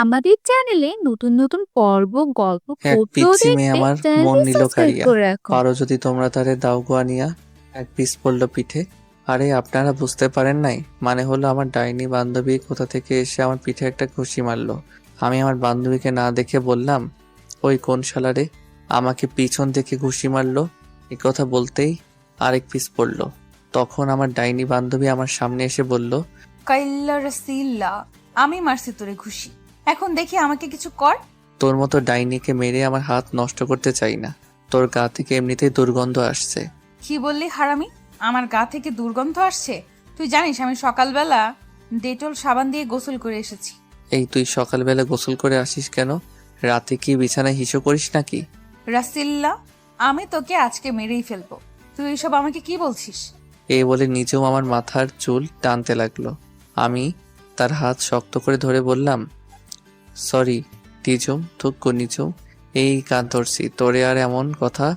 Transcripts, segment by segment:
আমাদের চ্যানেলে নতুন নতুন পর্ব, গল্প, এক পোস্টও পিচ্চি মেয়ে দেখতে আমার মন চ্যানেলটি নিল সাবস্ক্রাইব কাড়িয়া। করে রাখুন। পারো যদি তোমরা তারে দাও গো আনিয়া। এক পিস পড়লো পিঠে। আরে আপনারা বুঝতে পারেন নাই? মানে হলো আমার ডাইনি বান্ধবী কোথা থেকে এসে আমার পিঠে একটা ঘুষি মারলো। আমি আমার বান্ধবীকে না দেখে বললাম, ওই কোন শালারে আমাকে পিছন থেকে ঘুষি মারলো। এ কথা বলতেই আরেক পিস পড়লো। তখন আমার ডাইনি বান্ধবী আমার সামনে এসে বলল, কাইল্লা রসিল্লা, আমি মারছি তোরে ঘুষি। এখন দেখি আমাকে কিছু কর। তোর মতো ডাইনিকে মেরে আমার হাত নষ্ট করতে চাই না। তোর গা থেকে এমনিতেই দুর্গন্ধ আসছে। কি বললি হারামি? আমার গা থেকে দুর্গন্ধ আসছে? তুই জানিস আমি সকালবেলা ডেটল সাবান দিয়ে গোসল করে এসেছি। এই তুই সকালবেলা গোসল করে আসিস কেন? রাতে কি বিছানায় হিসু করিস নাকি? রাসিল্লা, আমি তোকে আজকে মেরেই ফেলবো। তুই এসব আমাকে কি বলছিস? এই বলে নিজেও আমার মাথার চুল টানতে লাগলো। আমি তার হাত শক্ত করে ধরে বললাম, সরি টিজুম, থুক্কু নিচুম, এই কান ধরছি, তোরে আর এমন কথা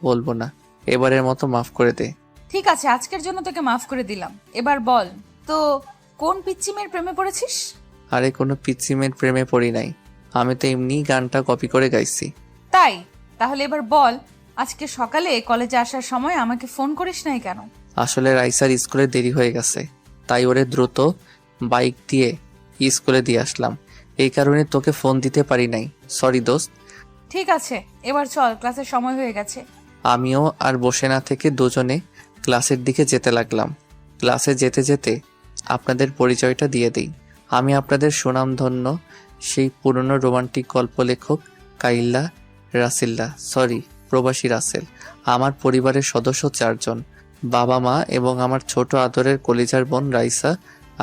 বলবো না। এবারের মতো মাফ করে দে। ঠিক আছে, আজকের জন্য তোকে মাফ করে দিলাম। এবার বল তো, কোন পিচ্চিমের প্রেমে পড়েছিস? আরে কোনো পিচ্চিমের প্রেমে পড়ি নাই। আমি তো এমনি গানটা কপি করে গাইছি। তাই? তাহলে এবার বল, আজকে সকালে কলেজে আসার সময় আমাকে ফোন করিস নাই কেন? আসলে রাইসার স্কুলে দেরি হয়ে গেছে, তাই ওরে দ্রুত বাইক দিয়ে স্কুলে দিয়ে আসলাম। এই কারণে তোকে ফোন দিতে পারি নাই। সরি দোস্ত। ঠিক আছে, এবার চল, ক্লাসের সময় হয়ে গেছে। আমিও আর বসে না থেকে দুজনে ক্লাসের দিকে যেতে লাগলাম। ক্লাসে যেতে যেতে আপনাদের পরিচয়টা দিয়ে দিই। আমি আপনাদের সুনামধন্য সেই পুরনো রোমান্টিক গল্প লেখক কাইল্লা রাসেল্লা, সরি প্রবাসী রাসেল। আমার পরিবারের সদস্য 4 জন, বাবা মা এবং আমার ছোট আদরের কলিজার বোন রাইসা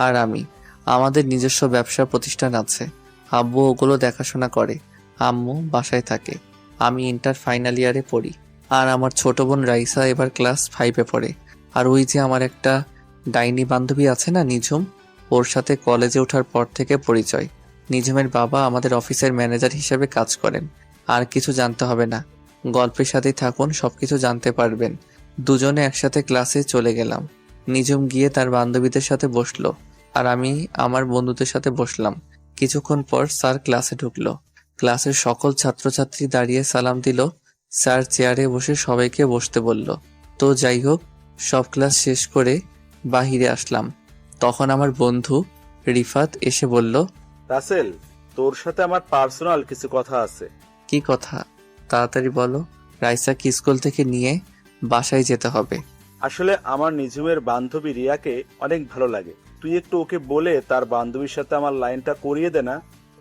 আর আমি। আমাদের নিজস্ব ব্যবসা প্রতিষ্ঠান আছে। আব্বু ওগুলো দেখাশোনা করে, আম্মু বাসায় থাকে। আমি ইন্টার ফাইনাল ইয়ারে পড়ি। আর আমার ছোট বোন রাইসা এবার ক্লাস 5-এ পড়ে। আর ওই যে আমার একটা ডাইনি বান্ধবী আছে না, নিঝুম, ওর সাথে কলেজে ওঠার পর থেকে পরিচয়। নিঝুমের বাবা আমাদের অফিসের ম্যানেজার হিসেবে কাজ করেন। আর কিছু জানতে হবে না, গল্পের সাথেই থাকুন, সবকিছু জানতে পারবেন। দুজনে একসাথে ক্লাসে চলে গেলাম। নিঝুম গিয়ে তার বান্ধবীদের সাথে বসলো, আর আমি আমার বন্ধুদের সাথে বসলাম। কিছুক্ষণ পর স্যার ক্লাসে ঢুকলো। ক্লাসের সকল ছাত্রছাত্রী দাঁড়িয়ে সালাম দিল। স্যার চেয়ারে বসে সবাইকে বসতে বলল। তো যাই হোক, সব ক্লাস শেষ করে বাহিরে আসলাম। তখন আমার বন্ধু রিফাত এসে বলল, রাসেল, তোর সাথে আমার পার্সোনাল কিছু কথা আছে। কি কথা? তাড়াতাড়ি বলো। রাইসাকে স্কুল থেকে নিয়ে বাসায় যেতে হবে। আসলে আমার নিঝুমের বান্ধবী রিয়াকে অনেক ভালো লাগে। তুই একটু ওকে বলে তার বান্ধবীর সাথে আমার লাইনটা করিয়ে দে না।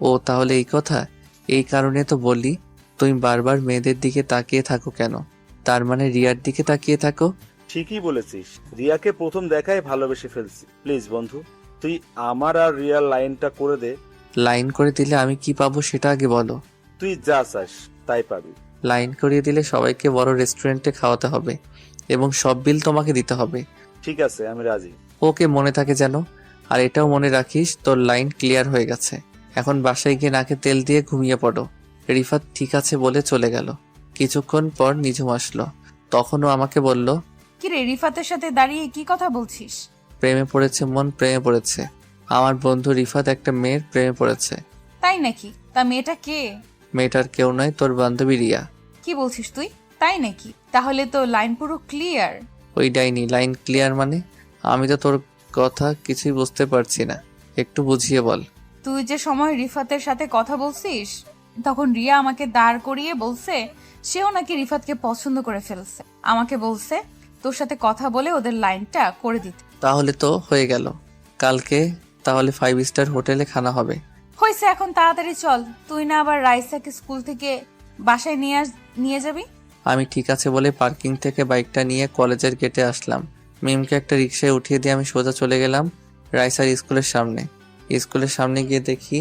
ও তাহলে এই কথা? এই কারণে তো বলি, তুমি বারবার মেয়েদের দিকে তাকিয়ে থাকো কেন? তার মানে রিয়ার দিকে তাকিয়ে থাকো? ঠিকই বলেছিস, রিয়াকে প্রথম দেখায় ভালোবেসে ফেলছি। প্লিজ বন্ধু, তুই আমার আর রিয়ার লাইনটা করে দে। লাইন করে দিলে আমি কি পাবো সেটা আগে বলো। তুই যা চাস তাই পাবি। লাইন করিয়ে দিলে সবাইকে বড় রেস্টুরেন্টে খাওয়াতে হবে এবং সব বিল তোমাকে দিতে হবে। ঠিক আছে, আমি রাজি। ওকে, মনে থাকে যেন। আর এটাও মনে রাখিস, তোর লাইন ক্লিয়ার হয়ে গেছে। এখন বাসায় গিয়ে নাকে তেল দিয়ে ঘুমিয়ে পড়ো। রিফাত ঠিক আছে বলে চলে গেল। কিছুক্ষণ পর নিঝুম আসলো। তখনও আমাকে বলল, কি রে, রিফাতের সাথে দাঁড়িয়ে কি কথা বলছিস? প্রেমে পড়েছে মন, প্রেমে পড়েছে। আমার বন্ধু রিফাত একটা মেয়ের প্রেমে পড়েছে। তাই নাকি? তা মেয়েটা কে? মেয়েটার কেউ নয়, তোর বান্ধবী রিয়া। কি বলছিস তুই? তাই নাকি? তাহলে তো লাইন পুরো ক্লিয়ার। ওই ডাইনি লাইন ক্লিয়ার মানে? আমি তো তোর কথা কিছুই বুঝতে পারছি না, একটু বুঝিয়ে বল। তুই যে সময় রিফাতের সাথে কথা বলছিস, তখন রিয়া আমাকে দাঁড় করিয়ে বলছে সেও নাকি রিফাতকে পছন্দ করে ফেলছে। আমাকে বলছে তোর সাথে কথা বলে ওদের লাইনটা করে দিতে। তাহলে তো হয়ে গেল। কালকে তাহলে 5 স্টার হোটেলে খানা হবে। হয়েছে, এখন তাড়াতাড়ি চল। তুই না আবার রাইসাকে স্কুল থেকে বাসায় নিয়ে যাবি? আমি ঠিক আছে বলে পার্কিং থেকে বাইকটা নিয়ে কলেজের গেটে আসলাম। মিমকে একটা রিক্সায় উঠিয়ে দিয়ে আমি সোজা চলে গেলাম রাইসার স্কুলের সামনে। স্কুলের সামনে গিয়ে দেখি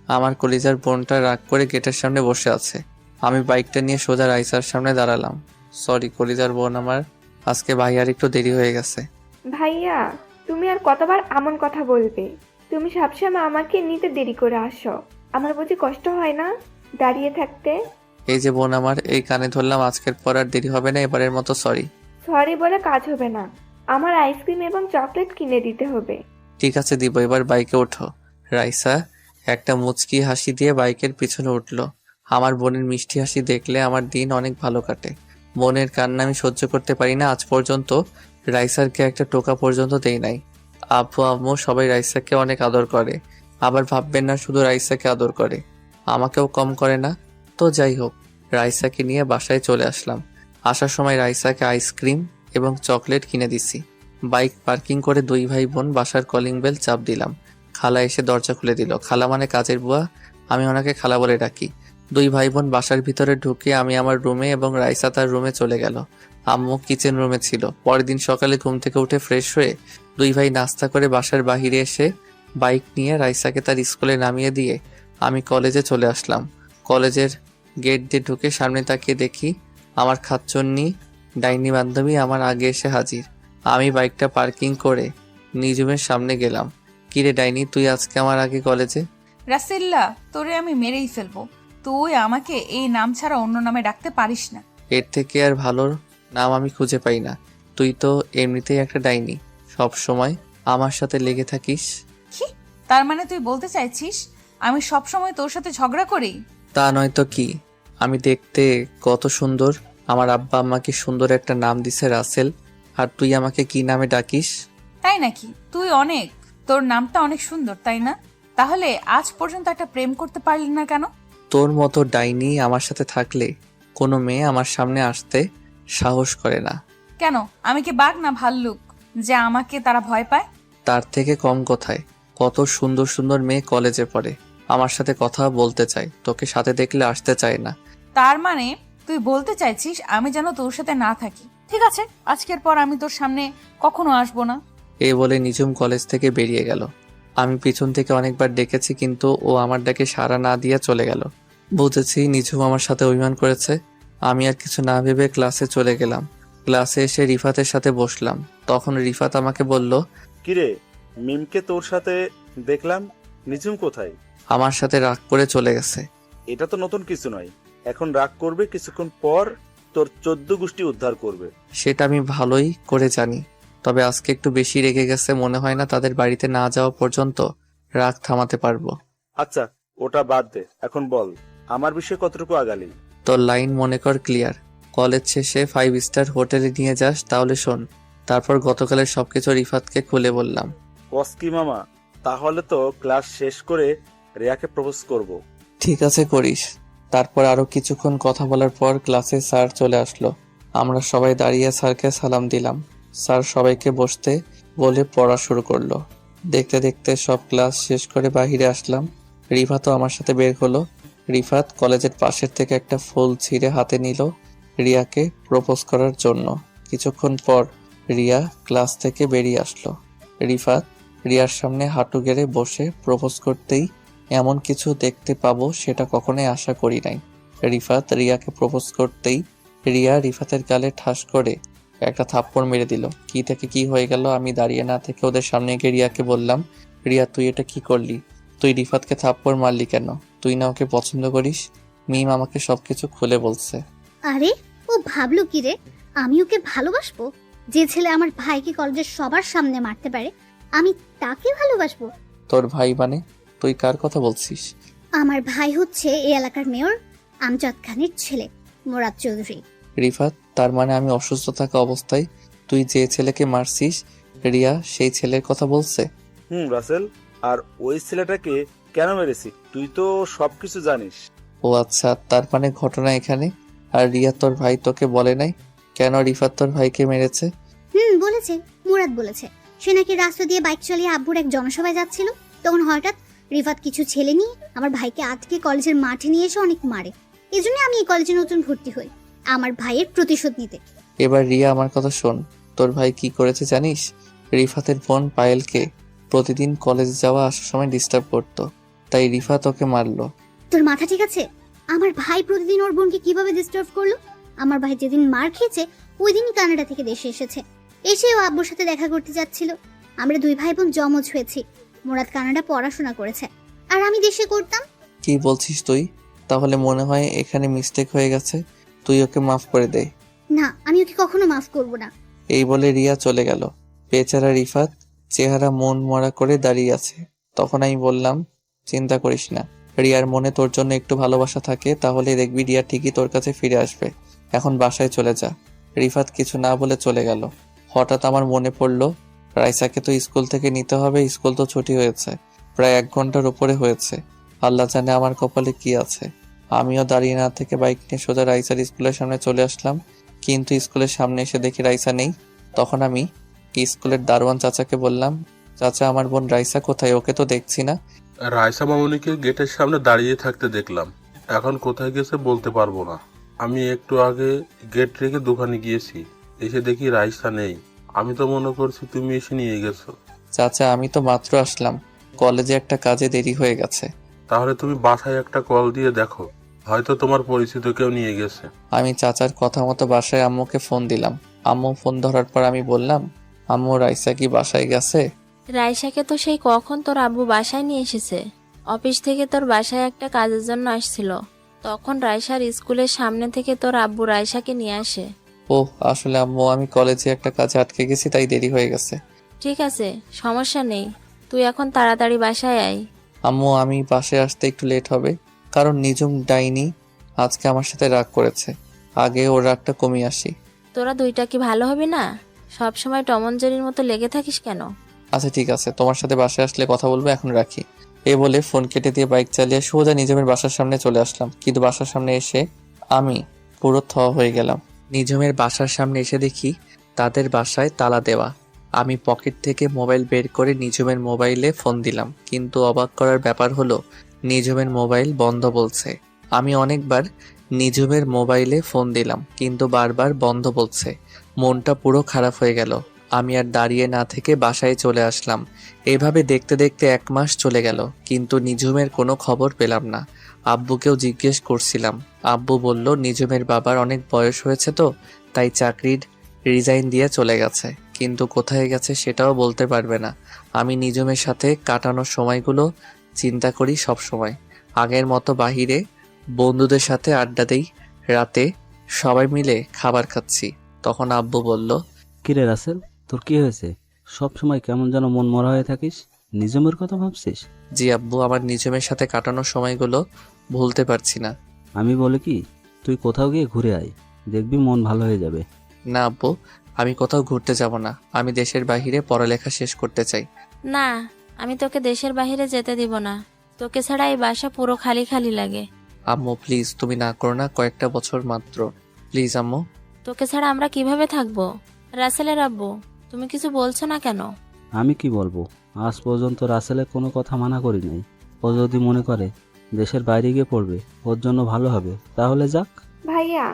আমার কলিজার বোনটা রাগ করে গেটের সামনে বসে আছে। আমি বাইকটা নিয়ে সোজা রাইসার সামনে দাঁড়ালাম। সরি কলিজার বোন আমার, আজকে ভাইয়ার একটু দেরি হয়ে গেছে। ভাইয়া, তুমি আর কতবার এমন কথা বলবে? তুমি সবসময় আমাকে নিতে দেরি করে আসো। আমার বুঝি কষ্ট হয় না দাঁড়িয়ে থাকতে? এই যে বোন আমার, এই কানে ধরলাম, আজকের পর আর দেরি হবে না, এবারের মতো সরি। সরি বলে কাজ হবে না, আমার আইসক্রিম এবং চকলেট কিনে দিতে হবে। ঠিক আছে দিব, এবার বাইকে ওঠো। রাইসা একটা মুচকি হাসি দিয়ে বাইকের পিছনে উঠল। আমার বোনের মিষ্টি হাসি দেখলে আমার দিন অনেক ভালো কাটে। বোনের কান্না আমি সহ্য করতে পারি না। আজ পর্যন্ত রাইসারকে একটা টোকা পর্যন্ত দেই নাই। আব্বু আম্মু সবাই রাইসাকে অনেক আদর করে। আবার ভাববেন না শুধু রাইসাকে আদর করে, আমাকেও কম করে না। তো যাই হোক, রাইসাকে নিয়ে বাসায় চলে আসলাম। আসার সময় রাইসাকে আইসক্রিম এবং চকলেট কিনে দিছি। বাইক পার্কিং করে দুই ভাই বোন বাসার কলিং বেল চাপ দিলাম। খালা এসে দরজা খুলে দিল। খালা মানে কাজের বুয়া, আমি ওনাকে খালা বলে ডাকি। দুই ভাই বোন বাসার ভিতরে ঢুকে আমি আমার রুমে এবং রাইসা তার রুমে চলে গেল। আম্মু কিচেন রুমে ছিল। পরের দিন সকালে ঘুম থেকে উঠে ফ্রেশ হয়ে দুই ভাই নাস্তা করে বাসার বাহিরে এসে বাইক নিয়ে রাইসাকে তার স্কুলে নামিয়ে দিয়ে আমি কলেজে চলে আসলাম। কলেজের গেট দিয়ে ঢুকে সামনে তাকিয়ে দেখি আমার খাচ্চন্নি ডাইনি বান্ধবী আমার আগে এসে হাজির। আমি বাইকটা পার্কিং করে নিজুমের সামনে গেলাম। কিরে ডাইনি, তুই আজকে আমার আগে কলেজে? রাসেল্লা, তোরে আমি মেরেই ফেলবো। তুই আমাকে এই নাম ছাড়া অন্য নামে ডাকতে পারিস না। এর থেকে আর ভালো নাম আমি খুঁজে পাই না। তুই তো এমনিতেই একটা ডাইনি, সব সময় আমার সাথে লেগে থাকিস। কি? তার মানে তুই বলতে চাইছিস আমি সব সময় তোর সাথে ঝগড়া করি? তা নয় তো কি। আমি দেখতে কত সুন্দর, আমার আব্বা আম্মাকে সুন্দর একটা নাম দিছে রাসেল, আর তুই আমাকে কি নামে ডাকিস? তাই নাকি? তুই অনেক, তোর নামটা অনেক সুন্দর, তাই না? তাহলে আজ পর্যন্ত একটা প্রেম করতে পারলি না কেন? তোর মতো ডাইনি আমার সাথে থাকলে কোনো মেয়ে আমার সামনে আসতে সাহস করে না। কেন? আমি কি বাঘ না ভাল্লুক যে আমাকে তারা ভয় পায়? তার থেকে কম কোথায়। কত সুন্দর সুন্দর মেয়ে কলেজে পড়ে, আমার সাথে কথা বলতে চায়, তোকে সাথে দেখলে আসতে চায় না। তার মানে তুই বলতে চাইছিস আমি যেন তোর সাথে না থাকি? ঠিক আছে, আজকের পর আমি তোর সামনে কখনো আসবো না। এই বলে নিঝুম কলেজ থেকে বেরিয়ে গেল। আমি পিছন থেকে অনেকবার ডেকেছি, কিন্তু ও আমার ডাকে সাড়া না দিয়ে চলে গেল। বুঝেছি নিঝুম আমার সাথে অভিমান করেছে। আমি আর কিছু না ভেবে ক্লাসে চলে গেলাম। ক্লাসে এসে রিফাতের সাথে বসলাম। তখন রিফাত আমাকে বলল, কিরে, মিমকে তোর সাথে দেখলাম, নিঝুম কোথায়? আমার সাথে রাগ করে চলে গেছে। এটা তো নতুন কিছু নয়। এখন রাগ করবে, কিছুক্ষণ পর তোর 14 গোষ্ঠী উদ্ধার করবে। সেটা আমি ভালোই করে জানি, তবে আজকে একটু বেশি রেগে গেছে। মনে হয় না তাদের বাড়িতে না যাওয়া পর্যন্ত রাগ থামাতে পারবো। আচ্ছা, ওটা বাদ দে, এখন বল আমার বিষয়ে কতটুকু আগালি? তোর লাইন মনে কর ক্লিয়ার। কলেজ শেষে 5 স্টার হোটেলে নিয়ে যাস, তাহলে শোন। তারপর গতকালের সবকিছু রিফাতকে খুলে বললাম। কসকি মামা, তাহলে তো ক্লাস শেষ করে রিয়াকে প্রপোজ করব। ঠিক আছে, করিস। তারপর আরো কিছুক্ষণ কথা বলার পর ক্লাসে স্যার চলে আসলো। আমরা সবাই দাঁড়িয়ে স্যারকে সালাম দিলাম। স্যার সবাইকে বসতে বলে পড়া শুরু করলো। দেখতে দেখতে সব ক্লাস শেষ করে বাহিরে আসলাম। রিফাতও আমার সাথে বের হলো। রিফাত কলেজের পাশের থেকে একটা ফুল ছিঁড়ে হাতে নিল রিয়াকে প্রপোজ করার জন্য। কিছুক্ষণ পর রিয়া ক্লাস থেকে বেরিয়ে আসলো। রিফাত রিয়ার সামনে হাঁটু গেড়ে বসে প্রপোজ করতেই এমন কিছু দেখতে পাবো সেটা কখনোই আশা করি নাই। রিফাত রিয়াকে প্রপোজ করতেই রিয়া রিফাতের গালে ঠাস করে একটা থাপ্পড় মেরে দিল। কি থেকে কি হয়ে গেল আমি দাঁড়িয়ে না থেকে ওদের সামনে গিয়ে রিয়াকে বললাম, রিয়া তুই এটা কি করলি? তুই রিফাতকে থাপ্পড় মারলি কেন? তুই না ওকে পছন্দ করিস? মিম আমাকে সবকিছু খুলে বলছে। আরে ও ভাবলো কি রে, আমি ওকে ভালোবাসবো? যে ছেলে আমার ভাইকে কলেজের সবার সামনে মারতে পারে, আমি তাকে ভালোবাসবো? তোর ভাই মানে? তুই কার কথা বলছিস? আমার ভাই হচ্ছে এই এলাকার মেয়র আমজাদ খানের ছেলে, মুরাদ চৌধুরী। রিফাত, তার মানে আমি অসুস্থ থাকা অবস্থায় তুই যে ছেলেকে মারছিস, রিয়া সেই ছেলের কথা বলছে? রাসেল, আর ওই ছেলেটাকে কেন মেরেছি তুই তো সবকিছু জানিস। ও আচ্ছা, তার মানে ঘটনা এখানে। আর রিয়া তোর ভাই তোকে বলে নাই কেন রিফাত তোর ভাইকে মেরেছে? বলেছে, মুরাদ বলেছে। সে নাকি রাস্তা দিয়ে বাইক চালিয়ে আব্বুর এক জনসভায় যাচ্ছিল, তখন হঠাৎ রিফাত কিছু ছেলে নিয়ে আমার ভাইকে আটকে কলেজের মাঠে নিয়ে এসে অনেক মারে। এই জন্য আমি এই কলেজে নতুন ভর্তি হই, আমার ভাইয়ের প্রতিশোধ নিতে। এবার রিয়া আমার কথা শোন। তোর ভাই কি করেছে জানিস? রিফাতের বোন পায়েলকে প্রতিদিন কলেজে যাওয়া আসার সময় ডিস্টার্ব করতো, তাই রিফাত ওকে মারলো। তোর মাথা ঠিক আছে? আমার ভাই প্রতিদিন ওর বোনকে কিভাবে ডিস্টার্ব করলো? আমার ভাই যেদিন মার খেয়েছে ওই দিনই কানাডা থেকে দেশে এসেছে। এসে ও আব্বুর সাথে দেখা করতে যাচ্ছিল। আমরা দুই ভাই বোন জমজ হয়েছি। মুরাদ কানাডা পড়াশোনা করেছে আর আমি দেশে করতাম। কি বলছিস তুই? তাহলে মনে হয় এখানে মিস্টেক হয়ে গেছে, তুই ওকে মাফ করে দে। না, আমি ওকে কখনো মাফ করব না। এই বলে রিয়া চলে গেল। বেচারা রিফাত চেহারা মন মরা করে দাঁড়িয়ে আছে। তখন আমি বললাম, চিন্তা করিস না। রিয়ার মনে তোর জন্য একটু ভালোবাসা থাকে, তাহলে দেখবি রিয়া ঠিকই তোর কাছে ফিরে আসবে। এখন বাসায় চলে যা। রিফাত কিছু না বলে চলে গেল। হঠাৎ আমার মনে পড়ল, রাইসাকে তো স্কুল থেকে নিতে হবে, স্কুল তো ছুটি হয়েছে, প্রায় 1 ঘন্টার উপরে হয়েছে। আল্লাহ জানে আমার কপালে কি আছে। আমিও দাঁড়িয়ে না থেকে বাইক নিয়ে সোজা রাইসার স্কুলের সামনে চলে আসলাম, কিন্তু স্কুলের সামনে এসে দেখি রাইসা নেই। তখন আমি স্কুলের দারোয়ান চাচাকে বললাম, চাচা আমার বোন রাইসা কোথায়? ওকে তো দেখছি না। রাইসা মামুনিকে গেটের সামনে দাঁড়িয়ে থাকতে দেখলাম, এখন কোথায় গেছে বলতে পারবো না। আমি একটু আগে গেট রেখে দোকানে গিয়েছি, এসে দেখি রাইসা নেই। আমি তো মনে করছি তুমি এসে নিয়ে গেছো। চাচা আমি তো মাত্র আসলাম, কলেজে একটা কাজে দেরি হয়ে গেছে। তাহলে তুমি বাসায় একটা কল দিয়ে দেখো, হয়তো তোমার পরিচিত কেউ নিয়ে গেছে। আমি চাচার কথা মতো বাসায় আম্মুকে ফোন দিলাম। আম্মু ফোন ধরার পর আমি বললাম, আম্মু রাইসা কি বাসায় গেছে? রাইসাকে তো সেই কখন তোর আব্বু বাসায় নিয়ে এসেছে। অফিস থেকে তোর বাসায় একটা কাজের জন্য আসছিল, তখন রাইসার স্কুলের সামনে থেকে তোর আব্বু রাইসাকে নিয়ে আসে। ওহ আসলে আম্মু আমি কলেজে একটা কাজে আটকে গেছি, তাই দেরি হয়ে গেছে। ঠিক আছে, সমস্যা নেই, তুই এখন তাড়াতাড়ি বাসায় আয়। আম্মু আমি বাসায় আসতে একটু লেট হবে, কারণ নিজুম ডাইনি আজকে আমার সাথে রাগ করেছে। আগে ওর রাগটা কমিয়ে আসি। তোরা দুইটা কি ভালো হবে না? সব সময় টমন জেরির মতো লেগে থাকিস কেন? আচ্ছা ঠিক আছে, তোমার সাথে বাসায় আসলে কথা বলবো, এখন রাখি। এ বলে ফোন কেটে দিয়ে বাইক চালিয়ে সোজা নিজমের বাসার সামনে চলে আসলাম। কিন্তু বাসার সামনে এসে আমি পুরো হয়ে গেলাম। নিজমের বাসার সামনে এসে দেখি তাদের বাসায় তালা দেওয়া। আমি পকেট থেকে মোবাইল বের করে নিজমের মোবাইলে ফোন দিলাম, কিন্তু অবাক করার ব্যাপার হলো নিজমের মোবাইল বন্ধ বলছে। আমি অনেকবার নিজমের মোবাইলে ফোন দিলাম, কিন্তু বারবার বন্ধ বলছে। মনটা পুরো খারাপ হয়ে গেল। আমি আর দাঁড়িয়ে না থেকে বাসায় চলে আসলাম। এভাবে দেখতে দেখতে 1 মাস চলে গেল, কিন্তু নিজুমের কোনো খবর পেলাম না। আব্বুকেও জিজ্ঞেস করছিলাম, আব্বু বলল নিজুমের বাবার অনেক বয়স হয়েছে তো, তাই চাকরির রিজাইন দিয়ে চলে গেছে, কিন্তু কোথায় গেছে সেটাও বলতে পারবে না। আমি নিজুমের সাথে কাটানোর সময়গুলো চিন্তা করি সব সময়। আগের মতো বাহিরে বন্ধুদের সাথে আড্ডা দেই, রাতে সবাই মিলে খাবার খাচ্ছি। তখন আব্বু বলল, কিরে রাসেল, তোর কি হয়েছে? সব সময় কেমন যেন মন মরা হয়ে থাকিস, নিজমের কথা ভাবছিস? জি আব্বু, আমার নিজমের সাথে কাটানোর সময়গুলো ভুলতে পারছি না। আমি বলি কি, তুই কোথাও গিয়ে ঘুরে আয়, দেখবি মন ভালো হয়ে যাবে। না আব্বু, আমি কোথাও ঘুরতে যাব না, আমি দেশের বাইরে পড়ালেখা শেষ করতে চাই। না, আমি তোকে দেশের বাইরে যেতে দিব না। তোকে ছাড়া এই বাসা পুরো খালি খালি লাগে। আম্মু প্লিজ, তুমি না করো না, কয়েকটা বছর মাত্র, প্লিজ আম্মু। তোকে ছাড়া আমরা কিভাবে থাকবো? রাসেলের আব্বু, তুমি কিছু বলছো না কেন? আমি কি বলবো, আজ পর্যন্ত রাসেলের কোনো কথা মানা করি নাই। ও যদি মনে করে দেশের বাইরে গিয়ে পড়বে ওর জন্য ভালো হবে, তাহলে যাক। ভাইয়া,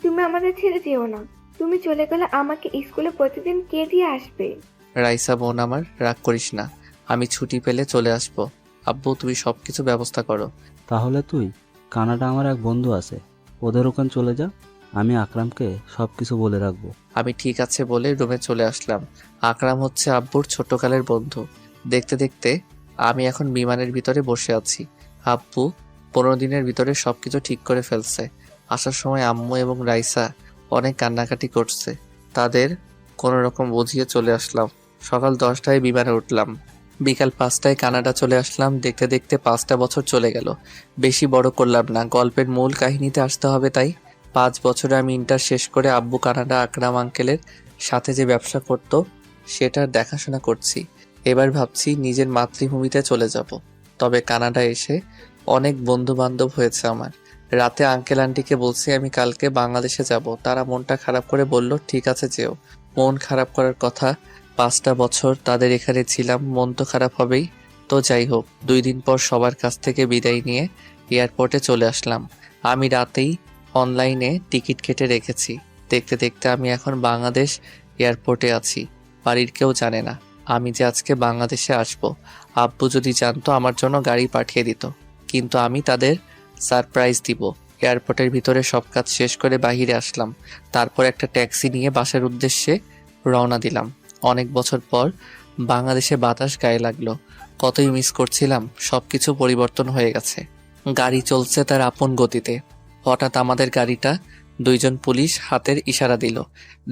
তুমি আমাদের ছেড়ে যেও না। তুমি চলে গেলে আমাকে স্কুলে প্রতিদিন কে দিয়ে আসবে? রাইসা বোন আমার, রাগ করিস না, আমি ছুটি পেলে চলে আসবো। আব্বু তুমি সবকিছু ব্যবস্থা করো। তাহলে তুই কানাডা আমার এক বন্ধু আছে, ওদের ওখানে চলে যা। আমি আকরামকে সব কিছু বলে রাখবো। আমি ঠিক আছে বলে রুমে চলে আসলাম। আকরাম হচ্ছে আব্বুর ছোটকালের বন্ধু। দেখতে দেখতে আমি এখন বিমানের ভিতরে বসে আছি। আব্বু 15 দিনের ভিতরে সবকিছু ঠিক করে ফেলছে। আসার সময় আম্মু এবং রাইসা অনেক কান্নাকাটি করছে, তাদের কোনো রকম বুঝিয়ে চলে আসলাম। সকাল 10টায় বিমানে উঠলাম, বিকাল 5টায় কানাডা চলে আসলাম। দেখতে দেখতে 5টা বছর চলে গেল। বেশি বড় করলাম না, গল্পের মূল কাহিনীতে আসতে হবে তাই। 5 বছরে আমি ইন্টার শেষ করে আব্বু কানাডা আকরাম আঙ্কেলের সাথে যে ব্যবসা করত সেটার দেখাশোনা করছি। এবার ভাবছি নিজের মাতৃভূমিতে চলে যাব। তবে কানাডা এসে অনেক বন্ধু বান্ধব হয়েছে আমার। রাতে আঙ্কেল আন্টিকে বলছি আমি কালকে বাংলাদেশে যাব। তারা মনটা খারাপ করে বলল ঠিক আছে যেও। মন খারাপ করার কথা, 5টা বছর তাদের এখানে ছিলাম, মন তো খারাপ হবেই। তো যাই হোক, 2 দিন পর সবার কাছ থেকে বিদায় নিয়ে এয়ারপোর্টে চলে আসলাম। আমি রাতেই অনলাইনে টিকিট কেটে রেখেছি। দেখতে দেখতে আমি এখন বাংলাদেশ এয়ারপোর্টে আছি। বাড়ির কেউ জানে না আমি যে আজকে বাংলাদেশে আসব। আব্বু যদি জানতো আমার জন্য গাড়ি পাঠিয়ে দিত, কিন্তু আমি তাদের সারপ্রাইজ দিব। এয়ারপোর্টের ভিতরে সব কাজ শেষ করে বাইরে আসলাম। তারপর একটা ট্যাক্সি নিয়ে বাসার উদ্দেশ্যে রওনা দিলাম। অনেক বছর পর বাংলাদেশে বাতাস গায়ে লাগলো। কতই মিস করছিলাম, সবকিছু পরিবর্তন হয়ে গেছে। গাড়ি চলছে তার আপন গতিতে। হঠাৎ আমাদের গাড়িটা দুইজন পুলিশ হাতের ইশারা দিল।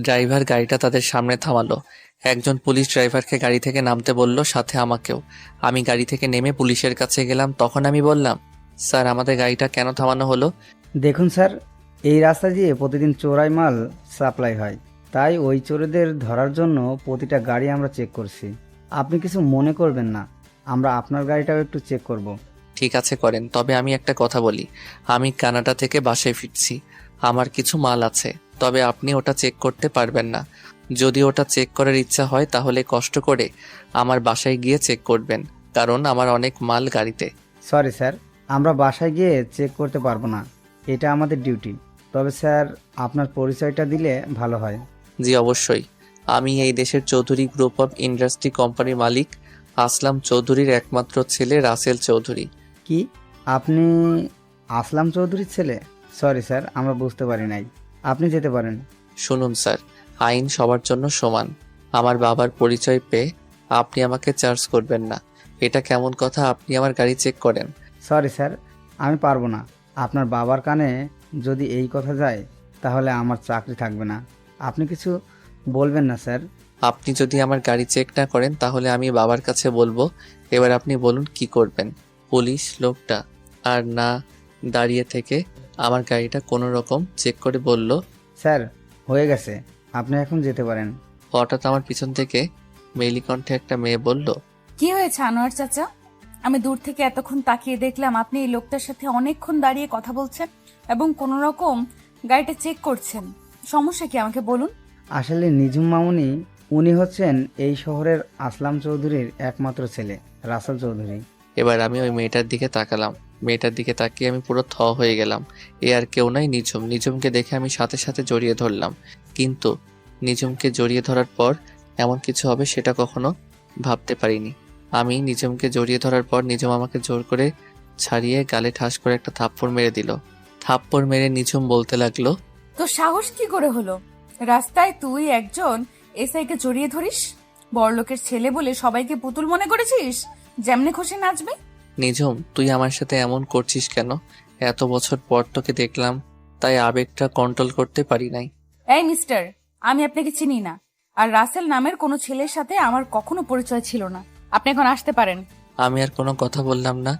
ড্রাইভার গাড়িটা তাদের সামনে থামালো। একজন পুলিশ ড্রাইভারকে গাড়ি থেকে নামতে বলল, সাথে আমাকেও। আমি গাড়ি থেকে নেমে পুলিশের কাছে গেলাম। তখন আমি বললাম, স্যার আমাদের গাড়িটা কেন থামানো হলো? দেখুন স্যার, এই রাস্তা দিয়ে প্রতিদিন চোরাই মাল সাপ্লাই হয়, তাই ওই চোরেদের ধরার জন্য প্রতিটা গাড়ি আমরা চেক করছি। আপনি কিছু মনে করবেন না, আমরা আপনার গাড়িটাও একটু চেক করব। ঠিক আছে করেন, তবে আমি একটা কথা বলি। আমি কানাডা থেকে বাসায় ফিরছি, আমার কিছু মাল আছে, তবে আপনি ওটা চেক করতে পারবেন না। যদি ওটা চেক করার ইচ্ছা হয় তাহলে কষ্ট করে আমার বাসায় গিয়ে চেক করবেন, কারণ আমার অনেক মাল গাড়িতে। সরি স্যার, আমরা বাসায় গিয়ে চেক করতে পারবো না, এটা আমাদের ডিউটি। তবে স্যার আপনার পরিচয়টা দিলে ভালো হয়। জি অবশ্যই, আমি এই দেশের চৌধুরী গ্রুপ অফ ইন্ডাস্ট্রি কোম্পানির মালিক আসলাম চৌধুরীর একমাত্র ছেলে রাসেল চৌধুরী। কি আপনি আসলাম চৌধুরীর ছেলে? সরি স্যার, আমরা বুঝতে পারি নাই। আপনি যেতে পারেন। শুনুন স্যার, আইন সবার জন্য সমান। আমার বাবার পরিচয় পেয়ে আপনি আমাকে চার্জ করবেন না, এটা কেমন কথা? আপনি আমার গাড়ি চেক করেন। সরি স্যার, আমি পারবো না। আপনার বাবার কানে যদি এই কথা যায় তাহলে আমার চাকরি থাকবে না। আপনি কিছু বলবেন না স্যার? আপনি যদি আমার গাড়ি চেক না করেন তাহলে আমি বাবার কাছে বলবো। এবার আপনি বলুন কি করবেন? পুলিশ লোকটা আর না দাঁড়িয়ে থেকে আমার গাড়িটা কোনো রকম চেক করে বলল, স্যার হয়ে গেছে, আপনি এখন যেতে পারেন। হঠাৎ আমার পিছন থেকে মেইলি কণ্ঠে একটা মেয়ে বলল, কি হয়েছে আনোয়ার চাচা? আমি দূর থেকে এতক্ষণ তাকিয়ে দেখলাম আপনি এই লোকটার সাথে অনেকক্ষণ দাঁড়িয়ে কথা বলছেন এবং কোনো রকম গাড়িটা চেক করছেন। সমস্যা কি আমাকে বলুন। আসলে নিঝুম মামুনি, উনি হচ্ছেন এই শহরের আসলাম চৌধুরীর একমাত্র ছেলে রাসেল চৌধুরী। এবার আমি ওই মেয়েটার দিকে তাকালাম। মেয়েটার দিকে তাকিয়ে আমি পুরো থ হয়ে গেলাম। এ আর কেউ নয়, নিঝুম। নিঝুমকে দেখে আমি সাথে সাথে জড়িয়ে ধরলাম, কিন্তু নিঝুমকে জড়িয়ে ধরার পর এমন কিছু হবে সেটা কখনো ভাবতে পারিনি। আমি নিঝুমকে জড়িয়ে ধরার পর নিঝুম আমাকে জোর করে ছাড়িয়ে গালে ঠাস করে একটা থাপ্পড় মেরে দিল। থাপ্পড় মেরে নিঝুম বলতে লাগলো, তো সাহস কি করে হলো? রাস্তায় তুই একজন এসআইকে জড়িয়ে ধরিস? বড়লোকের ছেলে বলে সবাইকে পুতুল মনে করেছিস, যেমনে খুশি নাচবে? নিঝুম তুই আমার সাথে এমন করছিস কেন? এত বছর পর তোকে দেখলাম, তাই আবেগটা কন্ট্রোল করতে পারি নাই। এই মিস্টার, আমি আপনাকে চিনি না, আর রাসেল নামের কোনো ছেলের সাথে আমার কখনো পরিচয় ছিল না। আপনি এখন আসতে পারেন। আমি আর কোনো কথা বললাম না।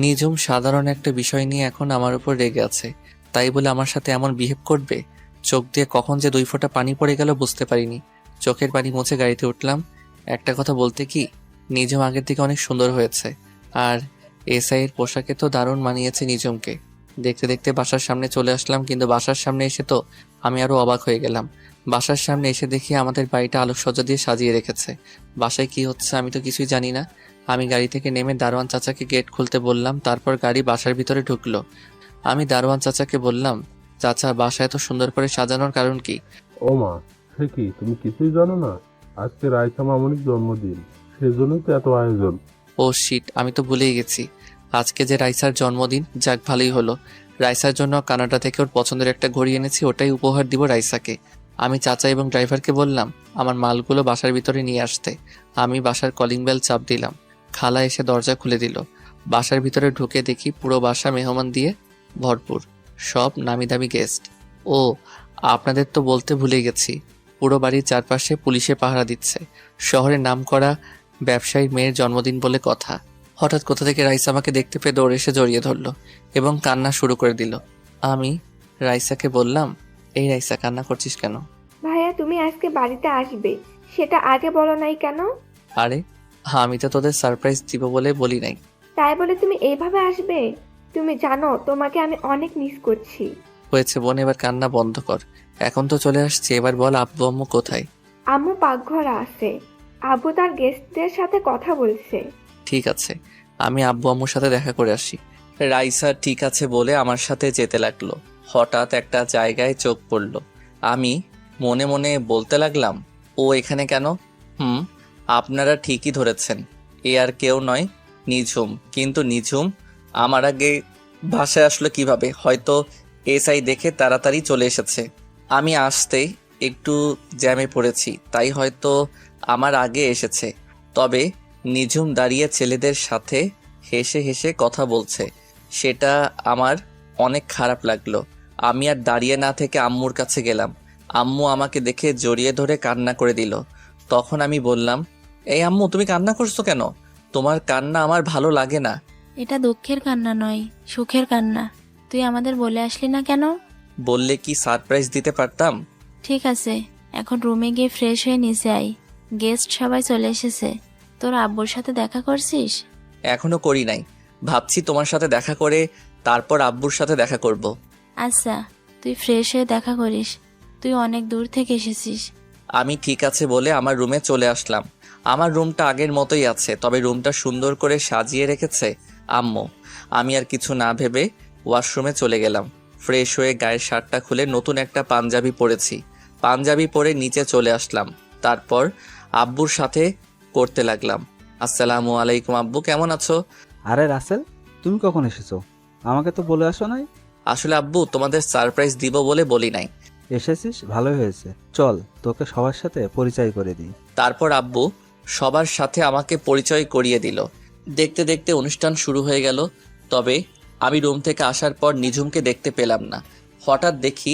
নিঝুম সাধারণ একটা বিষয় নিয়ে এখন আমার উপর রেগে আছে, তাই বলে আমার সাথে এমন বিহেভ করবে? চোখ দিয়ে কখন যে 2 ফোঁটা পানি পড়ে গেল বুঝতে পারিনি। চোখের পানি মুছে গাড়িতে উঠলাম। একটা কথা বলতে কি, নিঝুম আগের থেকে অনেক সুন্দর হয়েছে, আর এসআইয়ের পোশাকে তো দারুণ মানিয়েছে নিঝুমকে। দেখতে দেখতে বাসার সামনে চলে আসলাম, কিন্তু বাসার সামনে এসে তো আমি আরো অবাক হয়ে গেলাম। বাসার সামনে এসে দেখি আমাদের বাড়িটা আলোকসজ্জা দিয়ে সাজিয়ে রেখেছে। বাসায় কি হচ্ছে আমি তো কিছুই জানি না। আমি গাড়ি থেকে নেমে দারোয়ান চাচাকে গেট খুলতে বললাম, তারপর গাড়ি বাসার ভিতরে ঢুকলো। আমি দারোয়ান চাচাকে বললাম, চাচা বাসা এত সুন্দর করে সাজানোর কারণ কি? ও মা, সে কি তুমি কিছুই জানো না? আজকে রাইসা মামুনির জন্মদিন, সেজন্যই তো এত আয়োজন। ও শিট, আমি তো ভুলেই গেছি। আজকে যে রাইসার জন্মদিন, যাক ভালোই হলো। রাইসার জন্য কানাডা থেকে ওর পছন্দের একটা ঘড়ি এনেছি, ওটাই উপহার দিব রাইসাকে। আমি চাচা এবং ড্রাইভারকে বললাম আমার মালগুলো বাসার ভিতরে নিয়ে আসতে। আমি বাসার কলিং বেল চাপ দিলাম, খালা এসে দরজা খুলে দিল। বাসার ভিতরে ঢুকে দেখি পুরো বাসা মেহমান দিয়ে ভরপুর, সব নামি দামি গেস্ট। ও আপনাদের তো বলতে ভুলে গেছি, পুরো বাড়ির চারপাশে পুলিশে পাহারা দিচ্ছে। শহরের নামকরা ব্যবসায়ীর মেয়ের জন্মদিন বলে কথা। হঠাৎ কোথা থেকে রাইসা আমাকে দেখতে পেয়ে দৌড়ে এসে জড়িয়ে ধরলো এবং কান্না শুরু করে দিল। আমি রাইসাকে বললাম, এই রাইসা কান্না করছিস কেন? ভাইয়া তুমি আজকে বাড়িতে আসবে, সেটা আগে বলো নাই কেন? আরে আমি তো তোদের সারপ্রাইজ দিব বলে বলি নাই। তাই বলে তুমি এইভাবে আসবে? তুমি জানো তোমাকে আমি অনেক মিস করছি। হয়েছে বোন, এবার কান্না বন্ধ কর। এখন তো চলে আসছে, এবার বল আব্বু আম্মু কোথায়? আম্মু পাকঘরে আছে, আব্বু তার গেস্টদের সাথে কথা বলছে। ঠিক আছে, আমি আব্বু আম্মুর সাথে দেখা করে আসি। রাইসা ঠিক আছে বলে আমার সাথে যেতে লাগলো। হঠাৎ একটা জায়গায় চোখ পড়লো। আমি মনে মনে বলতে লাগলাম, ও এখানে কেন? আপনারা ঠিকই ধরেছেন, এ আর কেউ নয়, নিঝুম। কিন্তু নিঝুম আমার আগে বাসায় আসলো কিভাবে? হয়তো এসআই দেখে তাড়াতাড়ি চলে এসেছে। আমি আসতেই একটু জ্যামে পড়েছি, তাই হয়তো আমার আগে এসেছে। তবে নিঝুম দাঁড়িয়ে ছেলেদের সাথে হেসে হেসে কথা বলছে, সেটা আমার অনেক খারাপ লাগলো। আমি আর দাঁড়িয়ে না থেকে আম্মুর কাছে গেলাম। আম্মু আমাকে দেখে জড়িয়ে ধরে কান্না করে দিল। তখন আমি বললাম, এই আম্মু, তুমি কান্না করছো কেন? তোমার কান্না আমার ভালো লাগে না। এটা দুঃখের কান্না নয়, সুখের কান্না। তুই আমাদের বলে আসলি না কেন? বললে কি সারপ্রাইজ দিতে পারতাম। ঠিক আছে, এখন রুমে গিয়ে ফ্রেশ হয়ে নিচে আয়। গেস্ট সবাই চলে এসেছে। তোর আব্বুর সাথে দেখা করছিস? এখনো করি নাই, ভাবছি তোমার সাথে দেখা করে তারপর আব্বুর সাথে দেখা করব। আচ্ছা, তুই ফ্রেশ হয়ে দেখা করিস। তুই অনেক দূর থেকে এসেছিস। আমি ঠিক আছে বলে আমার রুমে চলে আসলাম। আমার রুমটা আগের মতোই আছে, তবে রুমটা সুন্দর করে সাজিয়ে রেখেছে আম্মু। আমি আর কিছু না ভেবে ওয়াশরুমে চলে গেলাম। ফ্রেশ হয়ে গায়ের শার্টটা খুলে নতুন একটা পাঞ্জাবি পরেছি। পাঞ্জাবি পরে নিচে চলে আসলাম। তারপর আব্বুর সাথে করতে লাগলাম। আসসালামু আলাইকুম আব্বু, কেমন আছো? আরে রাসেল, তুমি কখন এসেছো? আমাকে তো বলে আসো নাই। আসলে আব্বু, তোমাদের সারপ্রাইজ দিব বলে বলি নাই। এসেছিস, ভালোই হয়েছে। চল তোকে সবার সাথে পরিচয় করে দিই। তারপর আব্বু সবার সাথে আমাকে পরিচয় করিয়ে দিল। দেখতে দেখতে অনুষ্ঠান শুরু হয়ে গেল। তবে আমি রুম থেকে আসার পর নিঝুমকে দেখতে পেলাম না। হঠাৎ দেখি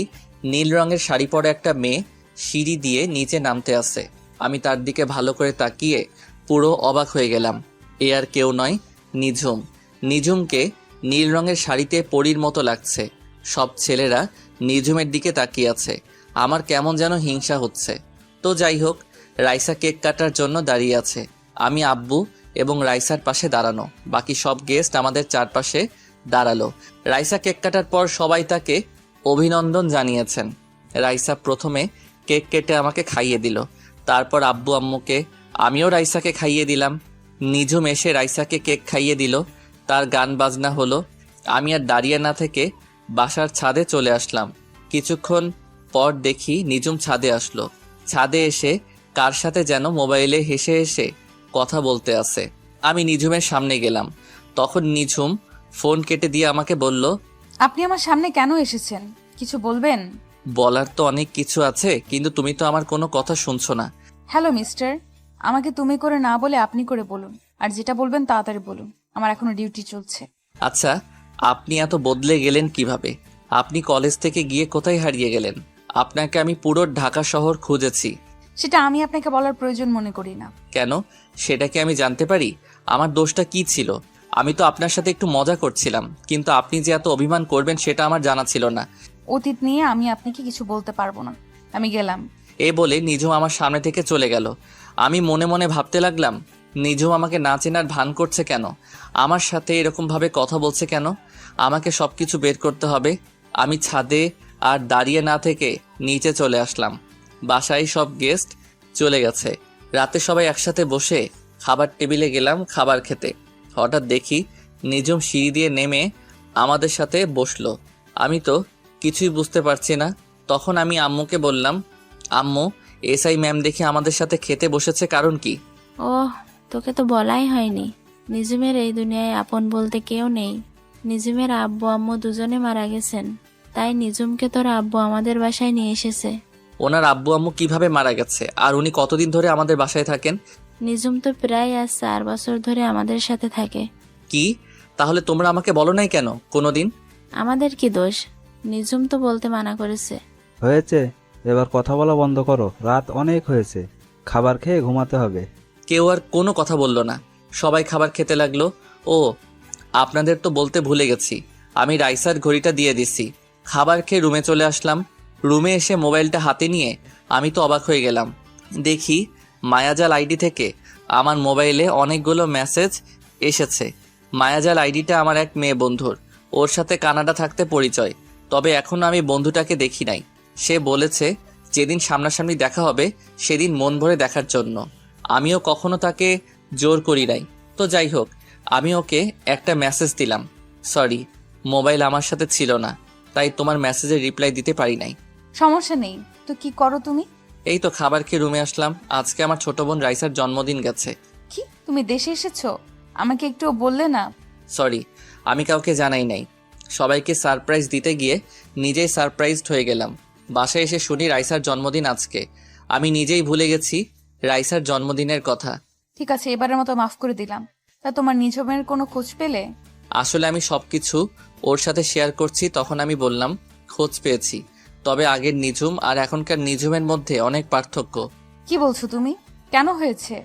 নীল রঙের শাড়ি পরা একটা মেয়ে সিঁড়ি দিয়ে নিচে নামতে আসে। আমি তার দিকে ভালো করে তাকিয়ে পুরো অবাক হয়ে গেলাম। এ আর কেউ নয়, নিঝুম। নিঝুমকে নীল রঙের শাড়িতে পরীর মতো লাগছে। সব ছেলেরা নিঝুমের দিকে তাকিয়ে আছে। আমার কেমন যেন হিংসা হচ্ছে। তো যাই হোক, রাইসা কেক কাটার জন্য দাঁড়িয়ে আছে। আমি আব্বু এবং রাইসার পাশে দাঁড়ানো। বাকি সব গেস্ট আমাদের চারপাশে দাঁড়ালো। রাইসা কেক কাটার পর সবাই তাকে অভিনন্দন জানিয়েছেন। রাইসা প্রথমে কেক কেটে আমাকে খাইয়ে দিল। তারপর আব্বু আম্মুকে, আমিও রাইসাকে খাইয়ে দিলাম। নিঝুম এসে রাইসাকে কেক খাইয়ে দিল। তার গান বাজনা হলো। আমি আর দাঁড়িয়ে না থেকে বাসার ছাদে চলে আসলাম। কিছুক্ষণ পর দেখি নিঝুম ছাদে আসলো। ছাদে এসে কার সাথে যেন মোবাইলে হেসে হেসে কথা বলতে আছে। আমি নিঝুমের সামনে গেলাম। তখন নিঝুম ফোন কেটে দিয়ে আমাকে বলল, আপনি আমার সামনে কেন এসেছেন? কিছু বলবেন? বলার তো অনেক কিছু আছে, কিন্তু তুমি তো আমার কোনো কথা শুনছো না। হ্যালো মিস্টার, আমাকে তুমি করে না বলে আপনি করে বলুন। আর যেটা বলবেন তাড়াতাড়ি বলুন, আমার এখনো ডিউটি চলছে। আচ্ছা, আপনি এত বদলে গেলেন কিভাবে? আপনি কলেজ থেকে গিয়ে কোথায় হারিয়ে গেলেন? আপনাকে আমি পুরো ঢাকা শহর খুঁজেছি। সেটা আমি আপনাকে বলার প্রয়োজন মনে করি না। কেন? সেটা কি আমি জানতে পারি? আমার দোষটা কি ছিল? আমি তো আপনার সাথে একটু মজা করছিলাম, কিন্তু আপনি যে এত অভিমান করবেন সেটা আমার জানা ছিল না। অতীত নিয়ে আমি আপনাকে কিছু বলতে পারবো না। আমি গেলাম। এ বলে নিঝুম আমার সামনে থেকে চলে গেল। আমি মনে মনে ভাবতে লাগলাম, নিঝুম আমাকে না চেনার ভান করছে কেন? আমার সাথে এরকমভাবে কথা বলছে কেন? আমাকে সব কিছু বের করতে হবে। আমি ছাদে আর দাঁড়িয়ে না থেকে নিচে চলে আসলাম। বাসায় সব গেস্ট চলে গেছে। রাতে সবাই একসাথে বসে খাবার টেবিলে গেলাম খাবার খেতে। হঠাৎ দেখি নিঝুম সিঁড়ি দিয়ে নেমে আমাদের সাথে বসলো। আমি তো কিছুই বুঝতে পারছি না। তখন আমি আম্মুকে বললাম, আম্মু, এসআই ম্যাম দেখে আমাদের সাথে খেতে বসেছে, কারণ কি? ওহ, তোকে তো বলাই হয়নি। নিঝুমের এই দুনিয়ায় আপন বলতে কেউ নেই। নিঝুমের আব্বু আম্মু দুজনে মারা গেছেন, তাই নিঝুমকে তোর আব্বু আমাদের বাসায় নিয়ে এসেছে। ওনার আব্বু আম্মু কিভাবে মারা গেছে? আর উনি কতদিন ধরে আমাদের বাসায় থাকেন? নিঝুম তো প্রায় আজ 4 বছর ধরে আমাদের সাথে থাকে। কি? তাহলে তোমরা আমাকে বলো নাই কেন কোনোদিন? আমাদের কি দোষ? নিঝুম তো বলতে মানা করেছে। হয়েছে, এবার কথা বলা বন্ধ করো। রাত অনেক হয়েছে, খাবার খেয়ে ঘুমাতে হবে। কেউ আর কোনো কথা বলল না। সবাই খাবার খেতে লাগলো। ও, আপনাদের তো বলতে ভুলে গেছি, আমি রাইসার ঘড়িটা দিয়ে দিছি। খাবার খেয়ে রুমে চলে আসলাম। রুমে এসে মোবাইলটা হাতে নিয়ে আমি তো অবাক হয়ে গেলাম। দেখি মায়াজাল আইডি থেকে আমার মোবাইলে অনেকগুলো মেসেজ এসেছে। মায়াজাল আইডিটা আমার এক মেয়ে বন্ধুর। ওর সাথে কানাডা থাকতে পরিচয়, তবে এখনও আমি বন্ধুটাকে দেখি নাই। সে বলেছে যেদিন সামনাসামনি দেখা হবে সেদিন মন ভরে দেখার জন্য। আমিও কখনো তাকে জোর করি নাই। তো যাই হোক, আমি ওকে একটা মেসেজ দিলাম। সরি, মোবাইল আমার সাথে ছিল না, তাই তোমার মেসেজের রিপ্লাই দিতে পারি নাই। সমস্যা নেই, তো কি করো তুমি? এই তো খাবার খেয়ে রুমে আসলাম। আজকে আমার ছোট বোন রাইসার জন্মদিন গেছে। কি, তুমি দেশে এসেছো? আমাকে একটুও বললে না। সরি, আমি কাউকে জানাই নাই। সবাইকে সারপ্রাইজ দিতে গিয়ে নিজেই সারপ্রাইজড হয়ে গেলাম। বাসায় এসে শুনি রাইসার জন্মদিন আজকে। আমি নিজেই ভুলে গেছি রাইসার জন্মদিনের কথা। ঠিক আছে, এবারের মতো মাফ করে দিলাম। তা তোমার নিঝুমের কোনো খোঁজ পেলে? আসলে আমি সবকিছু ওর সাথে শেয়ার করছি। তখন আমি বললাম, খোঁজ পেয়েছি, তবে আগের নিঝুম আর এখনকার নিঝুমের মধ্যে অনেক পার্থক্য। কি বলছো তুমি? কেন হয়েছে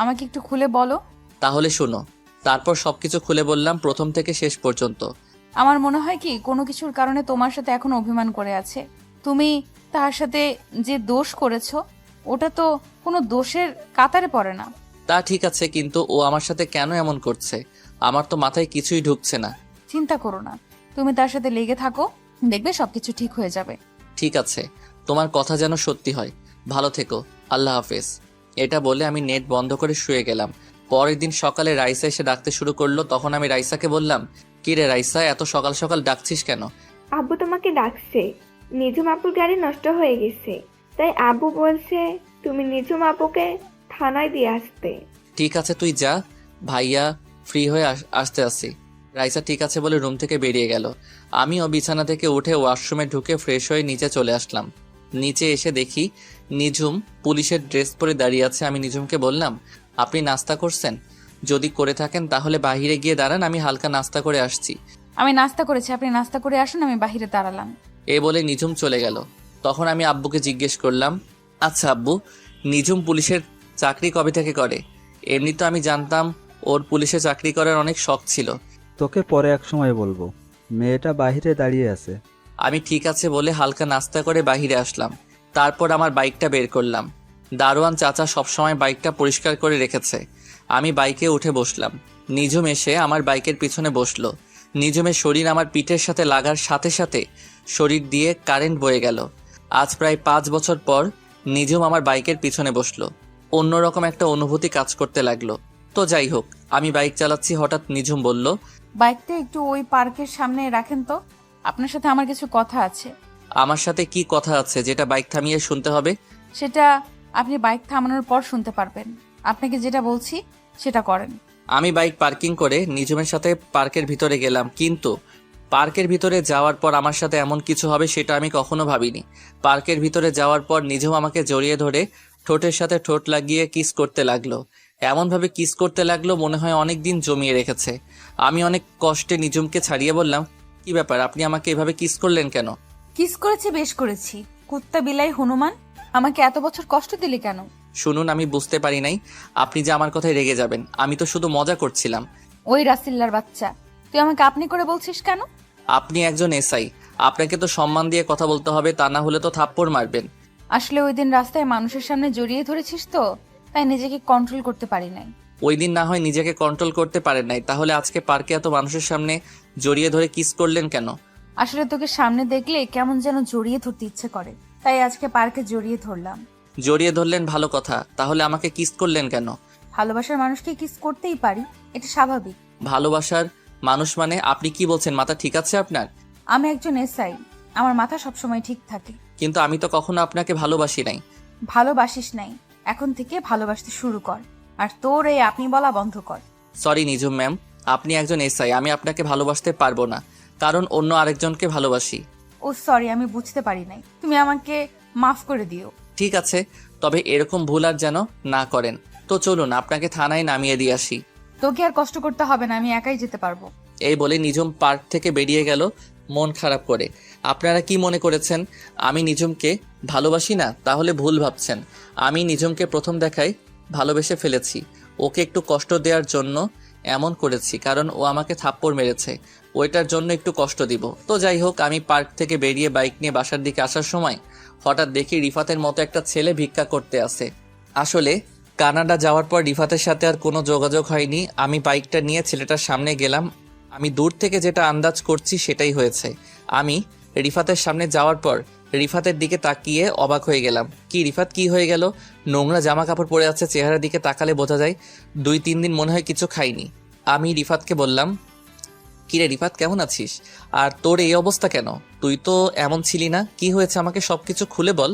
আমাকে একটু খুলে বলো। তাহলে শোনো। তারপর সবকিছু খুলে বললাম, প্রথম থেকে শেষ পর্যন্ত। আমার মনে হয় কি কোনো কিছুর কারণে তোমার সাথে এখন অভিমান করে আছে। তুমি তার সাথে যে দোষ করেছো ওটা তো কোনো দোষের কাতারে পড়ে না। তা ঠিক আছে, কিন্তু ও আমার সাথে কেন এমন করছে? আমার তো মাথায় কিছুই ঢুকছে না। চিন্তা করো না, তুমি তার সাথে লেগে থাকো, দেখবে সবকিছু ঠিক হয়ে যাবে। ঠিক আছে, তোমার কথা যেন সত্যি হয়। ভালো থেকো, আল্লাহ হাফেজ। এটা বলে আমি নেট বন্ধ করে শুয়ে গেলাম। পরের দিন সকালে রাইসা এসে ডাকতে শুরু করলো। তখন আমি রাইসাকে বললাম, কি রে রাইসা, এত সকাল সকাল ডাকছিস কেন? আব্বু তোমাকে ডাকছে। নিঝুম আপুর গাড়ি নষ্ট হয়ে গেছে, তাই আব্বু বলছে তুমি নিঝুম আপুকে থানায় দিয়ে আসতে। ঠিক আছে, তুই যা, ভাইয়া ফ্রি হয়ে আসতে আসি। রাইসা ঠিক আছে বলে রুম থেকে বেরিয়ে গেল। আমিও বিছানা থেকে উঠে ওয়াশরুমে ঢুকে ফ্রেশ হয়ে নিচে চলে আসলাম। নিচে এসে দেখি নিঝুম পুলিশের ড্রেস পরে দাঁড়িয়ে আছে। আমি নিঝুমকে বললাম, আপনি নাস্তা করছেন? যদি করে থাকেন তাহলে বাইরে গিয়ে দাঁড়ান, আমি হালকা নাস্তা করে আসছি। আমি নাস্তা করেছি, আপনি নাস্তা করে আসুন, আমি বাহিরে দাঁড়ালাম। এ বলে নিঝুম চলে গেল। তখন আমি আব্বুকে জিজ্ঞেস করলাম, আচ্ছা আব্বু, নিঝুম পুলিশের চাকরি কবে থেকে করে? এমনি তো আমি জানতাম ওর পুলিশে চাকরি করার অনেক শখ ছিল। তোকে পরে এক সময় বলবো। মেয়েটা বাইরে দাঁড়িয়ে আছে। আমি ঠিক আছে বলে হালকা নাস্তা করে বাইরে আসলাম। তারপর আমার বাইকটা বের করলাম। দারোয়ান চাচা সবসময় বাইকটা পরিষ্কার করে রেখেছে। আমি বাইকে উঠে বসলাম। নিঝুম এসে আমার বাইকের পিছনে বসলো। নিঝুমের শরীর আমার পিঠের সাথে লাগার সাথে সাথে শরীর দিয়ে কারেন্ট বয়ে গেল। আজ প্রায় 5 বছর পর নিঝুম আমার বাইকের পিছনে বসলো। অন্যরকম একটা অনুভূতি কাজ করতে লাগলো। তো যাই হোক, আমি বাইক চালাচ্ছি, হঠাৎ নিঝুম বলল, বাইকটা একটু ওই পার্কের সামনে রাখেন তো, আপনার সাথে আমার কিছু কথা আছে। আমার সাথে কি কথা আছে যেটা বাইক থামিয়ে শুনতে হবে? সেটা আপনি বাইক থামানোর পর শুনতে পারবেন। আপনাকে যেটা বলছি সেটা করেন। আমি বাইক পার্কিং করে নিঝুমের সাথে পার্কের ভিতরে গেলাম, কিন্তু পার্কের ভিতরে যাওয়ার পর আমার সাথে এমন কিছু হবে সেটা আমি কখনো ভাবিনি। পার্কের ভিতরে যাওয়ার পর নিঝুম আমাকে জড়িয়ে ধরে ঠোঁটের সাথে ঠোঁট লাগিয়ে কিস করতে লাগলো। এমনভাবে কিস করতে লাগলো মনে হয় অনেক দিন জমিয়ে রেখেছে। আমি অনেক কষ্টে নিঝুমকে ছাড়িয়ে বললাম, কি ব্যাপার, আপনি আমাকে এভাবে কিস করলেন কেন? কিস করেছি, বেশ করেছি। কুত্তা বিলাই হনুমান, আমাকে এত বছর কষ্ট দিলি কেন? শুনুন, আমি বুঝতে পারি নাই আপনি যে আমার কথায় রেগে যাবেন। আমি তো শুধু মজা করছিলাম। ওই রাসিল্লার বাচ্চা, তুই আমাকে আপনি করে বলছিস কেন? আপনি একজন এসআই, আপনাকে তো সম্মান দিয়ে কথা বলতে হবে, তা না হলে তো থাপ্পড় মারবেন। আসলে ওই দিন রাস্তায় মানুষের সামনে জড়িয়ে ধরেছিস তো, তাই নিজেকে কন্ট্রোল করতে পারি নাই। ওই দিন না হয় নিজেকে কন্ট্রোল করতে পারেন নাই, তাহলে আজকে পার্কে এত মানুষের সামনে জড়িয়ে ধরে কিস করলেন কেন? আসলে তোকে সামনে দেখলে কেমন যেন জড়িয়ে ধরতে ইচ্ছে করে, তাই আজকে পার্কে জড়িয়ে ধরলাম। জড়িয়ে ধরলেন ভালো কথা, তাহলে আমাকে কিস করলেন কেন? ভালোবাসার মানুষকে কিস করতেই পারি, এটা স্বাভাবিক। ভালোবাসার মানুষ মানে? আপনি কি বলছেন, মাথা ঠিক আছে আপনার? আমি একজন এসআই, আমার মাথা সবসময় ঠিক থাকে। কিন্তু আমি তো কখনো আপনাকে ভালোবাসি নাই। ভালোবাসিস নাই, এখন থেকে ভালোবাসতে শুরু কর, আর তোর এই আপনি বলা বন্ধ কর। সরি নিঝুম ম্যাম, আপনি একজন এসআই, আমি আপনাকে ভালোবাসতে পারবো না, কারণ অন্য আরেকজনকে ভালোবাসি। ও সরি, আমি বুঝতে পারি নাই, তুমি আমাকে মাফ করে দিও। ঠিক আছে, তবে এরকম ভুল আর যেন না করেন। তো চলুন আপনাকে থানায় নামিয়ে দিয়ে আসি। তোকে আর কষ্ট করতে হবে না, আমি একাই যেতে পারবো। এই বলে নিঝুম পার্ক থেকে বেরিয়ে গেল মন খারাপ করে। আপনারা কি মনে করেছেন আমি নিঝুমকে ভালোবাসি না? তাহলে ভুল ভাবছেন। আমি নিঝুমকে প্রথম দেখায় ভালোবেসে ফেলেছি। ওকে একটু কষ্ট দেওয়ার জন্য এমন করেছি, কারণ ও আমাকে থাপ্পড় মেরেছে, ওইটার জন্য একটু কষ্ট দিব। তো যাই হোক, আমি পার্ক থেকে বেরিয়ে বাইক নিয়ে বাসার দিকে আসার সময় হঠাৎ দেখি রিফাতের মতো একটা ছেলে ভিক্ষা করতে আসে। আসলে কানাডা যাওয়ার পর রিফাতের সাথে আর কোনো যোগাযোগ হয়নি। আমি বাইকটা নিয়ে ছেলেটার সামনে গেলাম। আমি দূর থেকে যেটা আন্দাজ করছি সেটাই হয়েছে। আমি রিফাতের সামনে যাওয়ার পর রিফাতের দিকে তাকিয়ে অবাক হয়ে গেলাম। কি রিফাত, কি হয়ে গেল? নোংরা জামা কাপড় পরে আছে, চেহারার দিকে তাকালে বোঝা যায় 2-3 দিন মনে হয় কিছু খাইনি। আমি রিফাতকে বললাম, কিরে রিফাত, কেমন আছিস? আর তোর এই অবস্থা কেন? তুই তো এমন ছিলি না, কি হয়েছে আমাকে সবকিছু খুলে বল।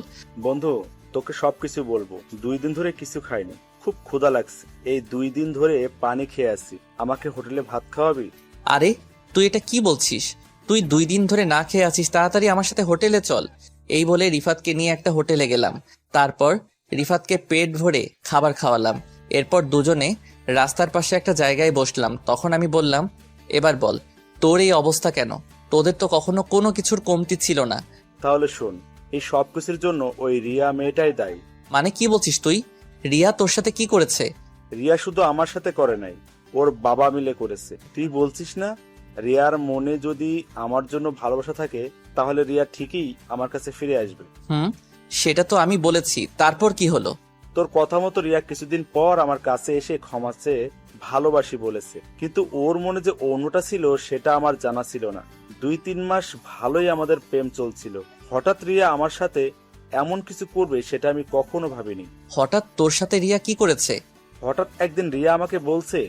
বন্ধু, তোকে সবকিছু বলবো। 2 দিন ধরে কিছু খাইনি, খুব ক্ষুধা লাগছে। এই 2 দিন ধরে পানি খেয়ে আসি, আমাকে হোটেলে ভাত খাওয়াবি? আরে তুই এটা কি বলছিস? তুই 2 দিন ধরে না খেয়ে আছিস, তাড়াতাড়ি আমার সাথে হোটেলে চল। এই বলে রিফাতকে নিয়ে একটা হোটেলে গেলাম। তারপর রিফাতকে পেট ভরে খাবার খাওয়ালাম। এরপর দুজনে রাস্তার পাশে একটা জায়গায় বসলাম। তখন আমি বললাম, এবার বল তোর এই অবস্থা কেন? তোদের তো কখনো কোনো কিছুর কমতি ছিল না। তাহলে শোন, এই সব কিছুর জন্য ওই রিয়া মেয়েটাই দায়ী। মানে কি বলছিস তুই? রিয়া তোর সাথে কি করেছে? রিয়া শুধু আমার সাথে করে নাই, ওর বাবা মিলে করেছে। তুই বলছিস না, রিয়ার মনে যদি আমার জন্য ভালোবাসা থাকে তাহলে রিয়া ঠিকই আমার কাছে ফিরে আসবে। সেটা তো আমি বলেছি, তারপর কি হলো? তোর কথা মতো রিয়া কিছুদিন পর আমার কাছে এসে ক্ষমা চেয়ে ভালোবাসি বলেছে, কিন্তু ওর মনে যে অন্যটা ছিল সেটা আমার জানা ছিল না। 2-3 মাস ভালোই আমাদের প্রেম চলছিল, হঠাৎ রিয়া আমার সাথে এমন কিছু করবে সেটা আমি কখনো ভাবিনি। হঠাৎ তোর সাথে রিয়া কি করেছে? হঠাৎ একদিন রিয়া আমাকে বলছে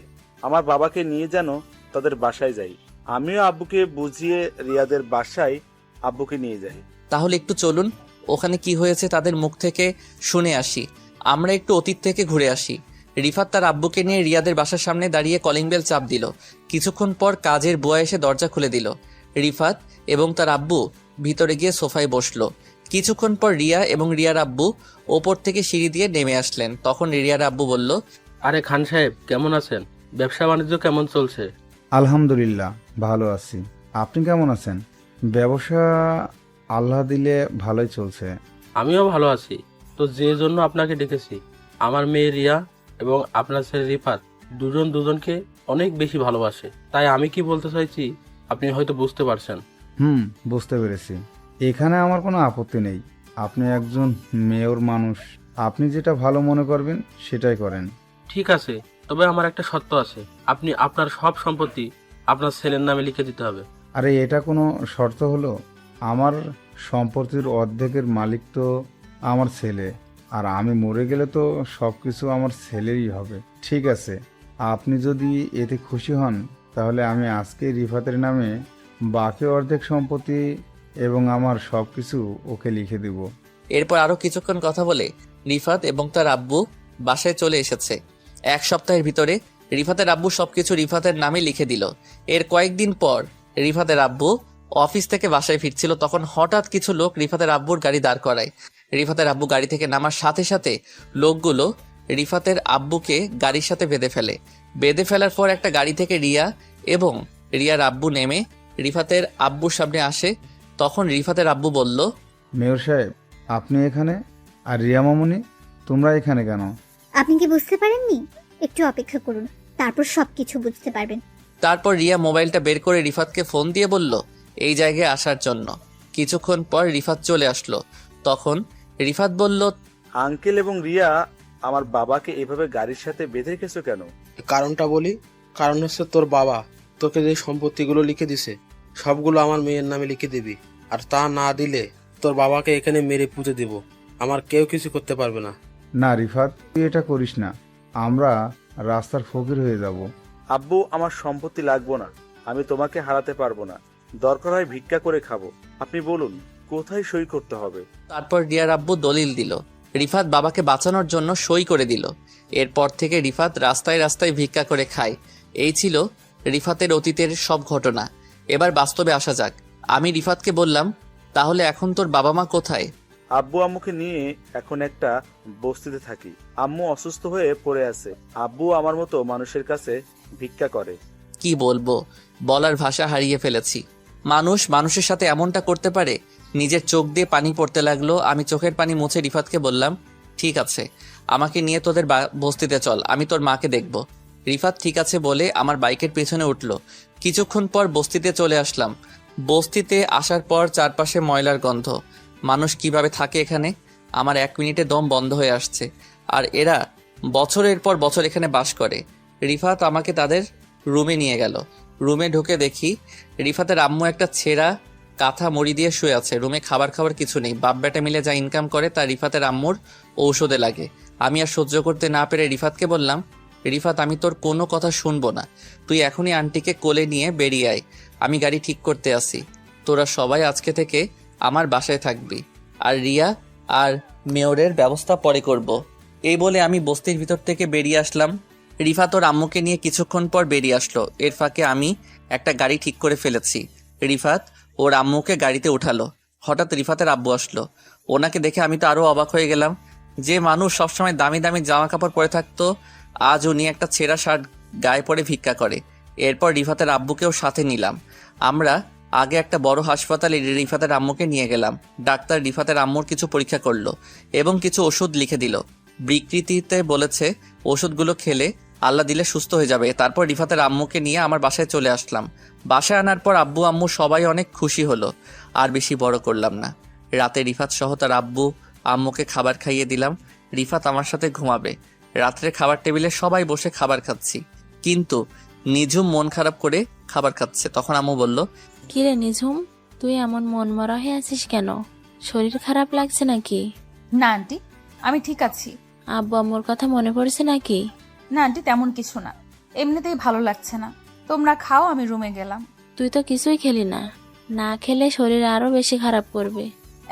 আমার বাবাকে নিয়ে যেন তাদের বাসায় যাই। আমিও আব্বুকে বুঝিয়ে রিয়াদের বাসায় আব্বুকে নিয়ে যাই। তাহলে একটু চলুন, ওখানে কি হয়েছে তাদের মুখ থেকে শুনে আসি। আমরা একটু অতীত থেকে ঘুরে আসি। রিফাত তার আব্বুকে নিয়ে রিয়াদের বাসার সামনে দাঁড়িয়ে কলিং বেল চাপ দিল। কিছুক্ষণ পর কাজের বুয়া এসে দরজা খুলে দিল। রিফাত এবং তার আব্বু ভিতরে গিয়ে সোফায় বসলো। কিছুক্ষণ পর রিয়া এবং রিয়ার আব্বু ওপর থেকে সিঁড়ি দিয়ে নেমে আসলেন। তখন রিয়ার আব্বু বলল, আরে খান সাহেব, কেমন আছেন? ব্যবসা বাণিজ্য কেমন চলছে? আলহামদুলিল্লাহ ভালো আছি। আপনি কেমন আছেন? ব্যবসা আল্লাহ দিলে ভালোই চলছে। আমিও ভালো আছি। তো যে জন্য আপনাকে ডেকেছি, আমার মেয়ে রিয়া এবং আপনার ছেলে রিফাত দুজনকে অনেক বেশি ভালোবাসে। তাই আমি কি বলতে চাইছি আপনি হয়তো বুঝতে পারছেন। বুঝতে পেরেছি। এখানে আমার কোনো আপত্তি নেই। আপনি একজন মেয়র মানুষ, আপনি যেটা ভালো মনে করবেন সেটাই করেন। ঠিক আছে, তবে আমার একটা শর্ত আছে। আপনি আপনার সব সম্পত্তি আপনার ছেলের নামে লিখে দিতে হবে। আরে এটা কোনো শর্ত হলো? আমার সম্পত্তির অর্ধেকের মালিক তো আমার ছেলে, আর আমি মরে গেলে তো সব কিছু আমার ছেলেরই হবে। ঠিক আছে, আপনি যদি এতে খুশি হন তাহলে আমি আজকে রিফাতের নামে বাকি অর্ধেক সম্পত্তি এবং আমার সব কিছু ওকে লিখে দেব। এরপর আরো কিছুক্ষণ কথা বলে রিফাত এবং তার আব্বু বাসায় চলে এসেছে। 1 সপ্তাহের ভিতরে রিফাতের আব্বু সবকিছু রিফাতের নামে লিখে দিল। এর কয়েকদিন পর রিফাতের আব্বু অফিস থেকে বাসায় ফিরছিল। তখন হঠাৎ কিছু লোক রিফাতের আব্বুর গাড়ি দাঁড় করায়। রিফাতের আব্বু গাড়ি থেকে নামার সাথে সাথে লোকগুলো রিফাতের আব্বুকে গাড়ির সাথে বেঁধে ফেলার পর একটা গাড়ি থেকে রিয়া এবং রিয়ার আব্বু নেমে রিফাতের আব্বুর সামনে আসে। তখন রিফাতের আব্বু বলল, মেয়র সাহেব, আপনি এখানে? আর রিয়া মামুনি, তোমরা এখানে কেন? আপনি কি বুঝতে পারেননি? একটু অপেক্ষা করুন, তারপর সবকিছু বুঝতে পারবেন। তারপর রিয়া মোবাইলটা বের করে রিফাতকে ফোন দিয়ে বলল এই জায়গায় আসার জন্য। কিছুক্ষণ পর রিফাত চলে আসলো। তখন রিফাত বলল, আঙ্কেল এবং রিয়া, আমার বাবাকে এভাবে গাড়ির সাথে বেঁধে রেখেছো কেন? কারণটা বলি। কারণ হচ্ছে তোর বাবা তোকে যে সম্পত্তিগুলো লিখে দিছে সবগুলো আমার মেয়ের নামে লিখে দিবি, আর তা না দিলে তোর বাবাকে এখানে মেরে পুঁতে দিব। আমার কেউ কিছু করতে পারবে না। না রিফাত, তুই এটা করিস না, আমরা রাস্তার ফকির হয়ে যাব। আব্বু, আমার সম্পত্তি লাগবো না। আমি তোমাকে হারাতে পারবো না। দরকার হয় ভিক্ষা করে খাবো। আপনি বলুন কোথায় সই করতে হবে? তারপর রিয়ার আব্বু দলিল দিল। রিফাত বাবাকে বাঁচানোর জন্য সই করে দিল। এরপর থেকে রিফাত রাস্তায় রাস্তায় ভিক্ষা করে খায়। এই ছিল রিফাতের অতীতের সব ঘটনা। এবার বাস্তবে আসা যাক। আমি রিফাতকে বললাম, তাহলে এখন তোর বাবা মা কোথায়? আব্বু আম্মুকে নিয়ে এখন একটা বস্তিতে থাকি। আম্মু অসুস্থ হয়ে পড়ে আছে। আব্বু আমার মতো মানুষের কাছে ভিক্ষা করে। কি বলবো, বলার ভাষা হারিয়ে ফেলেছি। মানুষ মানুষের সাথে এমনটা করতে পারে? নিজের চোখ দিয়ে পানি পড়তে লাগলো। আমি চোখের পানি মুছে রিফাতকে বললাম, ঠিক আছে, আমাকে নিয়ে তোদের বস্তিতে চল, আমি তোর মাকে দেখব। রিফাত ঠিক আছে বলে আমার বাইকের পেছনে উঠলো। কিছুক্ষণ পর বস্তিতে চলে আসলাম। বস্তিতে আসার পর চারপাশে ময়লার গন্ধ। মানুষ কিভাবে থাকে এখানে? আমার 1 মিনিটে দম বন্ধ হয়ে আসছে। আর এরা বছরের পর বছর এখানে বাস করে। রিফাত আমাকে তাদের রুমে নিয়ে গেল। রুমে ঢুকে দেখি রিফাতের আম্মু একটা ছেঁড়া কাঁথা মুড়ি দিয়ে শুয়ে আছে। রুমে খাবার কিছু নেই। বাপ বেটা মিলে যা ইনকাম করে তা রিফাতের আম্মুর ঔষধে লাগে। আমি আর সহ্য করতে না পেরে রিফাতকে বললাম, রিফাত, আমি তোর কোনো কথা শুনবো না। তুই এখনই আন্টিকে কোলে নিয়ে বেরিয়ে আয়। আমি গাড়ি ঠিক করতে আসি। তোরা সবাই আজকে থেকে আমার বাসায় থাকবি, আর রিয়া আর মেয়রের ব্যবস্থা পরে করব। এই বলে আমি বস্তির ভিতর থেকে বেরিয়ে আসলাম। রিফাত ওর আম্মুকে নিয়ে কিছুক্ষণ পর বেরিয়ে আসলো। এর ফাঁকে আমি একটা গাড়ি ঠিক করে ফেলেছি। রিফাত ওর আম্মুকে গাড়িতে উঠালো। হঠাৎ রিফাতের আব্বু আসলো। ওনাকে দেখে আমি তো আরো অবাক হয়ে গেলাম। যে মানুষ সবসময় দামি দামি জামা কাপড় পরে থাকতো, আজ উনি একটা ছেঁড়া শার্ট গায়ে পরে ভিক্ষা করে। এরপর রিফাতের আব্বুকেও সাথে নিলাম। আমরা আগে একটা বড় হাসপাতালে রিফাতের আম্মুকে নিয়ে গেলাম। ডাক্তার রিফাতের আম্মুর কিছু পরীক্ষা করলো এবং কিছু ওষুধ লিখে দিল। বিকৃতিতে বলেছে ওষুধগুলো খেলে আল্লাহ দিলে সুস্থ হয়ে যাবে। তারপর রিফাতের আম্মুকে নিয়ে আমার বাসায় চলে আসলাম। বাসায় আনার পর আব্বু আম্মু সবাই অনেক খুশি হলো। আর বেশি বড় করলাম না। রাতে রিফাত সহ তার আব্বু আম্মুকে খাবার খাইয়ে দিলাম। রিফাত আমার সাথে ঘুমাবে। রাত্রে খাবার টেবিলে সবাই বসে খাবার খাচ্ছি, কিন্তু নিঝুম মন খারাপ করে খাবার খাচ্ছে। তখন আম্মু বলল, কিরে নিঝুম, তুই এমন মনমরা হয়ে আছিস কেন? শরীর খারাপ লাগছে নাকি? না আন্টি, আমি ঠিক আছি। আব্বু আম্মুর কথা মনে পড়ছে নাকি? না আন্টি, তেমন কিছু না, এমনিতেই ভালো লাগছে না। তোমরা খাও, আমি রুমে গেলাম। তুই তো কিছুই খেলি না, না খেলে শরীর আরো বেশি খারাপ করবে।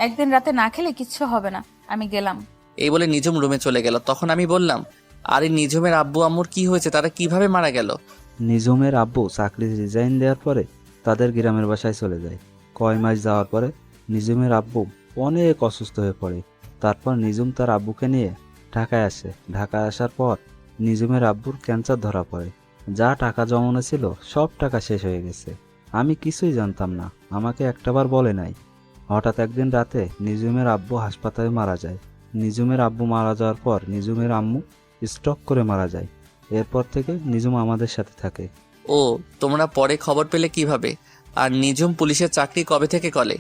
একদিন রাতে না খেলে কিচ্ছু হবে না, আমি গেলাম। এই বলে নিঝুম রুমে চলে গেল। তখন আমি বললাম, আরে নিঝুমের আব্বু আম্মুর কি হয়েছে? তারা কিভাবে মারা গেল? নিঝুমের আব্বু চাকরি রিজাইন দেওয়ার পরে তাদের গ্রামের বাসায় চলে যায়। কয় মাস যাওয়ার পরে নিঝুমের আব্বু অনেক অসুস্থ হয়ে পড়ে। তারপর নিঝুম তার আব্বুকে নিয়ে ঢাকায় আসে। ঢাকায় আসার পর নিঝুমের আব্বুর ক্যান্সার ধরা পড়ে। যা টাকা জমানো ছিল সব টাকা শেষ হয়ে গেছে। আমি কিছুই জানতাম না, আমাকে একটাবার বলে নাই। হঠাৎ একদিন রাতে নিঝুমের আব্বু হাসপাতালে মারা যায়। নিঝুমের আব্বু মারা যাওয়ার পর নিঝুমের আম্মু স্ট্রোক করে মারা যায়। এরপর থেকে নিঝুম আমাদের সাথে থাকে। ও, তোমরা পরে খবর পেলে কিভাবে? আর নিঝুম পুলিশের চাকরি কবে থেকে করে?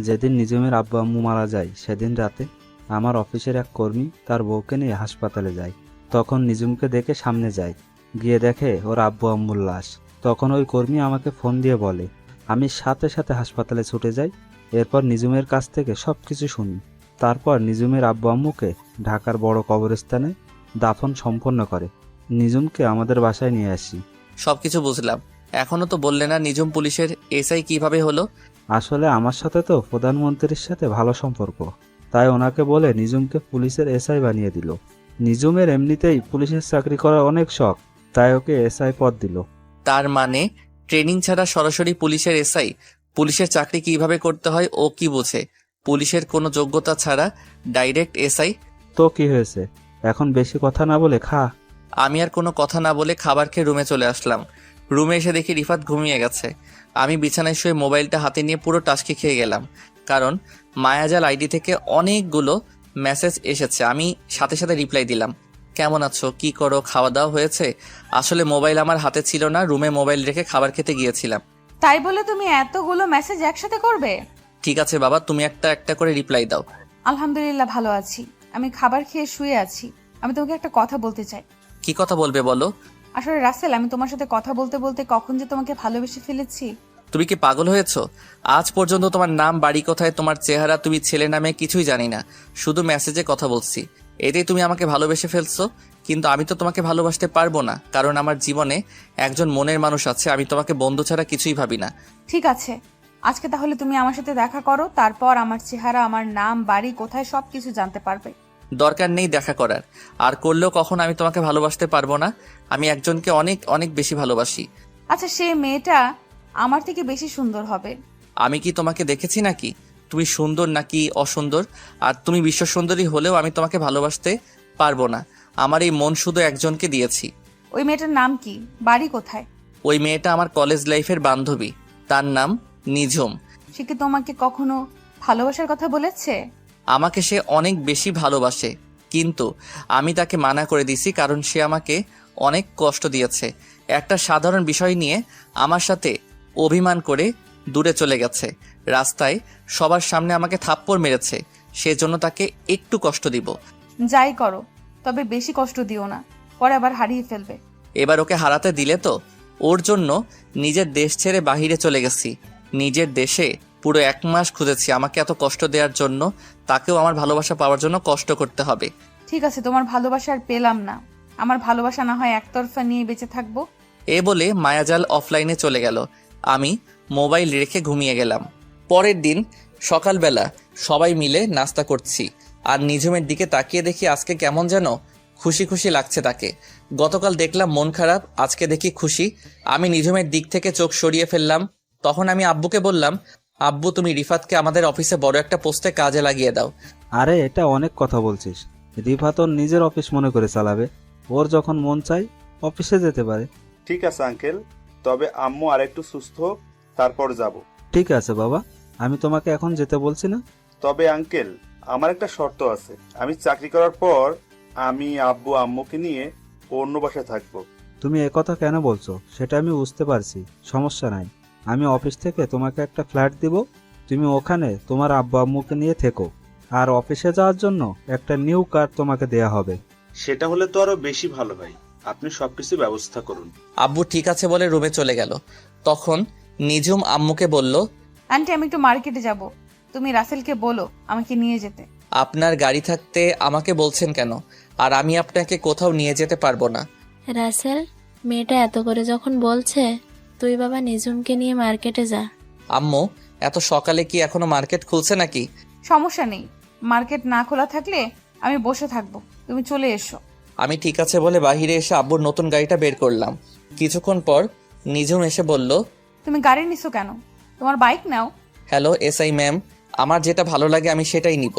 যেদিন নিঝুমের আব্বু আম্মু মারা যায় সেদিন রাতে আমার অফিসের এক কর্মী তার বউকে নিয়ে হাসপাতালে যায়। তখন নিঝুমকে দেখে সামনে যায়, গিয়ে দেখে ওর আব্বু আম্মুর লাশ। তখন ওই কর্মী আমাকে ফোন দিয়ে বলে, আমি সাথে সাথে হাসপাতালে ছুটে যাই। এরপর নিঝুমের কাছ থেকে সব কিছু শুনি। তারপর নিঝুমের আব্বু আম্মুকে ঢাকার বড় কবরস্থানে দাফন সম্পন্ন করে। নিঝুমকে আমাদের বাসায় নিয়ে আসি। সবকিছু বুঝলাম, এখনো তো বললে না নিঝুম পুলিশের এসআই কিভাবে হলো? আসলে আমার সাথে তো প্রধানমন্ত্রীর সাথে ভালো সম্পর্ক, তাই ওনাকে বলে নিঝুমকে পুলিশের এসআই বানিয়ে দিল। নিঝুমের এমনিতেই পুলিশের চাকরি করার অনেক শখ, তাই ওকে এসআই পদ দিল। তার মানে ট্রেনিং ছাড়া সরাসরি পুলিশের এসআই? পুলিশের চাকরি কিভাবে করতে হয় ও কি বোঝে? পুলিশের কোনো যোগ্যতা ছাড়া ডাইরেক্ট এসআই? তো কি হয়েছে, এখন বেশি কথা না বলে খা। আমি আর কোনো কথা না বলে খাবার খেয়ে রুমে চলে আসলাম। রুমে এসে দেখি রিফাত ঘুমিয়ে গেছে। আমি বিছানায় শুয়ে মোবাইলটা হাতে নিয়ে পুরো টাস্কি খেয়ে গেলাম, কারণ মায়াজাল আইডি থেকে অনেকগুলো মেসেজ এসেছে। আমি সাথে সাথে রিপ্লাই দিলাম, কেমন আছো, কি করো, খাওয়া দাওয়া হয়েছে? আসলে মোবাইল আমার হাতে ছিল না, রুমে মোবাইল রেখে খাবার খেতে গিয়েছিলাম। তাই বলে তুমি এতগুলো মেসেজ একসাথে করবে? ঠিক আছে বাবা, তুমি একটা একটা করে রিপ্লাই দাও। আলহামদুলিল্লাহ ভালো আছি, আমি খাবার খেয়ে শুয়ে আছি। আমি তোমাকে একটা কথা বলতে চাই। কি কথা বলবে বলো? আসলে রাসেল, আমি তোমার সাথে কথা বলতে বলতে কখন যে তোমাকে ভালোবেসে ফেলেছি। তুমি কি পাগল হয়েছো? আজ পর্যন্ত তোমার নাম, বাড়ি কোথায়, তোমার চেহারা, তুমি ছেলে নামে কিছুই জানি না, শুধু মেসেজে কথা বলছি। এতেই তুমি আমাকে ভালোবেসে ফেলছো। কিন্তু আমি তো তোমাকে ভালোবাসতে পারবো না, কারণ আমার জীবনে একজন মনের মানুষ আছে। আমি তোমাকে বন্ধু ছাড়া কিছুই ভাবি না। ঠিক আছে, আজকে তাহলে তুমি আমার সাথে দেখা করো, তারপর আমার চেহারা, আমার নাম, বাড়ি কোথায় সবকিছু জানতে পারবে। দরকার নেই দেখা করার, আর করলেও কখন আমি তোমাকে ভালোবাসতে পারবো না। আমি একজনকে অনেক অনেক বেশি ভালোবাসি। আচ্ছা, সে মেয়েটা আমার থেকে বেশি সুন্দর হবে। আমি কি তোমাকে দেখেছি নাকি তুমি সুন্দর নাকি অসুন্দর? আর তুমি বিশ্ব সুন্দরী হলেও আমি তোমাকে ভালোবাসতে পারবো না। আমার এই মন শুধু একজনকে দিয়েছি। ওই মেয়েটার নাম কি, বাড়ি কোথায়? ওই মেয়েটা আমার কলেজ লাইফের বান্ধবী, তার নাম নিঝুম। সে কি তোমাকে কখনো ভালোবাসার কথা বলেছে? আমাকে সে অনেক বেশি ভালোবাসে, কিন্তু আমি তাকে মানা করে দিয়েছি, কারণ সে আমাকে অনেক কষ্ট দিয়েছে। একটা সাধারণ বিষয় নিয়ে আমার সাথে অভিমান করে দূরে চলে গেছে। রাস্তায় সবার সামনে আমাকে থাপ্পড় মেরেছে। সেজন্য তাকে একটু কষ্ট দিব। যাই করো, তবে বেশি কষ্ট দিও না, পরে আবার হারিয়ে ফেলবে। এবার ওকে হারাতে দিলে তো। ওর জন্য নিজের দেশ ছেড়ে বাহিরে চলে গেছি। নিজের দেশে পুরো 1 মাস খুঁজেছি। আমাকে এত কষ্ট দেওয়ার জন্য তাকেও আমার ভালোবাসা পাওয়ার জন্য কষ্ট করতে হবে। ঠিক আছে, তোমার ভালোবাসা আর পেলাম না। আমার ভালোবাসা না হয় একতরফা নিয়ে বেঁচে থাকবো। এ বলে মায়াজাল অফলাইনে চলে গেল। আমি মোবাইল রেখে ঘুমিয়ে গেলাম। পরের দিন সকালবেলা সবাই মিলে নাস্তা করছি, আর নিঝুমের দিকে তাকিয়ে দেখি আজকে কেমন যেন খুশি খুশি লাগছে তাকে। গতকাল দেখলাম মন খারাপ, আজকে দেখি খুশি। আমি নিঝুমের দিক থেকে চোখ সরিয়ে ফেললাম। তখন আমি আব্বুকে বললাম, আব্বু তুমি রিফাতকে আমাদের অফিসে বড় একটা পোস্টে কাজে লাগিয়ে দাও। আরে এটা অনেক কথা বলছিস, রিফাত ওর নিজের অফিস মনে করে চালাবে। ওর যখন মন চাই অফিসে যেতে পারে। ঠিক আছে আঙ্কেল, তবে আম্মু আরেকটু সুস্থ হোক, তারপর যাব। ঠিক আছে বাবা, আমি তোমাকে এখন যেতে বলছি না। তবে আঙ্কেল, আমার একটা শর্ত আছে। আমি চাকরি করার পর আমি আব্বু আম্মুকে নিয়ে অন্য বাসায় থাকবো। তুমি একথা কেন বলছো সেটা আমি বুঝতে পারছি, সমস্যা নাই। আমি অফিস থেকে তোমাকে একটা ফ্ল্যাট দিব, তুমি ওখানে তোমার আব্বু আম্মুকে নিয়ে থেকো। আর অফিসে যাওয়ার জন্য একটা নিউ কার তোমাকে দেয়া হবে। সেটা হলে তো আরো বেশি ভালো ভাই, আপনি সবকিছু ব্যবস্থা করুন। আব্বু ঠিক আছে বলে রুমে চলে গেল। তখন নিজুম আম্মুকে বলল, আন্টি আমি একটু মার্কেটে যাব, তুমি রাসেলকে বলো আমাকে নিয়ে যেতে। আপনার গাড়ি থাকতে আমাকে বলছেন কেন? আর আমি আপনাকে কোথাও নিয়ে যেতে পারবো না। রাসেল, মেয়েটা এত করে যখন বলছে, তুই বাবা নিজুমকে নিয়ে মার্কেটে যা। আম্মু, এত সকালে কি এখনো মার্কেট খুলছে নাকি? সমস্যা নেই, মার্কেট না খোলা থাকলে আমি বসে থাকবো, তুমি চলে এসো। আমি ঠিক আছে বলে বাহিরে এসে আব্বুর নতুন গাড়িটা বের করলাম। কিছুক্ষণ পর নিজুম এসে বলল, তুমি গাড়ি নিছো কেন? তোমার বাইক নাও। হ্যালো এসআই ম্যাম, আমার যেটা ভালো লাগে আমি সেটাই নিব।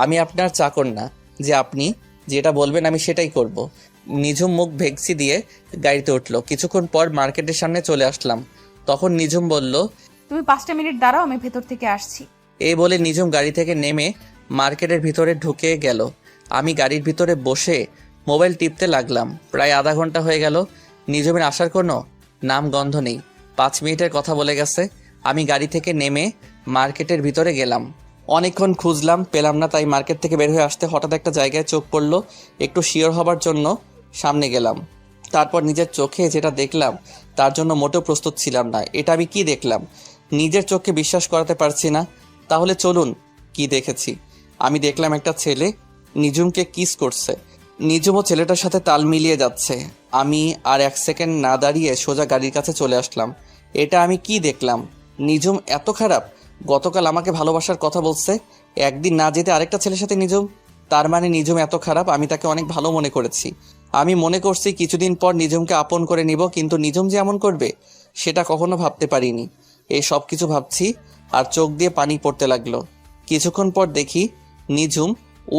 আমি আপনার চাকর না যে আপনি যেটা বলবেন আমি সেটাই করব। নিজুম মুখ ভেগসি দিয়ে গাড়িতে উঠলো। কিছুক্ষণ পর মার্কেটের সামনে চলে আসলাম। তখন নিজুম বলল, তুমি 5টা মিনিট দাঁড়াও, আমি ভেতর থেকে আসছি। এই বলে নিজুম গাড়ি থেকে নেমে মার্কেটের ভিতরে ঢুকে গেল। আমি গাড়ির ভিতরে বসে মোবাইল টিপতে লাগলাম। প্রায় আধা ঘন্টা হয়ে গেল, নিজুমের আসার কোনো নাম গন্ধ নেই। 5 মিনিটের কথা বলে গেছে। আমি গাড়ি থেকে নেমে মার্কেটের ভিতরে গেলাম। অনেকক্ষণ খুঁজলাম, পেলাম না। তাই মার্কেট থেকে বের হয়ে আসতে হঠাৎ একটা জায়গায় চোখ পড়লো। একটু শিওর হবার জন্য সামনে গেলাম। তারপর নিজের চোখে যেটা দেখলাম তার জন্য মোটেও প্রস্তুত ছিলাম না। এটা আমি কি দেখলাম? নিজের চোখকে বিশ্বাস করাতে পারছি না। তাহলে চলুন কি দেখেছি। আমি দেখলাম একটা ছেলে নিজুমকে কিস করছে। নিজুমও ছেলেটার সাথে তাল মিলিয়ে যাচ্ছে। আমি আর 1 সেকেন্ড না দাঁড়িয়ে সোজা গাড়ির কাছে চলে আসলাম। এটা আমি কি দেখলাম? নিজুম এত খারাপ? গতকাল আমাকে ভালোবাসার কথা বলছে, একদিন না যেতে আরেকটা ছেলের সাথে নিজুম। তার মানে নিজুম এত খারাপ? আমি তাকে অনেক ভালো মনে করেছি। আমি মনে করছি কিছুদিন পর নিজুমকে আপন করে নিব, কিন্তু নিজুম যে এমন করবে সেটা কখনো ভাবতে পারিনি। এই সব কিছু ভাবছি আর চোখ দিয়ে পানি পড়তে লাগলো। কিছুক্ষণ পর দেখি নিজুম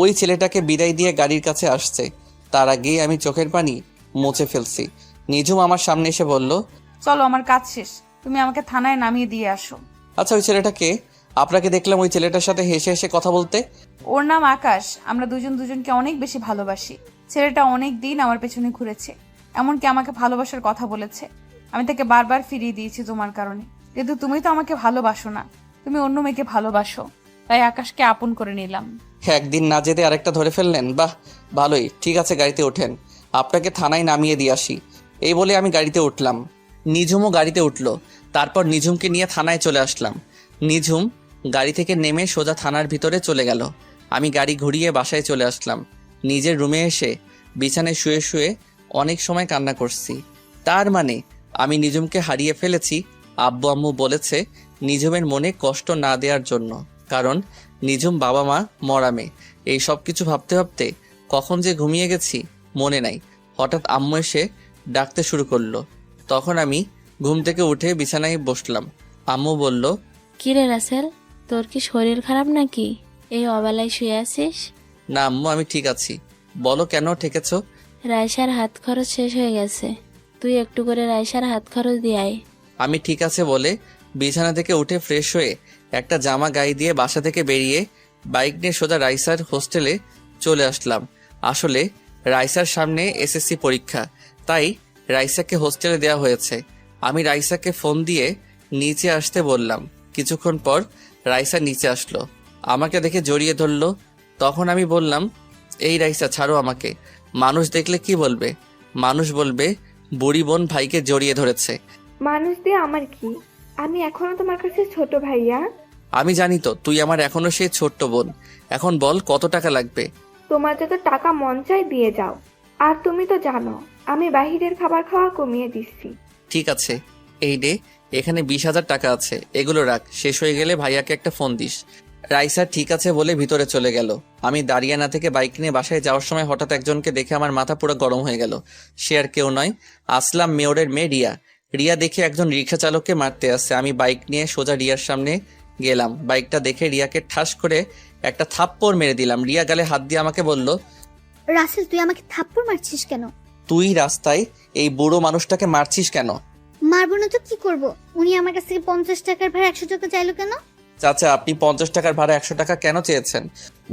ওই ছেলেটাকে বিদায় দিয়ে গাড়ির কাছে আসছে। তার আগেই আমি চোখের পানি মুছে ফেলছি। নিজুম আমার সামনে এসে বলল, চলো, আমার কাজ শেষ, তুমি আমাকে থানায় নামিয়ে দিয়ে আসো। আচ্ছা ওই ছেলেটাকে? আপনাকে দেখলাম ওই ছেলেটার সাথে হেসে হেসে কথা বলতে। ওর নাম আকাশ। আমরা দুজন দুজনকে অনেক বেশি ভালোবাসি। ছেলেটা অনেক দিন আমার পেছনে ঘুরেছে, এমনকি আমাকে ভালোবাসার কথা বলেছে। আমি তাকে বারবার ফিরিয়ে দিয়েছি তোমার কারণে, কিন্তু তুমি তো আমাকে ভালোবাসো না, তুমি অন্য মেয়েকে ভালোবাসো। তাই আকাশকে আপন করে নিলাম। একদিন না যেতে আরেকটা ধরে ফেললেন, বাহ ভালোই। ঠিক আছে গাড়িতে ওঠেন, আপনাকে থানায় নামিয়ে দিয়ে আসি। এই বলে আমি গাড়িতে উঠলাম। নিজুমও গাড়িতে উঠলো। তারপর নিজুমকে নিয়ে থানায় চলে আসলাম। নিজুম গাড়ি থেকে নেমে সোজা থানার ভিতরে চলে গেল। আমি গাড়ি ঘুরিয়ে বাসায় চলে আসলাম। নিজের রুমে এসে বিছানায় শুয়ে শুয়ে অনেক সময় কান্না করছি। তার মানে আমি নিজুমকে হারিয়ে ফেলেছি। আব্বু আম্মু বলেছে নিজুমের মনে কষ্ট না দেওয়ার জন্য, কারণ নিজুম বাবা মা মরা মেয়ে। এই সব কিছু ভাবতে ভাবতে কখন যে ঘুমিয়ে গেছি মনে নাই। হঠাৎ আম্মু এসে ডাকতে শুরু করলো। তখন আমি ঘুম থেকে উঠে বিছানায় বসলাম। আম্মু বলল, কিরে রাসেল, তোর কি শরীর খারাপ নাকি? এই অবেলায় শুয়ে আছিস? না আম্মু, আমি ঠিক আছি। বলো কেন ঠেকেছ? রাইসার হাত খরচ শেষ হয়ে গেছে, তুই একটু করে রাইসার হাত খরচ দিয়ে আয়। আমি ঠিক আছে বলে বিছানা থেকে উঠে ফ্রেশ হয়ে একটা জামা গায়ে দিয়ে বাসা থেকে বেরিয়ে বাইক নিয়ে সোজা রাইসার হোস্টেলে চলে আসলাম। আসলে রাইসার সামনে এসএসসি পরীক্ষা, তাই রাইসাকে হোস্টেলে দেওয়া হয়েছে। আমি রাইসাকে ফোন দিয়ে নিচে আসতে বললাম। কিছুক্ষণ পর রাইসা নিচে আসলো, আমাকে দেখে জড়িয়ে ধরলো। তখন আমি বললাম, এই রাইসা ছাড়ো আমাকে। মানুষ দেখলে কি বলবে? মানুষ বলবে বুড়ি বোন ভাইকে জড়িয়ে ধরেছে। মানুষ দিয়ে আমার কি? আমি এখনো তোমার কাছে ছোট ভাইয়া। আমি জানি তো তুই আমার এখনো সেই ছোট্ট বোন। এখন বল কত টাকা লাগবে? তোমার যত টাকা মন চাই দিয়ে যাও। আর তুমি তো জানো আমি বাহিরের খাবার খাওয়া কমিয়ে দিচ্ছি। ঠিক আছে, এই নে, এখানে 20,000 টাকা আছে, এগুলো রাখ। শেষ হয়ে গেলে ভাইয়াকে একটা ফোন দিস। রাইসা ঠিক আছে বলে ভিতরে চলে গেল। আমি দাঁড়িয়ে না থেকে বাইক নিয়ে বাসায় যাওয়ার সময় হঠাৎ একজনকে দেখে আমার মাথা পুরো গরম হয়ে গেল। সে আর কেউ নয়, আসলাম মেয়রের মেয়ে রিয়া। রিয়া দেখে একজন রিক্সা চালককে মারতে আসছে। আমি বাইক নিয়ে সোজা রিয়ার সামনে গেলাম। বাইকটা দেখে রিয়াকে ঠাস করে একটা থাপ্পড় মেরে দিলাম। রিয়া গালে হাত দিয়ে আমাকে বলল, রাসেল তুই আমাকে থাপ্পড় মারছিস কেন? তুই রাস্তায় এই বুড়ো মানুষটাকে মারছিস কেন? মারবো না তো কি করব? উনি আমার কাছ থেকে 50 টাকার ভাড়া 100 টাকা চাইলো কেন? চাচা, আপনি 50 টাকার ভাড়া 100 টাকা কেন চেয়েছেন?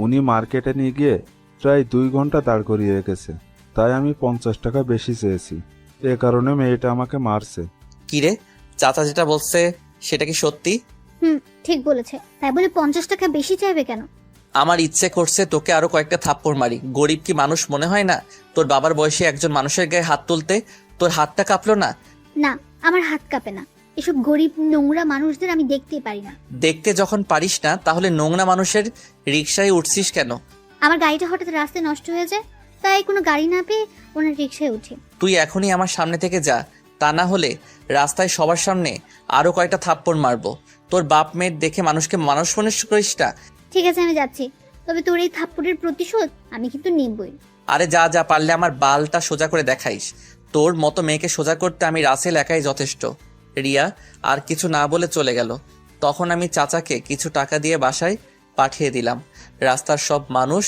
উনি মার্কেটে নিয়ে গিয়ে প্রায় 2 ঘন্টা দাঁড় করিয়ে রেখেছে, তাই আমি 50 টাকা বেশি চেয়েছি। এ কারণে মেয়েটা আমাকে মারছে। কিরে, চাচা যেটা বলছে সেটা কি সত্যি? ঠিক বলেছে। তাই বলে 50 টাকা বেশি চাইবে কেন? আমার ইচ্ছে করছে তোকে আরো কয়েকটা থাপ্পড় মারি। গরিব কি মানুষ মনে হয় না? তোর বাবার বয়সে একজন মানুষের গায়ে হাত তুলতে তোর হাতটা কাঁপলো না? না, আমার হাত কাঁপে না। এসব গরিব নোংরা মানুষদের আমি দেখতেই পারি না। দেখতে যখন পারিস না, তাহলে নোংরা মানুষের রিকশায় উঠছিস কেন? আমার গাড়িটা হঠাৎ রাস্তায় নষ্ট হয়ে যায়, তাই কোনো গাড়ি না পেয়ে ওনার রিক্সায় উঠি। তুই এখনই আমার সামনে থেকে যা, তা না হলে রাস্তায় সবার সামনে আরো কয়টা থাপ্পড় মারবো। তোর বাপ মেয়ের দেখে মানুষকে মানুষ মনে করিস না। ঠিক আছে, আমি যাচ্ছি। তবে তোর এই থাপ্পড়ের প্রতিশোধ আমি কিন্তু নিবই। আরে যা যা, পারলে আমার বালটা সোজা করে দেখাইস। তোর মতো মেয়েকে সোজা করতে আমি রাসেল একাই যথেষ্ট। রিয়া আর কিছু না বলে চলে গেল। তখন আমি চাচাকে কিছু টাকা দিয়ে বাসায় পাঠিয়ে দিলাম। রাস্তার সব মানুষ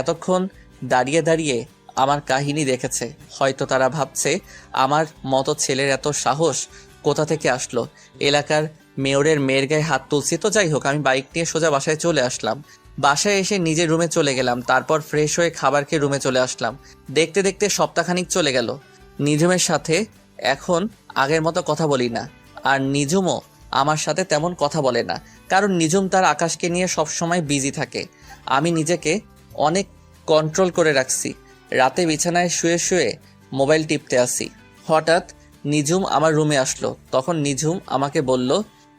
এতক্ষণ দাঁড়িয়ে দাঁড়িয়ে আমার কাহিনী দেখেছে। হয়তো তারা ভাবছে আমার মতো ছেলের এত সাহস কোথা থেকে আসলো। এলাকার মেয়রের মেয়ের গায়ে হাত তুলছি। তো যাই হোক, আমি বাইক নিয়ে সোজা বাসায় চলে আসলাম। বাসায় এসে নিজের রুমে চলে গেলাম। তারপর ফ্রেশ হয়ে খাবার খেয়ে রুমে চলে আসলাম। দেখতে দেখতে সপ্তাহখানিক চলে গেল। নিঝুমের সাথে এখন আগের মতো কথা বলি না, আর নিঝুমও আমার সাথে তেমন কথা বলে না, কারণ নিঝুম তার আকাশকে নিয়ে সবসময় বিজি থাকে। আমি নিজেকে অনেক কন্ট্রোল করে রাখছি। রাতে বিছানায় শুয়ে শুয়ে মোবাইল টিপতে আসি। হঠাৎ নিঝুম আমার রুমে আসলো। তখন নিঝুম আমাকে বলল,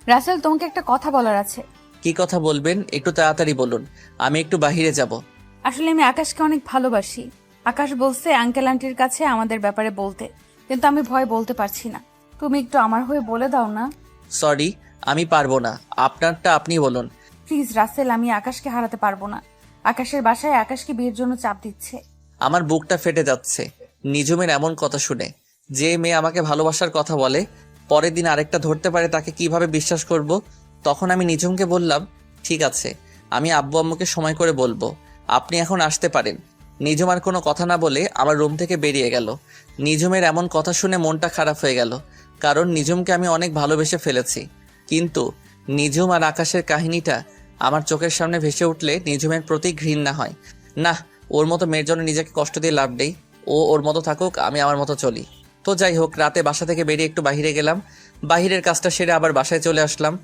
রাসেল, তোমাকে একটা কথা বলার আছে। কি কথা বলবেন? একটু তাড়াতাড়ি বলুন, আমি একটু বাহিরে যাব। আসলে আমি আকাশকে অনেক ভালোবাসি। আকাশ বলছে আঙ্কেল আন্টির কাছে আমাদের ব্যাপারে বলতে, কিন্তু আমি ভয় বলতে পারছি না। তুমি একটু আমার হয়ে বলে দাও না। সরি, আমি পারবো না। আপনারটা আপনি বলুন। প্লিজ রাসেল, আমি আকাশকে হারাতে পারবো না। আকাশের বাসায় আকাশকে বিয়ের জন্য চাপ দিচ্ছে। আমার বুকটা ফেটে যাচ্ছে নিঝুমের এমন কথা শুনে। যে মেয়ে আমাকে ভালোবাসার কথা বলে, পরের দিন আরেকটা ধরতে পারে, তাকে কিভাবে বিশ্বাস করব? তখন আমি নিঝুমকে বললাম, ঠিক আছে, আমি আব্বু আম্মুকে সময় করে বলবো, আপনি এখন আসতে পারেন। নিঝুম আর কোনো কথা না বলে আমার রুম থেকে বেরিয়ে গেল। নিঝুমের এমন কথা শুনে মনটা খারাপ হয়ে গেল, কারণ নিঝুমকে আমি অনেক ভালোবেসে ফেলেছি। কিন্তু নিঝুম আর আকাশের কাহিনীটা আমার চোখের সামনে ভেসে উঠলে নিঝুমের প্রতি ঘৃণা হয়। না, ওর মতো মেয়ের জন্য নিজেকে কষ্ট দিয়ে লাভ নেই। ও ওর মতো থাকুক, আমি আমার মতো চলি। তো যাই হোক, রাতে বাসা থেকে বেরিয়ে একটু বাইরে গেলাম। বাহিরের কাজটা সেরে আবার বাসায় চলে আসলাম।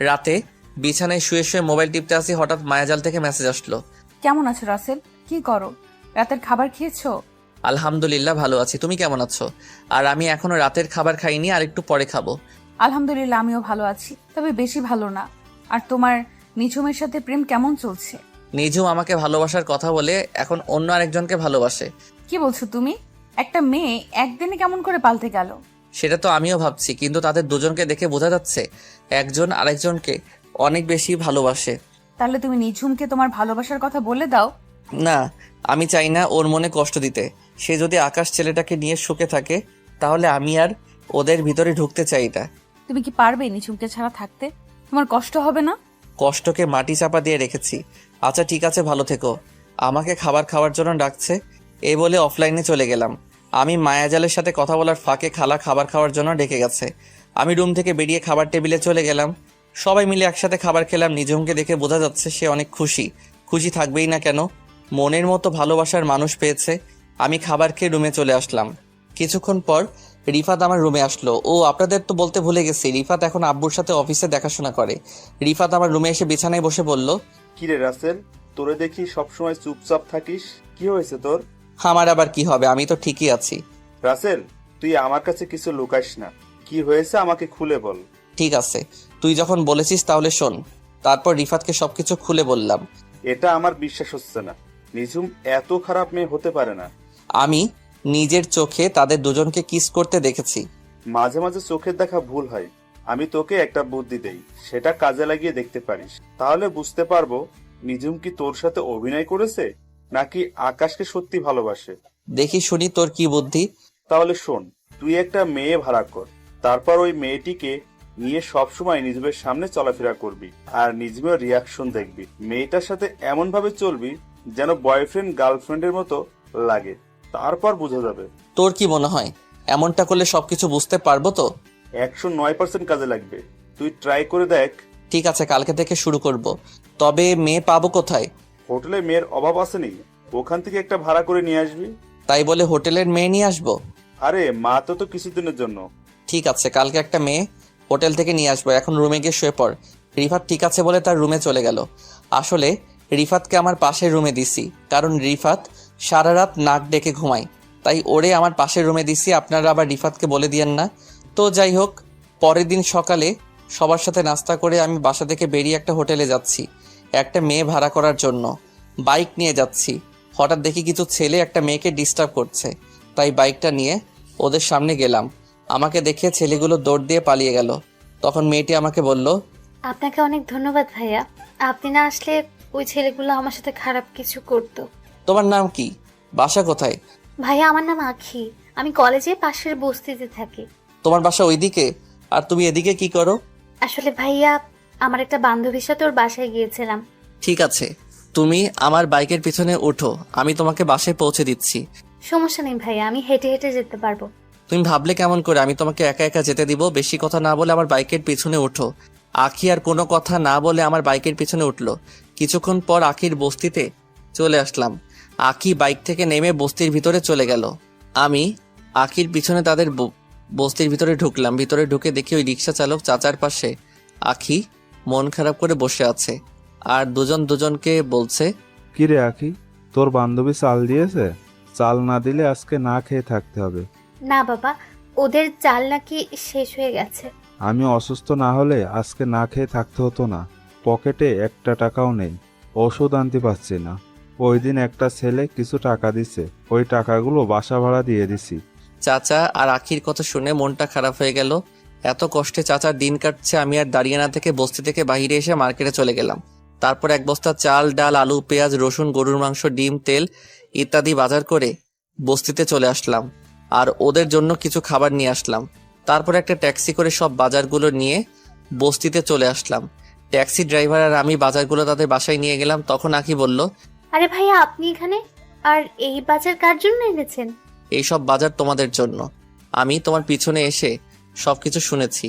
রাতে বিছানায় শুয়ে শুয়ে মোবাইল টিপতে আসি, হঠাৎ মায়াজাল থেকে মেসেজ আসলো। কেমন আছো রাসেল? কি করো? রাতের খাবার খেয়েছো? আলহামদুলিল্লাহ ভালো আছি, তুমি কেমন আছো? আর আমি এখনো রাতের খাবার খাইনি, আর একটু পরে খাবো। আলহামদুলিল্লাহ, আমিও ভালো আছি, তবে বেশি ভালো না। আর তোমার নিঝুমের সাথে প্রেম কেমন চলছে? নিঝুম আমাকে ভালোবাসার কথা বলে এখন অন্য আরেকজনকে ভালোবাসে। কি বলছো তুমি? একটা মেয়ে একদিনে কেমন করে পাল্টে গেল? সেটা তো আমিও ভাবছি, কিন্তু তাদের দুজনকে দেখে বোঝা যাচ্ছে একজন আরেকজনকে অনেক বেশি ভালোবাসে। তাহলে তুমি নিঝুমকে তোমার ভালোবাসার কথা বলে দাও। না, আমি চাই না ওর মনে কষ্ট দিতে। সে যদি আকাশ ছেলেটাকে নিয়ে সুখে থাকে, তাহলে আমি আর ওদের ভিতরে ঢুকতে চাই না। তুমি কি পারবে নিঝুমকে ছাড়া থাকতে? তোমার কষ্ট হবে না? কষ্টকে মাটি চাপা দিয়ে রেখেছি। আচ্ছা ঠিক আছে, ভালো থেকো। আমাকে খাবার খাওয়ার জন্য ডাকছে, এই বলে অফলাইনে চলে গেলাম। আমি মায়াজালের সাথে কথা বলার ফাঁকে খালা খাবার খাওয়ার জন্য ডেকে গেছে। আমি রুম থেকে বেরিয়ে খাবার টেবিলে চলে গেলাম। সবাই মিলে একসাথে খাবার খেলাম। নিঝুমকে দেখে বোঝা যাচ্ছে সে অনেক খুশি। খুশি থাকবেই না কেন? মনের মতো ভালোবাসার মানুষ পেয়েছে। আমি খাবার খেয়ে রুমে চলে আসলাম। কিছুক্ষণ পর রিফাত আমার রুমে আসলো। ও আপনাদের তো বলতে ভুলে গেছি, রিফাত এখন আব্বুর সাথে অফিসে দেখাশোনা করে। রিফাত আমার রুমে এসে বিছানায় বসে বলল, কিরে রাসেল, তোরে দেখি সবসময় চুপচাপ থাকিস, কি হয়েছে তোর? আমার আবার কি হবে, আমি তো ঠিকই আছি। রাসেল, তুই আমার কাছে কিছু লুকাইস না, কি হয়েছে আমাকে খুলে বল। ঠিক আছে, তুই যখন বলেছিস তাহলে শোন। তারপর রিফাতকে সবকিছু খুলে বললাম। এটা আমার বিশ্বাস হচ্ছে না, নিঝুম এত খারাপ মেয়ে হতে পারে না। আমি নিজের চোখে তাদের দুজনকে কিস করতে দেখেছি। মাঝে মাঝে চোখের দেখা ভুল হয়। আমি তোকে একটা বুদ্ধি দেই, সেটা কাজে লাগিয়ে দেখতে পারিস, তাহলে বুঝতে পারবো নিঝুম কি তোর সাথে অভিনয় করেছে নাকি আকাশকে সত্যি ভালোবাসে। দেখি শুনি তোর কি বুদ্ধি। তাহলে শোন, তুই একটা মেয়ে ভাড়া কর, তারপর ওই মেয়েটিকে নিয়ে সবসময় নিঝুমের সামনে চলাফেরা করবি, আর নিঝুমের রিয়াকশন দেখবি। মেয়েটার সাথে এমন ভাবে চলবি যেন বয়ফ্রেন্ড গার্লফ্রেন্ডের মতো লাগে, তারপর বোঝা যাবে। তোর কি মনে হয় এমনটা করলে সবকিছু বুঝতে পারবো তো? 109% কাজে লাগবে। তুই ট্রাই করে দেখ। ঠিক আছে, কালকে থেকে শুরু করব। তবে মেয়ে পাবো কোথায়? হোটেলে মেয়ের অভাব আসেনি, ওখান থেকে একটা ভাড়া করে নিয়ে আসবি। তাই বলে হোটেলের মেয়ে নিয়ে আসবো? আরে মা তো কিছুদিনের জন্য। ঠিক আছে, কালকে একটা মেয়ে হোটেল থেকে নিয়ে আসবো। এখন রুমে গিয়ে শুয়ে পড়। রিফাত ঠিক আছে বলে তার রুমে চলে গেল। আসলে রিফাতকে আমার পাশের রুমে দিছি, কারণ রিফাত সারা রাত নাক ডেকে ঘুমায়, তাই ওরে আমার পাশের রুমে দিছি। আপনারা আবার রিফাতকে বলে দিয়েন না। তো যাই হোক, পরের দিন সকালে সবার সাথে নাস্তা করে আমি বাসা থেকে বেরিয়ে একটা হোটেলে যাচ্ছি একটা মেয়ে ভাড়া করার জন্য। বাইক নিয়ে যাচ্ছি, হঠাৎ দেখি কিছু ছেলে একটা মেয়েকে ডিস্টার্ব করছে, তাই বাইকটা নিয়ে ওদের সামনে গেলাম। আমাকে দেখে ছেলেগুলো দৌড় দিয়ে পালিয়ে গেল। তখন মেয়েটি আমাকে বলল, আপনাকে অনেক ধন্যবাদ ভাইয়া, আপনি না আসলে ওই ছেলেগুলো আমার সাথে খারাপ কিছু করতো। তোমার নাম কি? বাসা কোথায়? ভাইয়া আমার নাম আখি, আমি কলেজে পাশের বস্তিতে থাকি। তোমার বাসা ওইদিকে, আর তুমি এদিকে কি করো? আসলে ভাইয়া আমার একটা বান্ধবীর সাথে ওর বাসায় গিয়েছিলাম। ঠিক আছে, তুমি আমার বাইকের পিছনে ওঠো, আমি তোমাকে বাসায় পৌঁছে দিচ্ছি। সমস্যা নেই ভাইয়া, আমি হেঁটে হেঁটে যেতে পারবো। তুমি ভাবলে কেমন করে আমি তোমাকে একা একা যেতে দিব? বেশি কথা না বলে আমার বাইকের পিছনে ওঠো। আখি আর কোনো কথা না বলে আমার বাইকের পিছনে উঠলো। কিছুক্ষণ পর আখির বস্তিতে চলে আসলাম। আখি বাইক থেকে নেমে বস্তির ভিতরে চলে গেল। আমি আখির পিছনে তাদের বস্তির ভিতরে ঢুকলাম। ভিতরে ঢুকে দেখি ওই রিক্সা চালক চাচার পাশে আখি মন খারাপ করে বসে আছে, আর দুজন দুজনকে বলছে, কি রে আখি, তোর বান্ধবী চাল দিয়েছে? চাল না দিলে আজকে না খেয়ে থাকতে হবে। না বাবা, ওদের চাল নাকি শেষ হয়ে গেছে। আমি অসুস্থ না হলে আজকে না খেয়ে থাকতে হতো না। পকেটে একটা টাকাও নেই, ওষুধ আনতে পারছি না। ওই দিন একটা ছেলে কিছু টাকা দিছে, ওই টাকাগুলো বাসা ভাড়া দিয়ে দিছি। চাচা আর আখির কথা শুনে মনটা খারাপ হয়ে গেল। এত কষ্টে চাচার দিন কাটছে, আমি আর দাঁড়িয়ে না থেকে বস্তি থেকে বাইরে এসে মার্কেটে চলে গেলাম। তারপর এক বস্তা চাল, ডাল, আলু, পেঁয়াজ, রসুন, গরুর মাংস, ডিম, তেল ইত্যাদি বাজার করে বস্তিতে চলে আসলাম, আর ওদের জন্য কিছু খাবার নিয়ে আসলাম। তারপর একটা ট্যাক্সি করে সব বাজারগুলো নিয়ে বস্তিতে চলে আসলাম। ট্যাক্সি ড্রাইভার আর আমি বাজারগুলো তাদের বাসায় নিয়ে গেলাম। তখন আখি বলল, আরে ভাইয়া আপনি এখানে, আর এই বাজার কার জন্য এনেছেন? এইসব বাজার তোমাদের জন্য। আমি তোমার পিছনে এসে সবকিছু শুনেছি,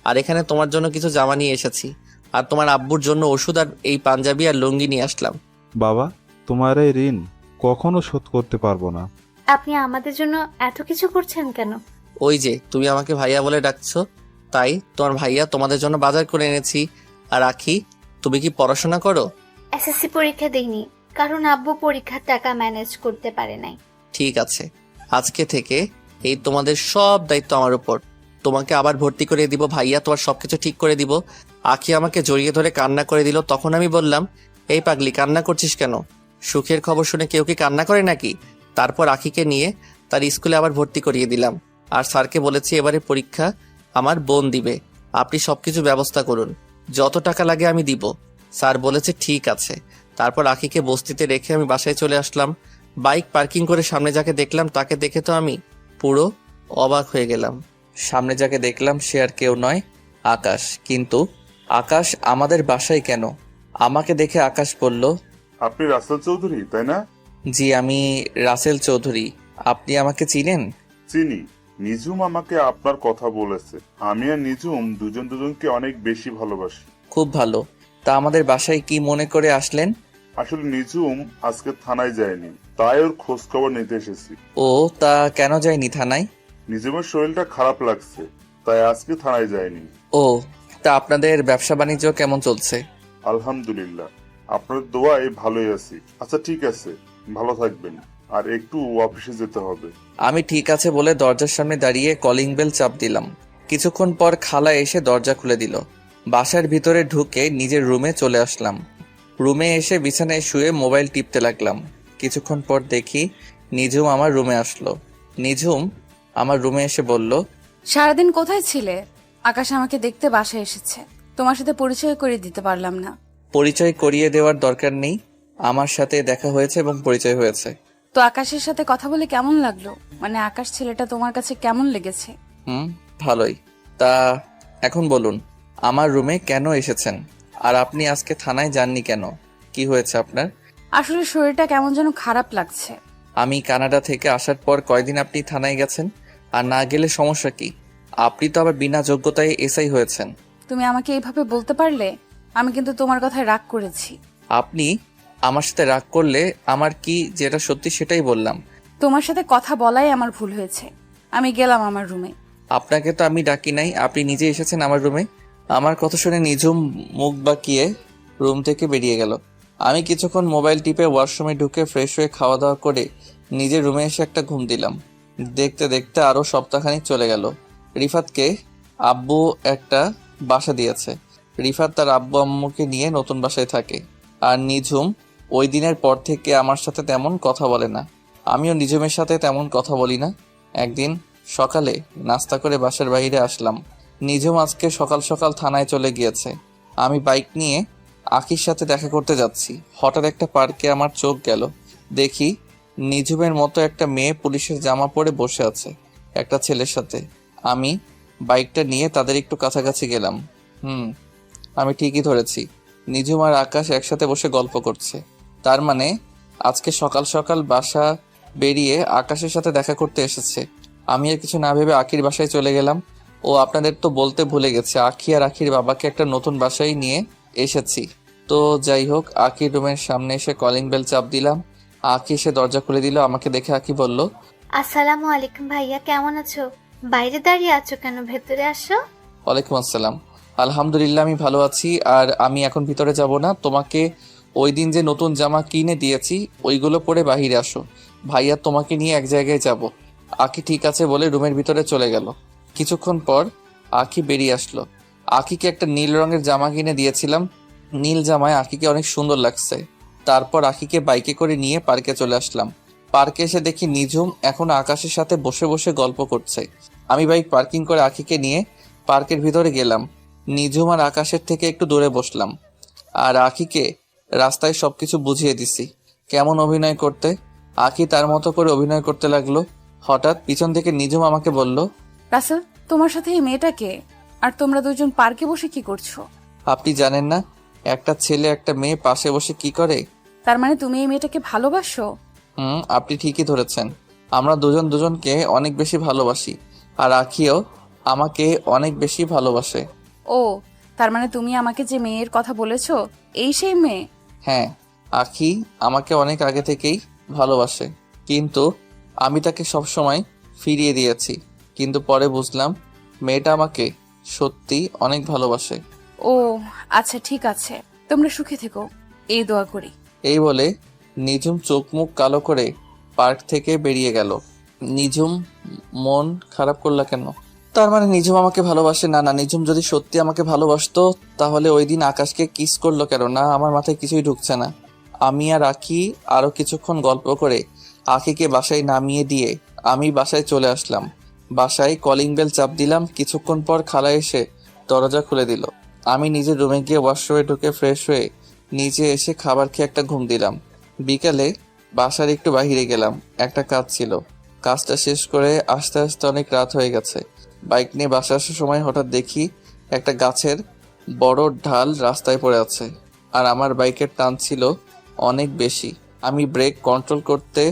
আর এখানে তোমার জন্য কিছু জামা নিয়ে এসেছি, আর তোমার আব্বুর জন্য ওষুধ আর এই পাঞ্জাবি আর লুঙ্গি নিয়ে আসলাম। বাবা, তোমার এই ঋণ কখনো শোধ করতে পারবো না। আপনি আমাদের জন্য এত কিছু করছেন কেন? ওই যে তুমি আমাকে ভাইয়া বলে ডাকছো, তাই তোমার ভাইয়া তোমাদের জন্য বাজার করে এনেছি। আর আখি, তুমি কি পড়াশোনা করো? এসএসসি পরীক্ষা দেইনি, কারণ আব্বু পরীক্ষার টাকা ম্যানেজ করতে পারে নাই। ঠিক আছে, আজকে থেকে এই তোমাদের সব দায়িত্ব আমার উপর। তোমাকে আবার ভর্তি করে দিব, ভাইয়া তোমার সবকিছু ঠিক করে দিব। আখি আমাকে জড়িয়ে ধরে কান্না করে দিল। তখন আমি বললাম, এই পাগলি, কান্না করছিস কেন? সুখের খবর শুনে কেউ কি কান্না করে নাকি? তারপর আখিকে নিয়ে তার স্কুলে আবার ভর্তি করিয়ে দিলাম, আর স্যারকে বলেছি এবারে পরীক্ষা আমার বোন দিবে, আপনি সবকিছু ব্যবস্থা করুন, যত টাকা লাগে আমি দিব। স্যার বলেছে ঠিক আছে। তারপর আখিকে বস্তিতে রেখে আমি বাসায় চলে আসলাম। বাইক পার্কিং করে সামনে যাকে দেখলাম তাকে দেখে তো আমি পুরো অবাক হয়ে গেলাম। সামনে যাকে দেখলাম সে আর কেউ নয়, আকাশ। কিন্তু আকাশ আমাদের বাসায় কেন? আমাকে দেখে আকাশ বলল, আপনি রাসেল চৌধুরী তাই না? জি, আমি রাসেল চৌধুরী। আপনি আমাকে চিনেন? চিনি, নিজুম আমাকে আপনার কথা বলেছে। আমি আর নিজুম দুজন দুজনকে অনেক বেশি ভালোবাসি। খুব ভালো। তা আমাদের বাসায় কি মনে করে আসলেন? আসলে নিজুম আজকে থানায় যায়নি, তাই ওর খোঁজ খবর নিতে এসেছি। ও, তা কেন যায়নি থানায়? নিজুমের শরীরটা খারাপ লাগছে, তাই আজকে থানায় যায়নি। ও, তা আপনাদের ব্যবসা বাণিজ্য কেমন চলছে? আলহামদুলিল্লাহ, আপনার দোয়ায় ভালোই আছি। আচ্ছা ঠিক আছে, ভালো থাকবেন। আর একটু অফিসে যেতে হবে। আমি ঠিক আছে বলে দরজার সামনে দাঁড়িয়ে কলিং বেল চাপ দিলাম। কিছুক্ষণ পর খালা এসে দরজা খুলে দিল। বাসার ভিতরে ঢুকে নিজের রুমে চলে আসলাম। রুমে এসে বিছানায় শুয়ে মোবাইল টিপতে লাগলাম। কিছুক্ষণ পর দেখি নিঝুম আমার রুমে আসলো। নিঝুম আমার রুমে এসে বলল, সারাদিন কোথায় ছিলে? আকাশ আমাকে দেখতে বাসায় এসেছে, তোমার সাথে পরিচয় করে দিতে পারলাম না। পরিচয় করিয়ে দেওয়ার দরকার নেই, আমার সাথে দেখা হয়েছে এবং পরিচয় হয়েছে। তো আকাশের সাথে কথা বলে কেমন লাগলো? মানে আকাশ ছেলেটা তোমার কাছে কেমন লেগেছে? ভালোই। তা এখন বলুন, আমার রুমে কেন এসেছেন? আর আপনি আজকে থানায় যাননি কেন? কি হয়েছে আপনার? আসলে শরীরটা কেমন যেন খারাপ লাগছে। আমি কানাডা থেকে আসার পর কয়দিন আপনি থানায় গেছেন? আর না গেলে সমস্যা কি? আপনি তো আবার বিনা যোগ্যতায় এসআই হয়েছেন। তুমি আমাকে এইভাবে বলতে পারলে? আমি কিন্তু তোমার কথায় রাগ করেছি। আপনি আমার সাথে রাগ করলে আমার কি যেটা সত্যি সেটাই বললাম। তোমার সাথে কথা বলাই আমার ভুল হয়েছে। আমি গেলাম আমার রুমে। আপনাকে তো আমি ডাকি নাই, আপনি নিজে এসেছেন আমার রুমে। আমার কথা শুনে নিঝুম মুখ বাঁকিয়ে রুম থেকে বেরিয়ে গেল। আমি কিছুক্ষণ মোবাইল টিপে ওয়াশরুমে ঢুকে ফ্রেশ হয়ে খাওয়া দাওয়া করে নিজের রুমে এসে একটা ঘুম দিলাম। দেখতে দেখতে আরও সপ্তাহখানিক চলে গেল। রিফাতকে আব্বু একটা বাসা দিয়েছে। রিফাত তার আব্বু আম্মুকে নিয়ে নতুন বাসায় থাকে। আর নিঝুম ওই দিনের পর থেকে আমার সাথে তেমন কথা বলে না। আমিও নিঝুমের সাথে তেমন কথা বলি না। একদিন সকালে নাস্তা করে বাসার বাইরে আসলাম। নিঝুম আজকে সকাল সকাল থানায় চলে গিয়েছে। আমি বাইক নিয়ে আখির সাথে দেখা করতে যাচ্ছি। হঠাৎ একটা পার্কে আমার চোখ গেল। দেখি নিঝুমের মতো একটা মেয়ে পুলিশের জামা পরে বসে আছে একটা ছেলের সাথে। আমি বাইকটা নিয়ে তাদের একটু কাছাকাছি গেলাম। আমি ঠিকই ধরেছি, নিঝুম আর আকাশ একসাথে বসে গল্প করছে। তার মানে আজকে সকাল সকাল বাসা বেরিয়ে আকাশের সাথে দেখা করতে এসেছে। আমি আর কিছু না ভেবে আখির বাসায় চলে গেলাম। ও আপনাদের তো বলতে ভুলে গেছে, আখি আর আখির বাবাকে একটা নতুন বাসায় নিয়ে এসেছি। তো যাই হোক, আখির রুমের সামনে এসে কলিং বেল চাপ দিলাম। আখি এসে দরজা খুলে দিল। আমাকে দেখে আখি বলল, আসসালামু আলাইকুম ভাইয়া, কেমন আছো? বাইরে দাঁড়িয়ে আছো কেন? ভেতরে আসো। ওয়ালাইকুম আসসালাম। আলহামদুলিল্লাহ, আমি ভালো আছি। আর আমি এখন ভিতরে যাব না। তোমাকে ওই দিন যে নতুন জামা কিনে দিয়েছি ওইগুলো পরে বাহিরে আসো। ভাইয়া তোমাকে নিয়ে এক জায়গায় যাব। আখি ঠিক আছে বলে রুমের ভিতরে চলে গেল। কিছুক্ষণ পর আখি বেরিয়ে আসলো। আখিকে একটা নীল রঙের জামা কিনে দিয়েছিলাম। নীল জামায় আখিকে অনেক সুন্দর লাগছে। তারপর আখিকে বাইকে করে নিয়ে পার্কে চলে আসলাম। পার্কে এসে দেখি নিঝুম এখন আকাশের সাথে বসে বসে গল্প করছে। আমি বাইক পার্কিং করে আখিকে নিয়ে পার্কের ভিতরে গেলাম। নিঝুম আর আকাশের থেকে একটু দূরে বসলাম। আর আখিকে রাস্তায় সবকিছু বুঝিয়ে দিছি কেমন অভিনয় করতে। আখি তার মতো করে অভিনয় করতে লাগলো। হঠাৎ পিছন থেকে নিঝুম আমাকে বলল, রাসেল, তোমার সাথে এই মেয়েটাকে? আর তোমরা দুজন পার্কে বসে কি করছো? আপনি জানেন না একটা ছেলে একটা মেয়ে পাশে বসে কি করে? তার মানে তুমি এই মেয়েটাকে ভালোবাসো? আপনি ঠিকই ধরেছেন। আমরা দুজন দুজনকে অনেক বেশি ভালোবাসি। আর আখিও আমাকে অনেক বেশি ভালোবাসে। ও, তার মানে তুমি আমাকে যে মেয়ের কথা বলেছো এই সেই মেয়ে? হ্যাঁ, আখি আমাকে অনেক আগে থেকেই ভালোবাসে, কিন্তু আমি তাকে সবসময় ফিরিয়ে দিয়েছি। কিন্তু পরে বুঝলাম মেয়েটা আমাকে সত্যি অনেক ভালোবাসে। ও আচ্ছা, ঠিক আছে, তোমরা সুখে থেকো, এই দোয়া করি। এই বলে নিঝুম চোখ মুখ কালো করে পার্ক থেকে বেরিয়ে গেল। নিঝুম মন খারাপ করলা কেন? তার মানে নিঝুম আমাকে ভালোবাসে না? না, নিঝুম যদি সত্যি আমাকে ভালোবাসতো তাহলে ওই দিন আকাশকে কিস করলো কেন? না, আমার মাথায় কিছুই ঢুকছে না। আমি আর আখি আরো কিছুক্ষণ গল্প করে আখিকে বাসায় নামিয়ে দিয়ে আমি বাসায় চলে আসলাম। বাসায় কলিং বেল চাপ দিলাম। কিছুক্ষণ পর খালা এসে দরজা খুলে দিল। আমি নিজের রুমে গিয়ে ওয়াশরুমে ঢুকে ফ্রেশ হয়ে নিচে এসে খাবার খেয়ে একটা ঘুম দিলাম। বিকালে বাসার একটু বাহিরে গেলাম, একটা কাজ ছিল। কাজটা শেষ করে আস্তে আস্তে অনেক রাত হয়ে গেছে। বাইক নিয়ে বাসা আসার সময় হঠাৎ দেখি একটা গাছের বড় ঢাল রাস্তায় পড়ে আছে। আর আমার বাইকের টান ছিল অনেক বেশি। আমি ব্রেক কন্ট্রোল করতে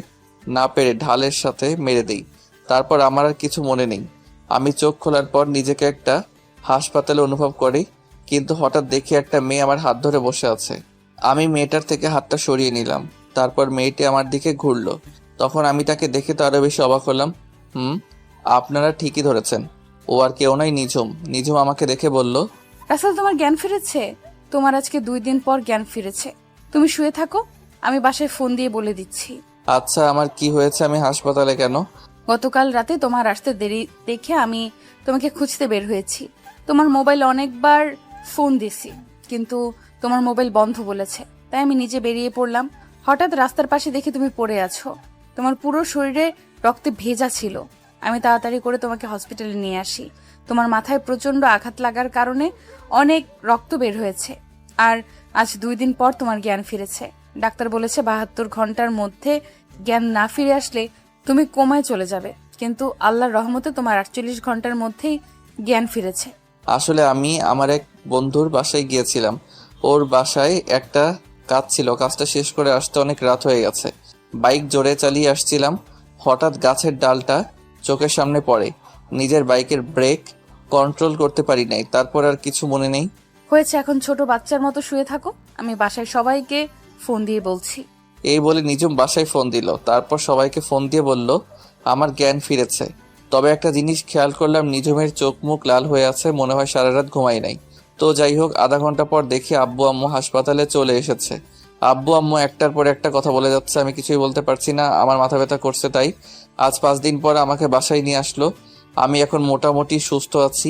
না পেরে ঢালের সাথে মেরে দিই। তারপর আমার আর কিছু মনে নেই। আমি চোখ খোলার পর নিজেকে একটা হাসপাতালে অনুভব করি। কিন্তু হঠাৎ দেখি একটা মেয়ে আমার হাত ধরে বসে আছে। আমি মেয়েটার থেকে হাতটা সরিয়ে নিলাম। তারপর মেয়েটি আমার দিকে ঘুরলো। তখন আমি তাকে দেখে তো আরো বেশি অবাক হলাম। আপনারা ঠিকই ধরেছেন, ও আর কেউ নয়, নিঝুম। নিঝুম আমাকে দেখে বলল, রাসেল, তোমার জ্ঞান ফিরেছে? তোমার আজকে 2 দিন পর জ্ঞান ফিরেছে। তুমি শুয়ে থাকো, আমি বাসায় ফোন দিয়ে বলে দিচ্ছি। আচ্ছা, আমার কি হয়েছে? আমি হাসপাতালে কেন? গতকাল রাতে তোমার আসতে দেরি দেখে আমি তোমাকে খুঁজতে বের হয়েছি। তোমার মোবাইল অনেকবার ফোন দিছি, কিন্তু তোমার মোবাইল বন্ধ বলেছে। তাই আমি নিজে বেরিয়ে পড়লাম। হঠাৎ রাস্তার পাশে দেখি তুমি পড়ে আছো। তোমার পুরো শরীরে রক্তে ভেজা ছিল। আমি তাড়াতাড়ি করে তোমাকে হসপিটালে নিয়ে আসি। তোমার মাথায় প্রচন্ড আঘাত লাগার কারণে অনেক রক্ত বের হয়েছে। আর আজ 2 দিন পর তোমার জ্ঞান ফিরেছে। ডাক্তার বলেছে 72 ঘন্টার মধ্যে জ্ঞান না ফিরে আসলে তুমি কোমায় চলে যাবে। কিন্তু আল্লাহর রহমতে তোমার 48 ঘন্টার মধ্যেই জ্ঞান ফিরেছে। আসলে আমি আমার এক বন্ধুর বাসায় গিয়েছিলাম। ওর বাসায় একটা কাজ ছিল। কাজটা শেষ করে আসতে অনেক রাত হয়ে গেছে। বাইক জোরে চালিয়ে আসছিলাম। হঠাৎ গাছের ডালটা চোখের সামনে পড়ে। নিজের বাইকের ব্রেক কন্ট্রোল করতে পারি নাই। তারপর আর কিছু মনে নেই। হয়েছে, এখন ছোট বাচ্চার মতো শুয়ে থাকো। আমি বাসায় সবাইকে ফোন দিয়ে বলছি। এই বলে নিজুম বাসায় ফোন দিল। তারপর সবাইকে ফোন দিয়ে বলল আমার জ্ঞান ফিরেছে। তবে একটা জিনিস খেয়াল করলাম, নিজুমের চোখ মুখ লাল হয়ে আছে, মনে হয় সারা রাত ঘুমাই নাই। তো যাই হোক, আধা ঘন্টা পর দেখি আব্বু আম্মু হাসপাতালে চলে এসেছে। আব্বু আম্মু একটার পর একটা কথা বলে যাচ্ছে, আমি কিছুই বলতে পারছি না। আমার মাথা ব্যথা করছে। তাই আজ 5 দিন পর আমাকে বাসায় নিয়ে আসলো। আমি এখন মোটামুটি সুস্থ আছি।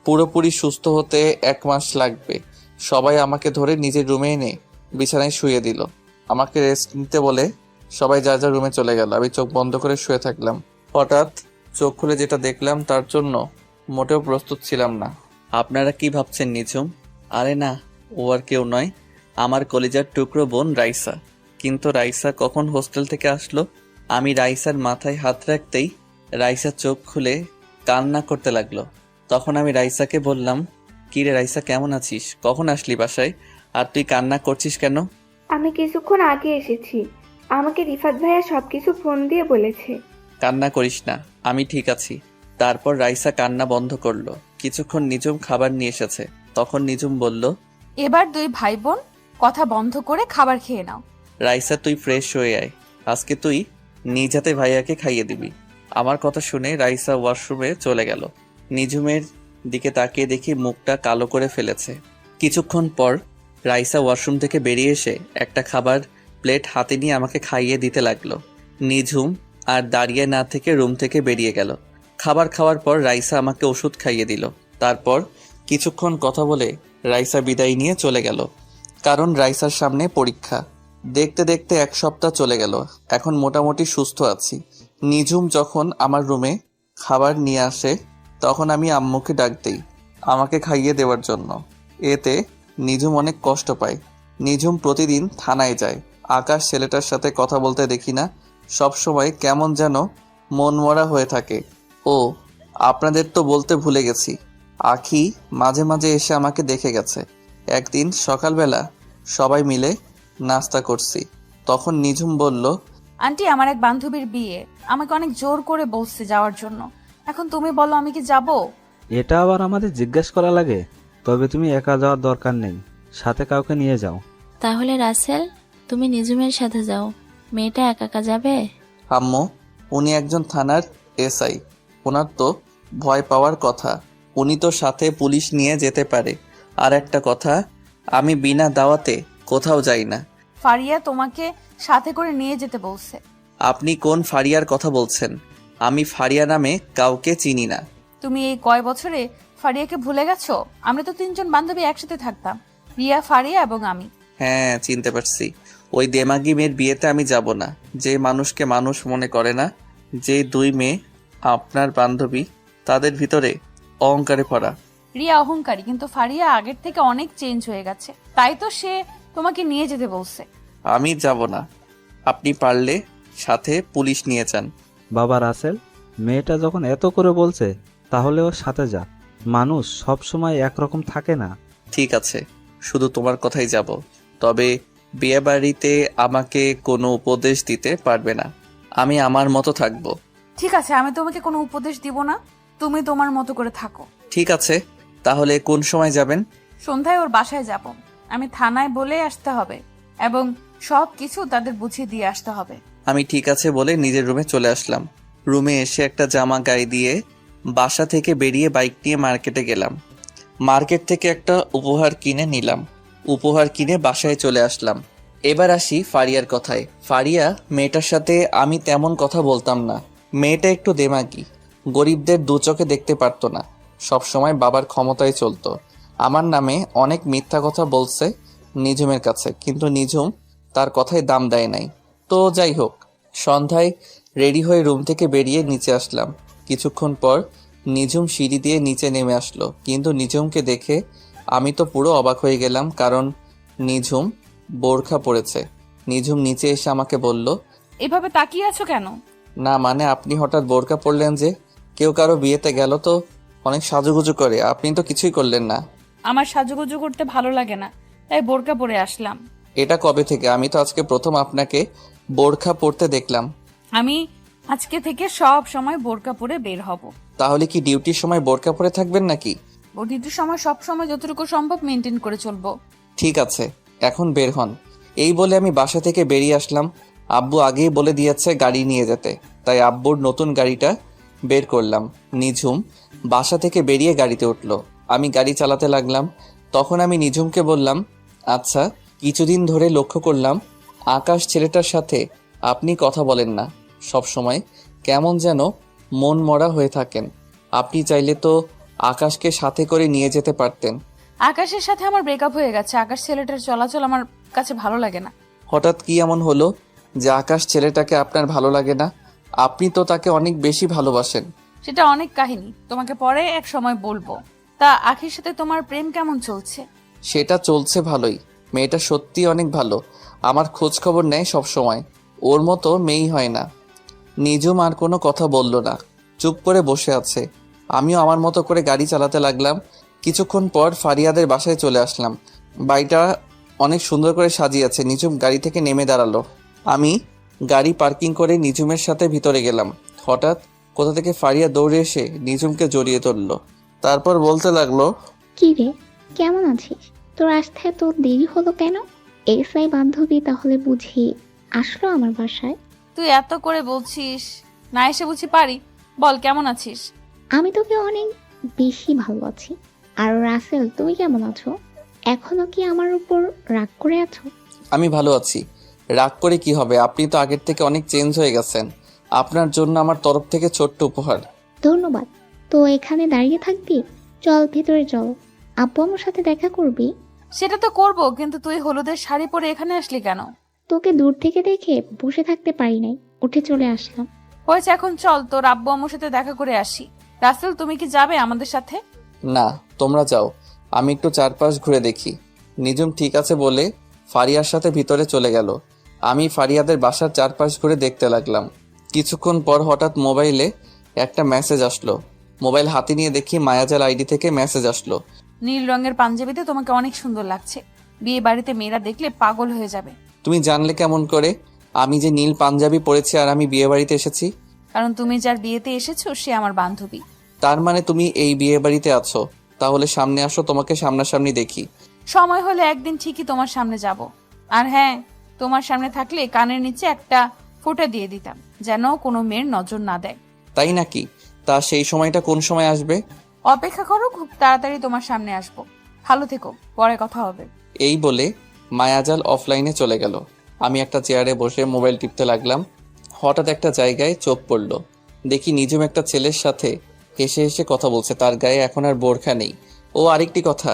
পুরোপুরি সুস্থ হতে 1 মাস লাগবে। সবাই আমাকে ধরে নিজের রুমে এনে বিছানায় শুয়ে দিল। আমাকে রেস্ট নিতে বলে সবাই যার যার রুমে চলে গেল। আমি চোখ বন্ধ করে শুয়ে থাকলাম। হঠাৎ চোখ খুলে যেটা দেখলাম তার জন্য মোটেও প্রস্তুত ছিলাম না। আপনারা কি ভাবছেন নিঝুম? আরে না, ও আর কেউ নয়, আমার কলিজার টুকরো বোন রাইসা। কিন্তু রাইসা কখন হোস্টেল থেকে আসলো? আমি রাইসার মাথায় হাত রাখতেই রাইসা চোখ খুলে কান্না করতে লাগলো। তখন আমি রাইসাকে বললাম, কি রে রাইসা, কেমন আছিস? কখন আসলি বাসায়? আর তুই কান্না করছিস কেন? আমি কিছুক্ষণ আগে এসেছি। আমাকে রিফাত ভাইয়া সবকিছু ফোন দিয়ে বলেছে। কান্না করিস না, আমি ঠিক আছি। তারপর রাইসা কান্না বন্ধ করলো। কিছুক্ষণ নিজুম খাবার নিয়ে এসেছে। তখন নিজুম বলল, এবার 2 ভাই বোন কথা বন্ধ করে খাবার খেয়ে নাও। রাইসা তুই ফ্রেশ হয়ে আয়, আজকে তুই নিজ হাতে ভাইয়াকে খাইয়ে দিবি। আমার কথা শুনে রাইসা ওয়াশরুমে চলে গেল। নিজুমের দিকে তাকিয়ে দেখি মুখটা কালো করে ফেলেছে। কিছুক্ষণ পর রাইসা ওয়াশরুম থেকে বেরিয়ে এসে একটা খাবার প্লেট হাতে নিয়ে আমাকে খাইয়ে দিতে লাগলো। নিঝুম আর দাঁড়িয়ে না থেকে রুম থেকে বেরিয়ে গেল। খাবার খাওয়ার পর রাইসা আমাকে ওষুধ খাইয়ে দিল। তারপর কিছুক্ষণ কথা বলে রাইসা বিদায় নিয়ে চলে গেল, কারণ রাইসার সামনে পরীক্ষা। দেখতে দেখতে 1 সপ্তাহ চলে গেল। এখন মোটামুটি সুস্থ আছি। নিঝুম যখন আমার রুমে খাবার নিয়ে আসে তখন আমি আম্মুকে ডাক দিই আমাকে খাইয়ে দেওয়ার জন্য। এতে নিঝুম অনেক কষ্ট পায়। নিঝুম প্রতিদিন থানায় যায়। আকাশ ছেলেটার সাথে কথা বলতে দেখি না, সব সময় কেমন যেন মনমরা হয়ে থাকে। ও আপনাদের তো বলতে ভুলে গেছি, আখি মাঝে মাঝে এসে আমাকে দেখে গেছে। একদিন সকালবেলা সবাই মিলে নাস্তা করছি, তখন নিঝুম বলল, আন্টি, আমার এক বান্ধবীর বিয়ে, আমাকে অনেক জোর করে বলছে যাওয়ার জন্য। এখন তুমি বলো আমি কি যাব? এটা আবার আমাদের জিজ্ঞেস করা লাগে? তবে তুমি একা যাওয়ার দরকার নেই, সাথে কাউকে নিয়ে যাও। তাহলে রাসেল, তুমি নিজুমের সাথে যাও। মেয়েটা একা একা যাবে? আম্মু, উনি একজন থানার এসআই, ওনার তো ভয় পাওয়ার কথা। উনি তো সাথে পুলিশ নিয়ে যেতে পারে। আর একটা কথা, আমি বিনা দাওয়াতে কোথাও যাই না। ফারিয়া তোমাকে সাথে করে নিয়ে যেতে বলছে। আপনি কোন ফারিয়ার কথা বলছেন? আমি ফারিয়া নামে কাউকে চিনি না। তুমি এই কয় বছরে ফারিয়াকে ভুলে গেছো? আমরা তো 3 জন বান্ধবী একসাথে থাকতাম, রিয়া, ফারিয়া এবং আমি। হ্যাঁ, চিনতে পারছি। ওই দেমাগি মেয়ের বিয়েতে আমি যাব না, যে মানুষকে মানুষ মনে করে না। যে 2 মেয়ে আপনার বান্ধবী, তাদের ভিতরে অহংকারে ভরা। রিয়া অহংকারী, কিন্তু ফারিয়া আগের থেকে অনেক চেঞ্জ হয়ে গেছে। তাই তো সে তোমাকে নিয়ে যেতে বলছে। আমি যাব না। আপনি পারলে সাথে পুলিশ নিয়ে যান। বাবা রাসেল, মেয়েটা যখন এত করে বলছে তাহলে ওর সাথে যা। মানুষ সব সময় একরকম থাকে না। ঠিক আছে, শুধু তোমার কথাই যাব। তবে বিয়ে বাড়িতে আমাকে কোনো উপদেশ দিতে পারবে না। আমি আমার মতো থাকবো। ঠিক আছে, আমি তোমাকে কোনো উপদেশ দিব না, তুমি তোমার মতো করে থাকো। ঠিক আছে, তাহলে কোন সময় যাবেন? সন্ধ্যায় ওর বাসায় যাব। আমি থানায় বলে আসতে হবে এবং সব কিছু তাদের বুঝিয়ে দিয়ে আসতে হবে। আমি ঠিক আছে বলে নিজের রুমে চলে আসলাম। রুমে এসে একটা জামা গায়ে দিয়ে বাসা থেকে বেরিয়ে বাইক নিয়ে মার্কেটে গেলাম। মার্কেট থেকে একটা উপহার কিনে নিলাম। উপহার কিনে বাসায় চলে আসলাম। এবার আসি ফারিয়ার কথায়। ফারিয়া মেয়েটার সাথে আমি তেমন কথা বলতাম না। মেয়েটা একটু দেমাগি, গরিবদের 2 চোখে দেখতে পারতো না, সব সময় বাবার ক্ষমতায় চলতো। আমার নামে অনেক মিথ্যা কথা বলছে নিঝুমের কাছে, কিন্তু নিঝুম তার কথায় দাম দেয় নাই। তো যাই হোক, সন্ধ্যায় রেডি হয়ে রুম থেকে বেরিয়ে নিচে আসলাম। কিছুক্ষণ পর নিঝুম সিঁড়ি দিয়ে নিচে নেমে আসলো, কিন্তু নিঝুমকে দেখে আমি তো পুরো অবাক হয়ে গেলাম, কারণ নিঝুম বোরখা পরেছে। নিঝুম নিচে এসে আমাকে বলল, এভাবে তাকিয়ে আছো কেন? না মানে, আপনি হঠাৎ বোরখা পরলেন যে? কেউ কারো বিয়েতে গেল তো অনেক সাজুগুজু করে, আপনি তো কিছুই করলেন না। আমার সাজুগুজু করতে ভালো লাগে না, তাই বোরকা পরে আসলাম। এটা কবে থেকে? আমি তো আজকে প্রথম আপনাকে বোরখা পরতে দেখলাম। আমি আজকে থেকে সব সময় বোরকা পরে বের হব। তাহলে কি ডিউটির সময় বোরকা পরে থাকবেন নাকি? ডিউটির সময় সব সময় যতটুকু সম্ভব মেনটেন করে চলবো। ঠিক আছে, এখন বের হন। এই বলে আমি বাসা থেকে বেরিয়ে আসলাম। আব্বু আগেই বলে দিয়েছে গাড়ি নিয়ে যেতে, তাই আব্বুর নতুন গাড়িটা বের করলাম। নিঝুম বাসা থেকে বেরিয়ে গাড়িতে উঠলো। আমি গাড়ি চালাতে লাগলাম। তখন আমি নিঝুমকে বললাম, আচ্ছা, কিছুদিন ধরে লক্ষ্য করলাম আকাশ ছেলেটার সাথে আপনি কথা বলেন না, সব সময় কেমন যেন মন মরা হয়ে থাকেন। আপনি চাইলে তো আকাশকে সাথে করে নিয়ে যেতে পারতেন। আকাশের সাথে আমার ব্রেকআপ হয়ে গেছে। আকাশ ছেলেটার চলাচল আমার কাছে ভালো লাগে না। হঠাৎ কি এমন হলো যে আকাশ ছেলেটাকে আপনার ভালো লাগে না? আপনি তো তাকে অনেক বেশি ভালোবাসেন। সেটা অনেক কাহিনী, তোমাকে পরে এক সময় বলবো। তা আখির সাথে তোমার প্রেম কেমন চলছে? সেটা চলছে ভালোই। মেয়েটা সত্যি অনেক ভালো, আমার খোঁজ খবর নেয় সব সময়। ওর মতো মেয়েই হয় না। নিঝুম আর কোনো কথা বলল না, চুপ করে বসে আছে। আমিও আমার মতো করে গাড়ি চালাতে লাগলাম। কিছুক্ষণ পর ফারিয়াদের বাসায় চলে আসলাম। বাড়িটা অনেক সুন্দর করে সাজিয়েছে। নিঝুম গাড়ি থেকে নেমে দাঁড়ালো। আমি গাড়ি পার্কিং করে নিঝুমের সাথে ভিতরে গেলাম। হঠাৎ কোথা থেকে ফারিয়া দৌড়ে এসে নিঝুমকে জড়িয়ে ধরল। তারপর বলতে লাগলো, কি রে, কেমন আছিস? তোর আসতে এত দেরি হলো কেন? এসআই বান্ধবী তাহলে বুঝি আসলো আমার বাসায়? তুই এত করে বলছিস, না এসে বুঝি পারি? বল কেমন আছিস? আমি তোকে অনেক বেশি ভালো আছি। আর রাসেল, তুমি কেমন আছো? এখনো কি আমার উপর রাগ করে আছো? আমি ভালো আছি। রাগ করে কি হবে? আপনি তো আগের থেকে অনেক চেঞ্জ হয়ে গেছেন। আপনার জন্য আমার তরফ থেকে ছোট্ট উপহার। ধন্যবাদ। তো এখানে দাঁড়িয়ে থাকবি? চল ভেতরে চল, আব্বু আমার সাথে দেখা করবি। সেটা তো করব, কিন্তু তুই হলুদের শাড়ি পরে এখানে আসলি কেন? তোকে দূর থেকে দেখে বসে থাকতে পারি নাই, উঠে চলে আসলাম। হয়েছে, এখন চল তোর আব্বু আম্মুর সাথে দেখা করে আসি। রাসেল, তুমি কি যাবে আমাদের সাথে? না, তোমরা যাও, আমি একটু চারপাশ ঘুরে দেখি। নিঝুম ঠিক আছে বলে ফারিয়ার সাথে ভিতরে চলে গেল। আমি ফারিয়াদের বাসার চারপাশ ঘুরে দেখতে লাগলাম। কিছুক্ষণ পর হঠাৎ মোবাইলে একটা মেসেজ আসলো। মোবাইল হাতে নিয়ে দেখি মায়াজাল আইডি থেকে মেসেজ আসলো। নীল রঙের পাঞ্জাবিতে তোমাকে অনেক সুন্দর লাগছে। বিয়ে বাড়িতে মেয়েরা দেখলে পাগল হয়ে যাবে। তুমি জানলে কেমন করে আমি যে নীল পাঞ্জাবি পরেছি আর আমি বিয়ে বাড়িতে এসেছি? কারণ তুমি যার বিয়েতে এসেছো সে আমার বান্ধবী। তার মানে তুমি এই বিয়ে বাড়িতে আছো? তাহলে সামনে আসো, তোমাকে সামনাসামনি দেখি। সময় হলে একদিন ঠিকই তোমার সামনে যাব। আর হ্যাঁ, তোমার সামনে থাকলে কানের নিচে একটা ফোঁটা দিয়ে দিতাম, যেন কোনো মেয়ের নজর না দেয়। তাই নাকি? তা সেই সময়টা কোন সময় আসবে? অপেক্ষা করো, খুব তাড়াতাড়ি তোমার সামনে আসবো। ভালো থেকো, পরে কথা হবে। এই বলে মায়াজাল অফলাইনে চলে গেল। আমি একটা চেয়ারে বসে মোবাইল টিপতে লাগলাম। হঠাৎ একটা জায়গায় চোখ পড়ল। দেখি নিঝুম একটা ছেলের সাথে হেসে হেসে কথা বলছে। তার গায়ে এখন আর বোরখা নেই। ও আরেকটি কথা,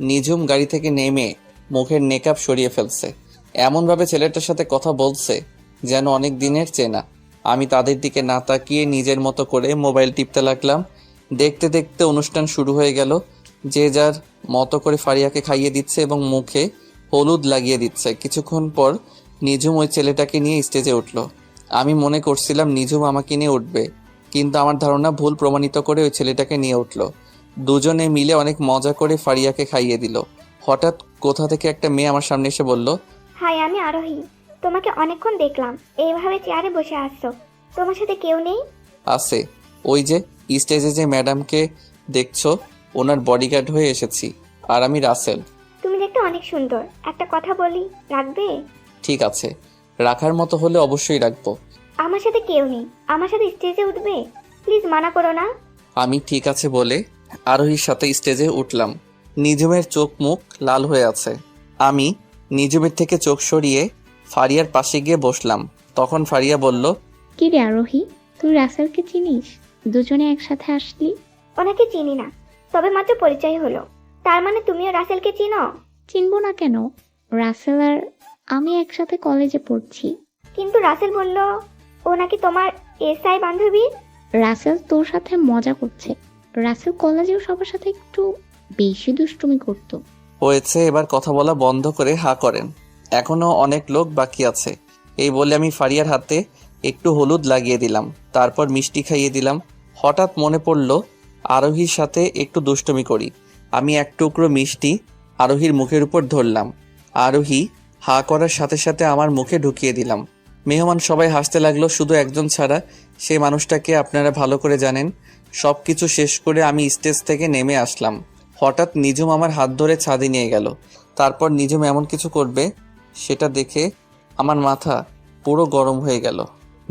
নিঝুম গাড়ি থেকে নেমে মুখের নেকআপ সরিয়ে ফেলছে। এমনভাবে ছেলেটার সাথে কথা বলছে যেন অনেক দিনের চেনা। আমি তাদের দিকে না তাকিয়ে নিজের মতো করে মোবাইল টিপতে লাগলাম। দেখতে দেখতে অনুষ্ঠান শুরু হয়ে গেল। যে যার মতো করে ফারিয়াকে খাইয়ে দিচ্ছে এবং মুখে হলুদ লাগিয়ে দিচ্ছে। কিছুক্ষণ পর নিঝুম ওই ছেলেটাকে নিয়ে স্টেজে উঠল। আমি মনে করছিলাম নিঝুম আমাকে নিয়ে উঠবে, কিন্তু আমার ধারণা ভুল প্রমাণিত করে ওই ছেলেটাকে নিয়ে উঠল। দুজনে মিলে অনেক মজা করে ফারিয়াকে খাইয়ে দিল। হঠাৎ কোথা থেকে একটা মেয়ে আমার সামনে এসে বলল, হাই, আমি আরোহী। তোমাকে অনেকক্ষণ দেখলাম এইভাবে চেয়ারে বসে আসছো। তোমার সাথে কেউ নেই? আছে, ওই যে স্টেজে যে ম্যাডামকে দেখছো, ওনার বডিগার্ড হয়ে এসেছি। আর আমি রাসেল। তুমি দেখতে অনেক সুন্দর। একটা কথা বলি, রাখবে? ঠিক আছে, রাখার মতো হলে অবশ্যই রাখবো। আমার সাথে কেউ নেই, আমার সাথে স্টেজে উঠবে? প্লিজ মানা করো না। আমি ঠিক আছে বলে আরোহীর সাথে স্টেজে উঠলাম। নিঝুমের চোখ মুখ লাল হয়ে আছে। আমি নিঝুমের থেকে চোখ সরিয়ে ফারিয়ার পাশে গিয়ে বসলাম। তখন ফারিয়া বলল, কি রে আরোহী, তুই রাসেলকে চিনিস? দুজনে একসাথে আসলি। ওনাকে চিনি না, তবে মাত্র পরিচয় হলো। তার মানে তুমিও রাসেলকে চিনো? চিনবো না কেন? রাসেল আর আমি একসাথে কলেজে পড়ছি। কিন্তু রাসেল বলল ও নাকি তোমার এসআই বান্ধবী। রাসেল তোর সাথে মজা করছে। রাসেল কলেজেও সবার সাথে একটু বেশি দুষ্টুমি করতো। হয়েছে, এবার কথা বলা বন্ধ করে হা করেন, এখনো অনেক লোক বাকি আছে। এই বলে আমি ফারিয়ার হাতে একটু হলুদ লাগিয়ে দিলাম, তারপর মিষ্টি খাইয়ে দিলাম। হঠাৎ মনে পড়ল আরোহীর সাথে একটু দুষ্টুমি করি। আমি এক টুকরো মিষ্টি আরোহীর মুখের উপর ধরলাম। আরোহী হা করার সাথে সাথে আমার মুখে ঢুকিয়ে দিলাম। মেহমান সবাই হাসতে লাগলো, শুধু একজন ছাড়া। সেই মানুষটাকে আপনারা ভালো করে জানেন। সব কিছু শেষ করে আমি স্টেজ থেকে নেমে আসলাম। হঠাৎ নিজুম আমার হাত ধরে ছাদে নিয়ে গেল। তারপর নিজুম এমন কিছু করবে সেটা দেখে আমার মাথা পুরো গরম হয়ে গেল।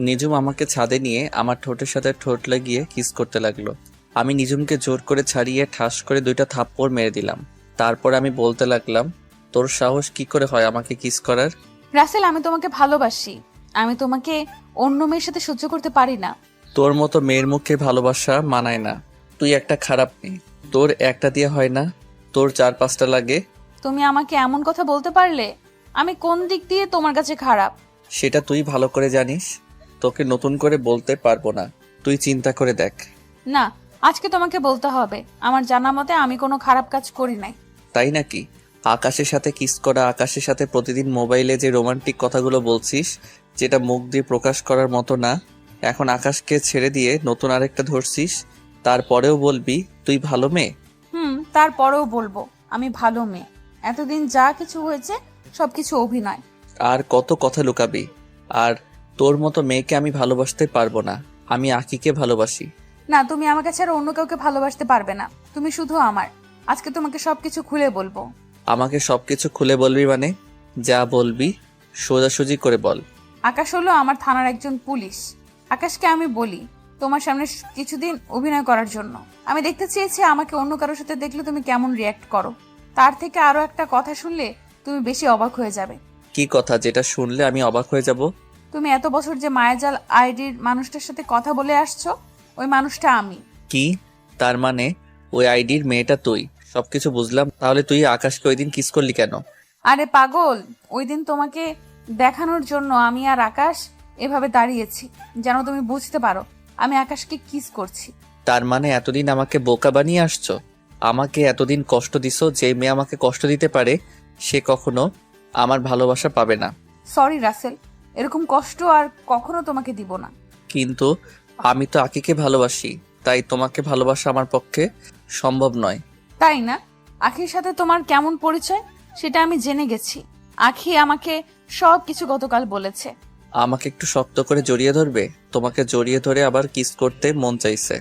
নিজুম আমাকে ছাদে নিয়ে আমার ঠোঁটের সাথে ঠোঁট লাগিয়ে কিস করতে লাগলো। আমি নিজুমকে জোর করে ছাড়িয়ে ঠাস করে 2টা থাপ্পড় মেরে দিলাম। তারপর আমি বলতে লাগলাম, তোর সাহস কি করে হয় আমাকে কিস করার? রাসেল, আমি তোমাকে ভালোবাসি। আমি তোমাকে অন্য মেয়ের সাথে সহ্য করতে পারি না। তোর মতো মেয়ের মুখে ভালোবাসা মানায় না। তুই একটা খারাপ মেয়ে। তোর একটা দিয়ে হয় না, তোর 4-5টা লাগে। তুমি আমাকে এমন কথা বলতে পারলে? আমি কোন দিক দিয়ে তোমার কাছে খারাপ? সেটা তুই ভালো করে জানিস। তোকে নতুন করে বলতে পারবো না, তুই চিন্তা করে দেখ। না, আজকে তোমাকে বলতে হবে। আমার জানা মতে আমি কোনো খারাপ কাজ করি নাই। তাই নাকি? আকাশের সাথে কিস করা, আকাশের সাথে প্রতিদিন মোবাইলে যে রোমান্টিক কথাগুলো বলছিস, যেটা মুখ দিয়ে প্রকাশ করার মতো না, এখন আকাশকে ছেড়ে দিয়ে নতুন আরেকটা ধরছিস, তারপরেও বলবি তুই ভালো মেয়ে? তারপরেও বলবো আমি ভালো মেয়ে। এতদিন যা কিছু হয়েছে সবকিছু অভিনয়। আর কত কথা লুকাবি? আর তোর মতো মেয়েকে আমি ভালোবাসতে পারবো না। আমি আকিকে ভালোবাসি। না, তুমি আমাকে ছাড়া অন্য কাউকে ভালোবাসতে পারবে না। তুমি শুধু আমার। আজকে তোমাকে সবকিছু খুলে বলবো। আমাকে সবকিছু খুলে বলবি মানে? যা বলবি সোজাসুজি করে বল। আকাশ হলো আমার থানার একজন পুলিশ। আকাশকে আমি বলি তোমার সামনে কিছুদিন অভিনয় করার জন্য। আমি দেখতে চেয়েছি আমাকে অন্য কারোর সাথে দেখলে তুমি কেমন রিয়াক্ট করো। তার থেকে আরো একটা কথা শুনলে তুমি বেশি অবাক হয়ে যাবে। কি কথা যেটা শুনলে আমি অবাক হয়ে যাব? তুমি এত বছর যে মায়াজাল আইডির মানুষটার সাথে কথা বলে আসছো, ওই মানুষটা আমি। কি? তার মানে ওই আইডির মেয়েটা তুই? সবকিছু বুঝলাম। তাহলে তুই আকাশকে ওই দিন কিস করলি কেন? আরে পাগল, ওই দিন তোমাকে দেখানোর জন্য আমি আর আকাশ এভাবে দাঁড়িয়েছি যেন তুমি বুঝতে পারো আমি আকাশকে কিস করছি। তার মানে এতদিন আমাকে বোকা বানিয়ে আসছো? আমাকে এতদিন কষ্ট দিছো। যে মেয়ে আমাকে কষ্ট দিতে পারে সে কখনো আমার ভালোবাসা পাবে না। সরি রাসেল, এরকম কষ্ট আর কখনো তোমাকে দিব না। কিন্তু আমি তো আকিকে ভালোবাসি, তাই তোমাকে ভালোবাসা আমার পক্ষে সম্ভব নয়। তাই না? আখির সাথে তোমার কেমন পরিচয় সেটা আমি জেনে গেছি। আখি আমাকে সব কিছু গতকাল বলেছে। আমাকে একটু শক্ত করে জড়িয়ে ধরবে? তোমাকে জড়িয়ে ধরে আবার কিস করতে মন চাইছে।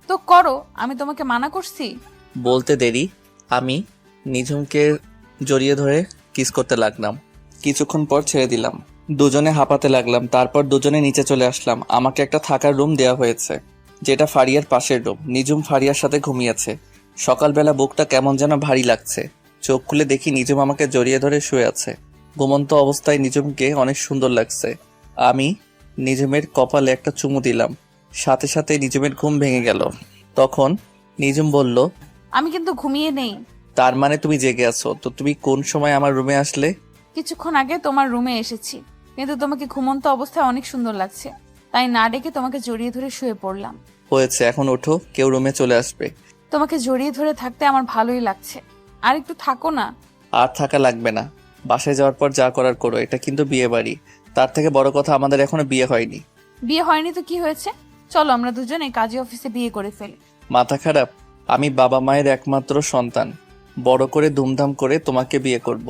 তো করো, আমি তোমাকে মানা করছি? বলতে দেরি। আমি নিঝুমকে জড়িয়ে ধরে কিস করতে লাগলাম। কিছুক্ষণ পর ছেড়ে দিলাম। দুজনে হাঁপাতে লাগলাম। তারপর দুজনে নিচে চলে আসলাম। আমাকে একটা থাকার রুম দেওয়া হয়েছে, যেটা ফারিয়ার পাশের রুম। নিঝুম ফারিয়ার সাথে ঘুমিয়েছে। সকালবেলা বুকটা কেমন যেন ভারী লাগছে। চোখ খুলে দেখি নিঝুম আমাকে জড়িয়ে ধরে শুয়ে আছে। ঘুমন্ত অবস্থায় নিঝুমকে অনেক সুন্দর লাগছে। আমি নিঝুমের কপালে একটা চুমু দিলাম। সাথে সাথে নিঝুমের ঘুম ভেঙে গেল। তখন নিঝুম বলল, আমি কিন্তু ঘুমিয়ে নেই। তার মানে তুমি জেগে আছো? তো তুমি কোন সময় আমার রুমে আসলে? কিছুক্ষণ আগে তোমার রুমে এসেছি, কিন্তু তোমাকে ঘুমন্ত অবস্থায় অনেক সুন্দর লাগছে, তাই না ডেকে তোমাকে জড়িয়ে ধরে শুয়ে পড়লাম। হয়েছে, এখন ওঠো, কেউ রুমে চলে আসবে। তোমাকে জড়িয়ে ধরে থাকতে আমার ভালোই লাগছে। আর একটু থাকো না। আর থাকা লাগবে না। বাসায় যাওয়ার পর যা করার করো। এটা কিন্তু বিয়ে বাড়ি। তার থেকে বড় কথা, আমাদের এখনো বিয়ে হয়নি। বিয়ে হয়নি তো কি হয়েছে? চলো আমরা দুজনে কাজী অফিসে বিয়ে করে ফেলি। মাথা খারাপ? আমি বাবা মায়ের একমাত্র সন্তান। বড় করে ধুমধাম করে তোমাকে বিয়ে করব।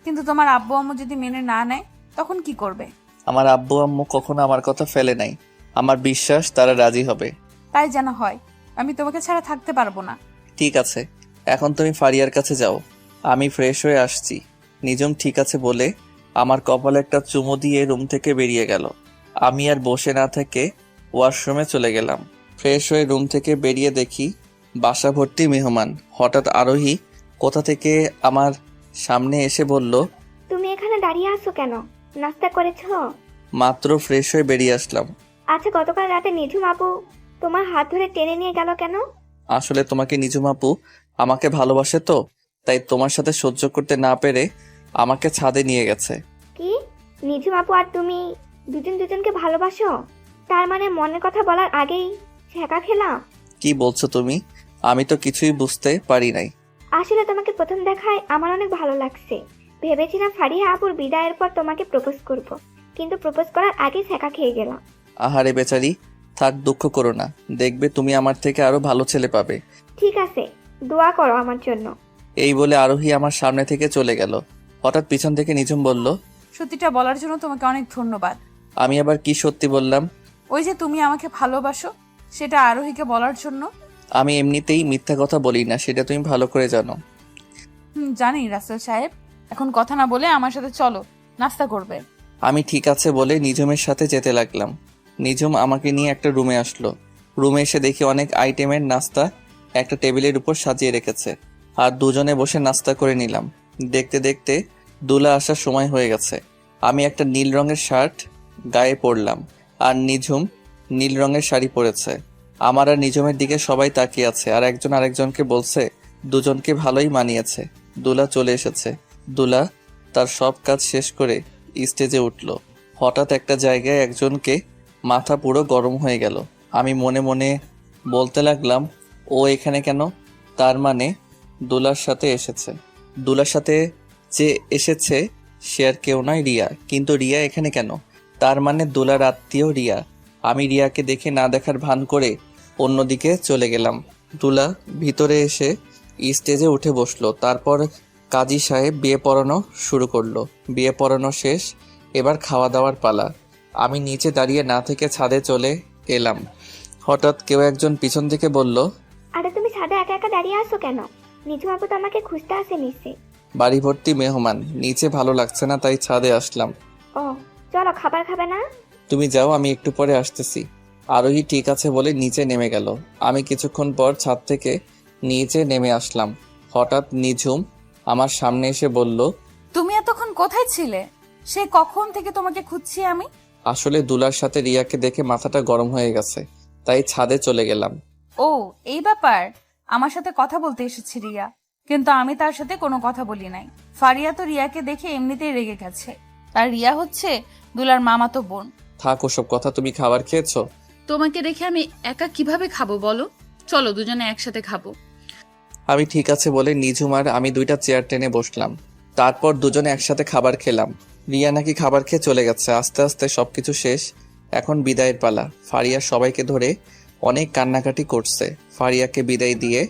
কিন্তু তোমার আব্বু আম্মু যদি মেনে না নেয় তখন কি করবে? আমার আব্বু আম্মু কখনো আমার কথা ফেলে নাই। আমার বিশ্বাস তারা রাজি হবে। তাই যেন হয়। আমি তোমাকে ছাড়া থাকতে পারবো না। ঠিক আছে, এখন তুমি ফারিয়ার কাছে যাও, আমি ফ্রেশ হয়ে আসছি। নিঝুম ঠিক আছে বলে আমার কপালে একটা চুমু দিয়ে রুম থেকে বেরিয়ে গেল। আমি আর বসে না থেকে ওয়াশরুমে চলে গেলাম। ফ্রেশ হয়ে রুম থেকে বেরিয়ে দেখি বাসা ভর্তি মেহমান। হঠাৎ আরোহী কোথা থেকে আমার সামনে এসে বলল, তুমি এখানে দাঁড়িয়ে আছো কেন? নাস্তা করেছো? মাত্র ফ্রেশ হয়ে বেরিয়ে আসলাম। আচ্ছা, গতকাল রাতে নিঝুম আপু তোমার হাত ধরে টেনে নিয়ে গেল কেন? আসলে তোমাকে নিঝুম আপু আমাকে ভালোবাসে তো, তাই তোমার সাথে সহ্য করতে না পেরে আমাকে ছাদে নিয়ে গেছে। কি? নিঝুম আপু আর তুমি দুজন দুজনকে ভালোবাসো? তার মানে মনের কথা বলার আগেই ছ্যাঁকা খেলাম? কি বলছো তুমি? আমি তো কিছুই বুঝতে পারি নাই। আসলে তোমাকে প্রথম দেখায় আমার অনেক ভালো লাগছে। ভেবেছিলাম ফারিয়া আপুর বিদায়ের পর তোমাকে প্রপোজ করব, কিন্তু প্রপোজ করার আগেই ছ্যাঁকা খেয়ে গেলাম। আহারে বেচারি, থাক, দুঃখ করো না। দেখবে তুমি আমার থেকে আরো ভালো ছেলে পাবে। ঠিক আছে, দোয়া করো আমার জন্য। এই বলে আরোহী আমার সামনে থেকে চলে গেল। হঠাৎ পিছন থেকে নিঝুম বলল, সত্যিটা বলার জন্য তোমাকে অনেক ধন্যবাদ। আমি আবার কি সত্যি বললাম? ওই যে তুমি আমাকে ভালোবাসো, সেটা আরোহীকে বলার জন্য। আমি এমনিতেই মিথ্যা কথা বলি না, সেটা তুমি ভালো করে জানো। জানি রাসেল সাহেব। এখন কথা না বলে আমার সাথে চলো, নাস্তা করবে। আমি ঠিক আছে বলে নিঝুমের সাথে যেতে লাগলাম। নিঝুম আমাকে নিয়ে একটা রুমে আসলো। রুমে এসে দেখি অনেক আইটেমের নাস্তা একটা টেবিলের উপর সাজিয়ে রেখেছে, আর দুজনে বসে নাস্তা করে নিলাম। দেখতে দেখতে দুলা আসার সময় হয়ে গেছে। আমি একটা নীল রঙের শার্ট গায়ে পরলাম, আর নিঝুম নীল রঙের শাড়ি পরেছে। আমার আর নিঝুমের দিকে সবাই তাকিয়ে আছে, আর একজন আরেকজনকে বলছে দুজনকে ভালোই মানিয়েছে। দুলা চলে এসেছে। দুলা তার সব কাজ শেষ করে স্টেজে উঠল। হঠাৎ একটা জায়গায় একজনকে মাথা পুরো গরম হয়ে গেল। আমি মনে মনে বলতে লাগলাম, ও এখানে কেন? তার মানে দুলার সাথে এসেছে। দুলার সাথে যে এসেছে সে আর কেউ নয়, রিয়া। কিন্তু রিয়া এখানে কেন? তার মানে দুলার আত্মীয় রিয়া। আমি রিয়াকে দেখে না দেখার ভান করে অন্যদিকে চলে গেলাম। দুলা ভিতরে এসে স্টেজে উঠে বসলো। তারপর কাজী সাহেব বিয়ে পড়ানো শুরু করলো। বিয়ে পড়ানো শেষ, এবার খাওয়া দাওয়ার পালা। আমি নিচে দাঁড়িয়ে না থেকে ছাদে চলে এলাম। হঠাৎ কেউ একজন পিছন থেকে বলল, আরে তুমি ছাদে একা একা দাঁড়িয়ে আসো কেন? নিচু আপু তো আমাকে খুঁজতে আসে নিশ্চয়ই। বাড়ি ভর্তি মেহমান, নিচে ভালো লাগছে না তাই ছাদে আসলাম। ও চলো, খাবার খাবে না? তুমি যাও, আমি একটু পরে আসতেছি। আরোহী ঠিক আছে বলে নিচে নেমে গেল। আমি কিছুক্ষণ পর ছাদ থেকে নিচে নেমে আসলাম। হঠাৎ নিঝুম আমার সামনে এসে বলল, তুমি এতক্ষণ কোথায় ছিলে? সে কখন থেকে তোমাকে খুঁজছি আমি। আসলে দুলার সাথে রিয়াকে দেখে মাথাটা গরম হয়ে গেছে, তাই ছাদে চলে গেলাম। ও এই ব্যাপার। আমার সাথে কথা বলতে এসেছে রিয়া, কিন্তু আমি তার সাথে কোনো কথা বলি নাই। ফারিয়া তো রিয়াকে দেখে এমনিতেই রেগে গেছে। তার রিয়া হচ্ছে দুলার মামাতো বোন। থাক ওসব কথা, তুমি খাবার খেয়েছো? তোমাকে রেখে আমি একা কিভাবে খাবো বলো? চলো দুজনে একসাথে খাবো। আমি ঠিক আছে বলে নিঝুম আর আমি দুইটা চেয়ার টেনে বসলাম। তারপর দুজনে একসাথে খাবার খেলাম। রিয়া নাকি খাবার খেয়ে চলে গেছে। আস্তে আস্তে সবকিছু শেষ, এখন বিদায়ের পালা। ফারিয়া সবাইকে ধরে অনেক কান্নাকাটি করছে। ফারিয়াকে বিদায় দিয়ে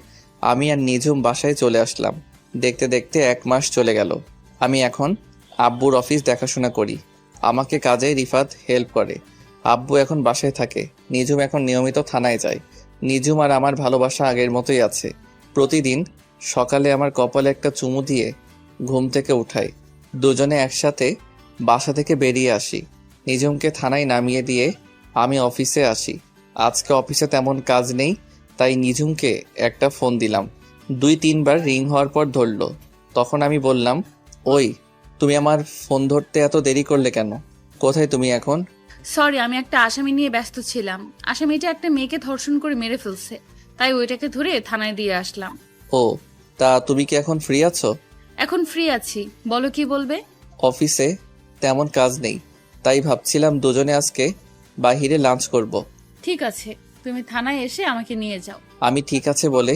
আমি আর নিঝুম বাসায় চলে আসলাম। দেখতে দেখতে 1 মাস চলে গেল। আমি এখন আব্বুর অফিস দেখাশোনা করি। আমাকে কাজে রিফাত হেল্প করে। আব্বু এখন বাসায় থাকে। নিঝুম এখন নিয়মিত থানায় যায়। নিঝুম আর আমার ভালোবাসা আগের মতোই আছে। প্রতিদিন সকালে আমার কপালে একটা চুমু দিয়ে ঘুম থেকে উঠাই। দুজনে একসাথে বাসা থেকে বেরিয়ে আসি। নিঝুমকে থানায় নামিয়ে দিয়ে আমি অফিসে আসি। আজকে অফিসে তেমন কাজ নেই, তাই নিঝুমকে একটা ফোন দিলাম। 2-3 বার রিং হওয়ার পর ধরলো। তখন আমি বললাম, ওই তুমি আমার ফোন ধরতে এত দেরি করলে কেন? কোথায় তুমি এখন? সরি, আমি একটা আসামি নিয়ে ব্যস্ত ছিলাম। আসামিটা একটা মেয়েকে ধর্ষণ করে মেরে ফেলছে, তাই ওইটাকে ধরে থানায় দিয়ে আসলাম। ও তা তুমি কি এখন ফ্রি আছো? এখন ফ্রি আছি, বলো কি বলবে? অফিসে তেমন কাজ নেই, তাই ভাবছিলাম দুজনে আজকে বাহিরে লাঞ্চ করব। ঠিক আছে, তুমি থানায় এসে আমাকে নিয়ে যাও। আমি ঠিক আছে বলে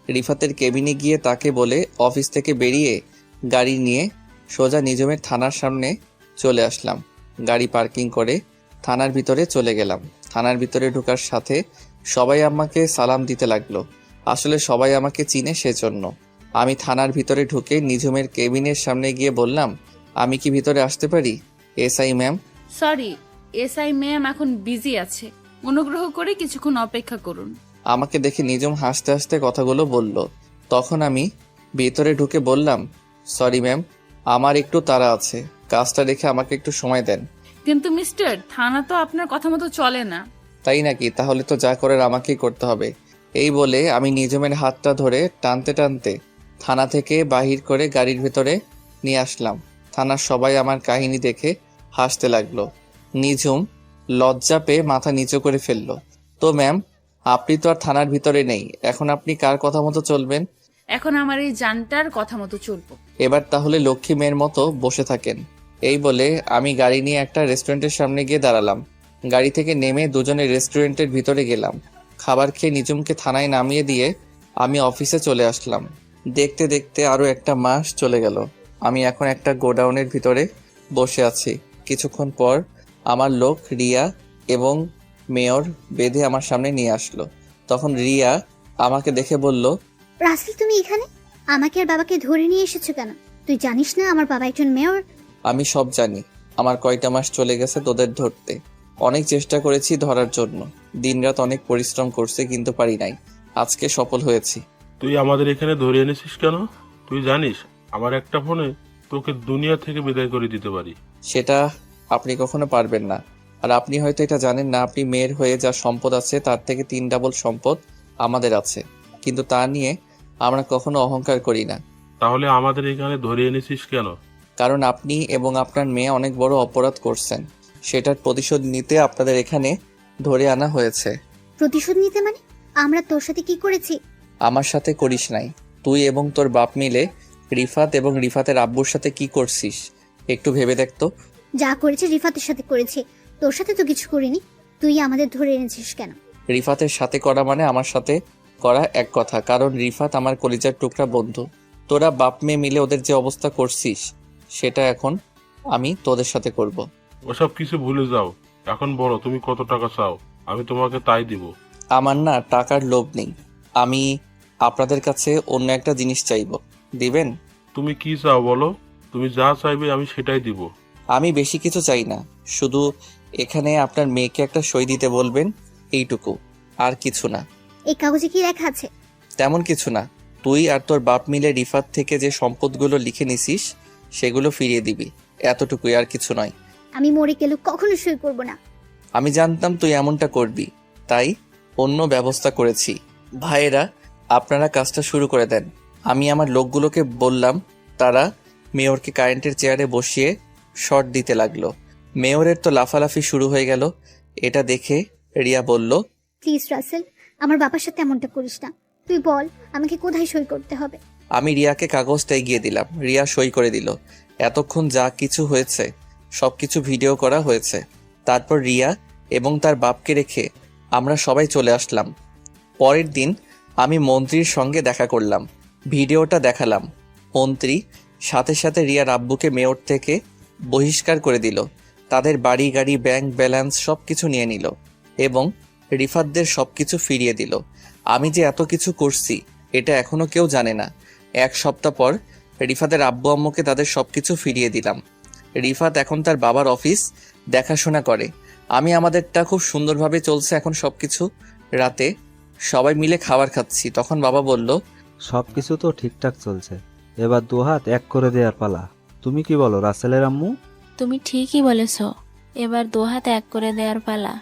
রিফাতের কেবিনে গিয়ে তাকে বলে অফিস থেকে বেরিয়ে গাড়ি নিয়ে সোজা নিঝুমের থানার সামনে চলে আসলাম। গাড়ি পার্কিং করে থানার ভিতরে চলে গেলাম। থানার ভিতরে ঢোকার সাথে সবাই আমাকে সালাম দিতে লাগলো। আসলে সবাই আমাকে চিনে, সেজন্য। আমি থানার ভিতরে ঢুকে নিঝুমের কেবিনের সামনে গিয়ে বললাম, আমি কি ভিতরে আসতে পারি? SI ma'am. Sorry, SI ma'am এখন বিজি আছে, অনুগ্রহ করে কিছুক্ষণ অপেক্ষা করুন। আমাকে দেখে নিঝুম হাসতে হাসতে কথাগুলো বলল। তখন আমি ভিতরে ঢুকে বললাম, সরি ম্যাম, আমার একটু তাড়া আছে, কাজটা রেখে আমাকে একটু সময় দেন। কিন্তু মিস্টার, থানা তো আপনার কথা মতো চলে না। তাই নাকি? তাহলে তো যা করার আমাকেই করতে হবে। এই বলে আমি নিঝুমের হাতটা ধরে টানতে টানতে থানা থেকে বাহির করে গাড়ির ভেতরে নিয়ে আসলাম। থানার সবাই আমার কাহিনী দেখে হাসতে লাগলো। নিঝুম লজ্জা পেয়ে মাথা নিচু করে ফেলল। তো ম্যাম, আপনি তো আর থানার ভিতরে নেই, এখন আপনি কার কথা মতো চলবেন? এখন আমার এই জানটার কথা মতো চলবো। এবার তাহলে লক্ষ্মী মেয়ের মতো বসে থাকেন। এই বলে আমি গাড়ি নিয়ে একটা রেস্টুরেন্টের সামনে গিয়ে দাঁড়ালাম। গাড়ি থেকে নেমে দুজনে রেস্টুরেন্টের ভিতরে গেলাম। খাবার খেয়ে নিঝুমকে থানায় নামিয়ে দিয়ে আমি অফিসে চলে আসলাম। দেখতে দেখতে আরও 1 মাস চলে গেল। আমি এখন একটা গোডাউনের ভিতরে বসে আছি। কিছুক্ষণ পর আমার লোক রিয়া এবং মেয়র বেঁধে আমার সামনে নিয়ে আসলো। তখন রিয়া আমাকে দেখে বলল, রাসেল তুমি এখানে? আমাকে আর বাবাকে ধরে নিয়ে এসেছো কেন? তুই জানিস না আমার বাবা একজন মেয়র? আমি সব জানি, আমার কয়টা মাস চলে গেছে তোদের ধরতে। অনেক চেষ্টা করেছি ধরার জন্য, দিনরাত অনেক পরিশ্রম করছে, কিন্তু পারি নাই। আজকে সফল হয়েছি। তুই আমাদের এখানে ধরে এনেছিস কেন? তুই জানিস আমার একটা ফোনে তোকে দুনিয়া থেকে বিদায় করে দিতে পারি। সেটা আপনি কখনো পারবেন না। আর আপনি হয়তো এটা জানেন না, আপনি মেয়ের হয়ে যা সম্পদ আছে তার থেকে 3 ডাবল সম্পদ আমাদের আছে, কিন্তু তা নিয়ে আমরা কখনো অহংকার করি না। তাহলে আমাদের এখানে ধরে এনেছিস কেন? কারণ আপনি এবং আপনার মেয়ে অনেক বড় অপরাধ করছেন, সেটার প্রতিশোধ নিতে আপনাদের এখানে ধরে আনা হয়েছে। প্রতিশোধ নিতে মানে? আমরা তোর সাথে কি করেছি? আমার সাথে করিস নাই, তুই এবং তোর বাপ মিলে রিফাত এবং রিফাতের আব্বুর সাথে কি করছিস একটু ভেবে দেখতো। যা করেছে রিফাতের সাথে করেছে, তোর সাথে তো কিছু করিনি। তুই আমাদের ধরে এনেছিস কেন? রিফাতের সাথে করা মানে আমার সাথে করা এক কথা, কারণ রিফাত আমার কলিজার টুকরা বন্ধু। তোরা বাপ মেয়ে মিলে ওদের যে অবস্থা করছিস সেটা এখন আমি তোদের সাথে করব। ওসব কিছু ভুলে যাও, এখন বলো তুমি কত টাকা চাও, আমি তোমাকে তাই দিব। আমার না টাকার লোভ নেই, আমি আপনাদের কাছে অন্য একটা জিনিস চাইব, দিবেন? তুমি কি চাও বলো, তুমি যা চাইবে আমি সেটাই দিব। আমি বেশি কিছু চাই না, শুধু এখানে আপনার মেয়েকে একটা সই দিতে বলবেন, এইটুকু, আর কিছু না। এই কাগজে কি লেখা আছে? তেমন কিছু না, তুই আর তোর বাপ মিলে রিফাত থেকে যে সম্পদগুলো লিখে নিছিস সেগুলো ফিরিয়ে দিবি, এতটুকুই, আর কিছু নয়। আমি মরে গেলেও কখনো সই করব না। আমি জানতাম তুই এমনটা করবি, তাই অন্য ব্যবস্থা করেছি। ভাইয়েরা, আপনারা কাজটা শুরু করে দেন। আমি আমার লোকগুলোকে বললাম, তারা মেয়রকে কারেন্টের চেয়ারে বসিয়ে শট দিতে লাগলো। মেয়রের তো লাফালাফি শুরু হয়ে গেল। এটা দেখে রিয়া বলল, প্লিজ রাসেল, আমার বাবার সাথে এমনটা করিস না। তুই বল আমাকে কোথায় সই করতে হবে। আমি রিয়াকে কাগজটা এগিয়ে দিলাম, রিয়া সই করে দিল। এতক্ষণ যা কিছু হয়েছে সবকিছু ভিডিও করা হয়েছে। তারপর রিয়া এবং তার বাপকে রেখে আমরা সবাই চলে আসলাম। পরের দিন আমি মন্ত্রীর সঙ্গে দেখা করলাম, ভিডিওটা দেখালাম। মন্ত্রী সাথে সাথে রিয়ার আব্বুকে মেয়র থেকে বহিষ্কার করে দিল, তাদের বাড়ি গাড়ি ব্যাংক ব্যালেন্স সব কিছু নিয়ে নিল এবং রিফাতদের সব কিছু ফিরিয়ে দিল। আমি যে এত কিছু করছি এটা এখনো কেউ জানে না। 1 সপ্তাহ পর রিফাতের আব্বু আম্মুকে তাদের সব কিছু ফিরিয়ে দিলাম। রিফাত এখন তার বাবার অফিস দেখাশোনা করে। আমি আমাদেরটা খুব সুন্দরভাবে চলছে এখন সবকিছু। রাতে সবাই মিলে খাবার খাচ্ছি, তখন বাবা বলল, সবকিছু তো ঠিকঠাক চলছে, এবার 2 হাত এক করে দেওয়ার পালা। তুমি কি বলো রাসেলের আম্মু? তুমি ঠিকই বলেছ, এবার 2 হাত এক করে দেওয়ার পালা।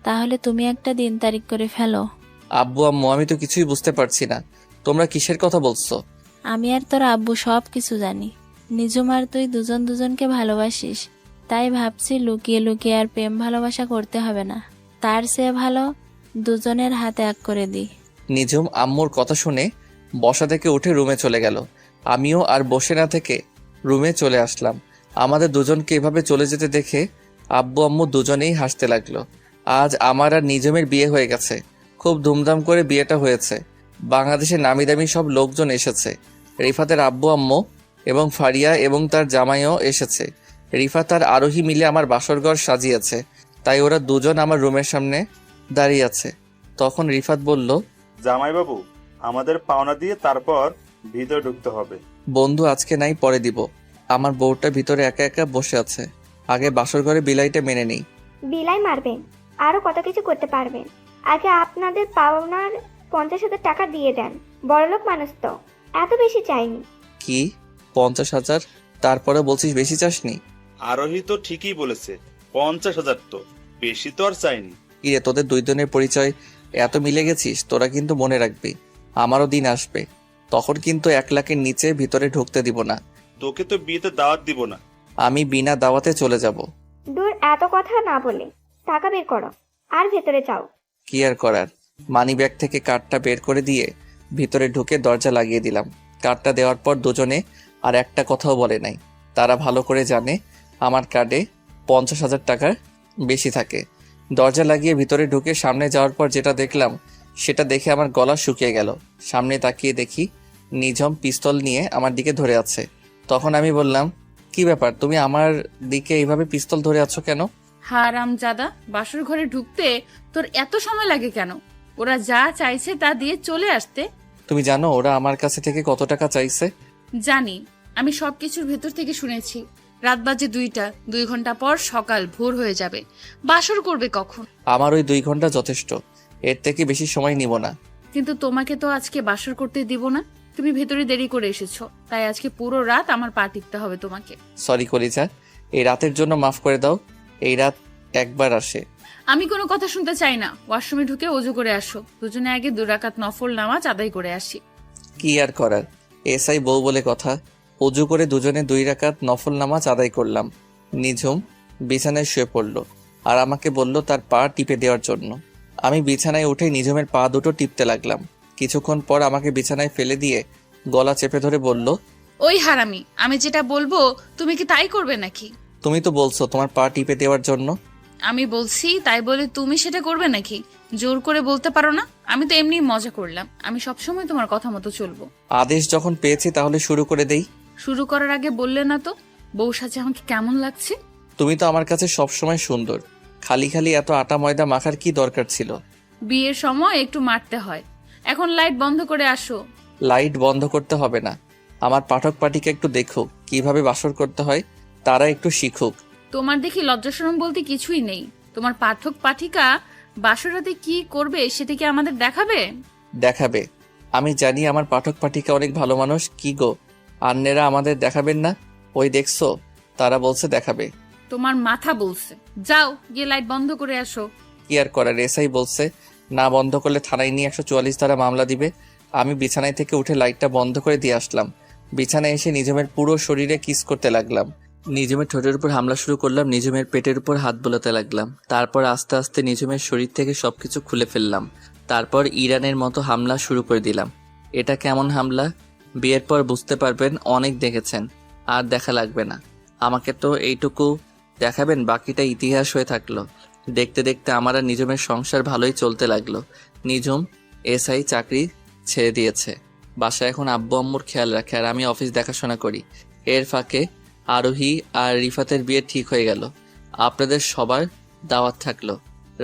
তাহলে তুমি একটা দিন তারিখ করে ফেলো। আব্বু আম্মু, আমি তো কিছুই বুঝতে পারছি না, তোমরা কিসের কথা বলছো? আমি আর তোর আব্বু সব কিছু জানি। নিজুম আর তুই দুজন দুজনকে ভালোবাসিস, তাই ভাবছি লুকিয়ে লুকিয়ে আর প্রেম ভালোবাসা করতে হবে না। তার চেয়ে ভালো দুজনের হাতে এক করে দিই। নিজুম আম্মুর কথা শুনে বসা থেকে উঠে রুমে চলে গেল। আমিও আর বসে না থেকে রুমে চলে আসলাম। আমাদের দুজনকে এভাবে চলে যেতে দেখে আব্বু আম্মু দুজনেই হাসতে লাগলো। আজ আমার আর নিজুমের বিয়ে হয়ে গেছে, খুব ধুমধাম করে বিয়েটা হয়েছে। বাংলাদেশের নামি দামি সব লোকজন এসেছে। রিফাতের আব্বু আম্মু এবং ফারিয়া এবং তার জামাইও এসেছে। রিফাত আর আরোহী মিলে আমার বাসরঘর সাজিয়েছে, তাই ওরা দুজন আমার রুমের সামনে দাঁড়িয়ে আছে। তখন রিফাত বলল, জামাইবাবু, আমাদের পাওনা দিয়ে তারপর ভিতরে ঢুকতে হবে। বন্ধু আজকে নাই, পরে দিব। আমার বউটা ভিতরে একা একা বসে আছে, আগে বাসর ঘরে বিলাইটা মেনে নেই। বিলাই মারবেন, আরো কত কিছু করতে পারবেন। আগে আপনাদের পাওনার 50,000 টাকা দিয়ে দেন, বড়লোক মানুষ তো, এত বেশি চাইনি। কি 50,000? তারপরে বলছিস বেশি চাসনি? আরোহী তো ঠিকই বলেছে, 50,000 তো বেশি তো আর চাইনি। কিরে, তোদের 2 দিনের পরিচয় এত মিলে গেছিস, তোরা কিন্তু মনে রাখবি আমারও দিন আসবে, তখন কিন্তু 1 লাখের নিচে ভিতরে ঢুকতে দিব না। তোকে তো বিয়েতে দাওয়াত দিব না। আমি বিনা দাওয়াতে চলে যাব। দূর, এত কথা না বলে টাকা বের করো আর ভেতরে যাও। কি আর করার, মানি ব্যাগ থেকে কার্ডটা বের করে দিয়ে ভিতরে ঢুকে দরজা লাগিয়ে দিলাম। কার্ডটা দেওয়ার পর দুজনে আর একটা কথাও বলে নাই। তারা ভালো করে জানে আমার কার্ডে 50,000 টাকার বেশি থাকে। দরজা লাগিয়ে ভিতরে ঢুকে সামনে যাওয়ার পর যেটা দেখলাম সেটা দেখে আমার গলা শুকিয়ে গেল। সামনে তাকিয়ে দেখি নিঝুম পিস্তল নিয়ে আমার দিকে ধরে আছে। তখন আমি বললাম, কি ব্যাপার, তুমি আমার দিকে এইভাবে পিস্তল ধরে আছো কেন? হারামজাদা, বাসর ঘরে ঢুকতে তোর এত সময় লাগে কেন? ওরা যা চাইছে তা দিয়ে চলে আসতে। তুমি জানো ওরা আমার কাছে থেকে কত টাকা চাইছে? জানি, আমি সবকিছুর ভেতর থেকে শুনেছি। রাত বাজে 2টা, 2 ঘন্টা পর সকাল ভোর হয়ে যাবে। বাসর করবে কখন? আমার ওই 2 ঘন্টা যথেষ্ট, এর থেকে বেশি সময় নিব না। কিন্তু তোমাকে তো আজকে বাসর করতে দিব না। তুমি ভেতরে দেরি করে এসেছো, তাই আজকে পুরো রাত আমার পা টিপতে হবে তোমাকে। সরি কলিজা, এই রাতের জন্য মাফ করে দাও। এই রাত একবার আসে। আমি কোনো কথা শুনতে চাই না। ওয়াশরুমে ঢুকে ওযু করে আসো। দুজনে আগে 2 রাকাত নফল নামাজ আদায় করে আসি। কি আর করার, এসআই বউ বলে কথা। অজু করে দুজনে 2 রাকাত নফল নামাজ আদায় করলাম। নিঝুম বিছানায় শুয়ে পড়ল আর আমাকে বলল তার পা টিপে দেওয়ার জন্য। আমি বিছানায় উঠে নিঝুমের পা দুটো টিপতে লাগলাম। কিছুক্ষণ পর আমাকে বিছানায় ফেলে দিয়ে গলা চেপে ধরে বলল, ওই হারামি, আমি যেটা বলবো তুমি কি তাই করবে নাকি? তুমি তো বলছো তোমার পা টিপে দেওয়ার জন্য। আমি বলছি তাই বলে তুমি সেটা করবে নাকি? জোর করে বলতে পারো না? আমি তো এমনি মজা করলাম। আমি সবসময় তোমার কথা মতো চলবো। আদেশ যখন পেয়েছি তাহলে শুরু করে দেই। শুরু করার আগে বললে না তো বউ সাজে আমাকে কেমন লাগছে? তুমি তো আমার কাছে সবসময় সুন্দর। খালি খালি এত আটা ময়দা মাখার কি দরকার ছিল? বিয়ের সময় একটু মারতে হয়। এখন লাইট বন্ধ করে আসো। লাইট বন্ধ করতে হবে না। আমার পাঠক পাঠিকা একটু দেখুক কিভাবে বাসর করতে হয়, তারা একটু শিখুক। তোমার দেখি লজ্জাশরম বলতে কিছুই নেই। তোমার পাঠক পাঠিকা বাসরাতে কি করবে সেটা কি আমাদের দেখাবে? দেখাবে। আমি জানি আমার পাঠক পাঠিকা অনেক ভালো মানুষ। কি গো, আন্নেরা আমাদের দেখাবেন না? ওই দেখছো, তারা বলছে দেখাবে। তোমার মাথা বলছে। যাও গিয়ে লাইট বন্ধ করে আসো। কি আর করার, এসআই বলছে না বন্ধ করলে থানায় নিয়ে 144 ধারা মামলা দিবে। আমি বিছানায় থেকে উঠে লাইটটা বন্ধ করে দিয়ে আসলাম। বিছানায় এসে নিঝুমের পুরো শরীরে কিস করতে লাগলাম। নিঝুমের ঠোঁটের উপর হামলা শুরু করলাম। নিঝুমের পেটের উপর হাত বোলাতে লাগলাম। তারপর আস্তে আস্তে নিঝুমের শরীর থেকে সবকিছু খুলে ফেললাম। তারপর ইরানের মতো হামলা শুরু করে দিলাম। এটা কেমন হামলা? বিয়ের পর বুঝতে পারবেন, অনেক দেখেছেন, আর দেখা লাগবে না। আমাকে তো এইটুকু দেখাবেন, বাকিটা ইতিহাস হয়ে থাকলো। দেখতে দেখতে আমার আর নিঝুমের সংসার ভালোই চলতে লাগলো। নিঝুম এসআই চাকরি ছেড়ে দিয়েছে। বাসায় এখন আব্বু আম্মুর খেয়াল রাখে আর আমি অফিস দেখাশোনা করি। এর ফাঁকে আরোহী আর রিফাতের বিয়ে ঠিক হয়ে গেল। আপনাদের সবার দাওয়াত থাকলো।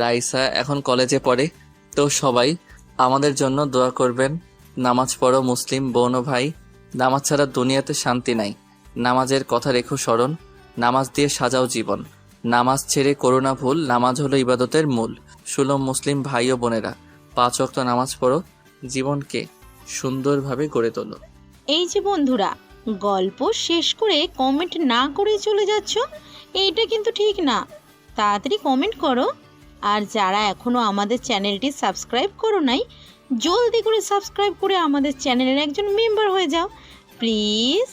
রাইসা এখন কলেজে পড়ে, তো সবাই আমাদের জন্য দোয়া করবেন। নামাজ পড়ো মুসলিম বোন ও ভাই। নামাজ ছাড়া দুনিয়াতে শান্তি নাই। নামাজের কথা রেখো স্মরণ। নামাজ দিয়ে সাজাও জীবন। নামাজ ছেড়ে করো না ভুল। নামাজ হলো ইবাদতের মূল। সুলম মুসলিম ভাই ও বোনেরা, 5 ওয়াক্ত নামাজ পড়ো, জীবনকে সুন্দরভাবে গড়ে তোলো। এই যে বন্ধুরা, গল্প শেষ করে কমেন্ট না করে চলে যাচ্ছ, এইটা কিন্তু ঠিক না। তাড়াতাড়ি কমেন্ট করো। আর যারা এখনো আমাদের চ্যানেলটি সাবস্ক্রাইব করো নাই, জলদি করে সাবস্ক্রাইব করে আমাদের চ্যানেলের একজন মেম্বার হয়ে যাও প্লিজ।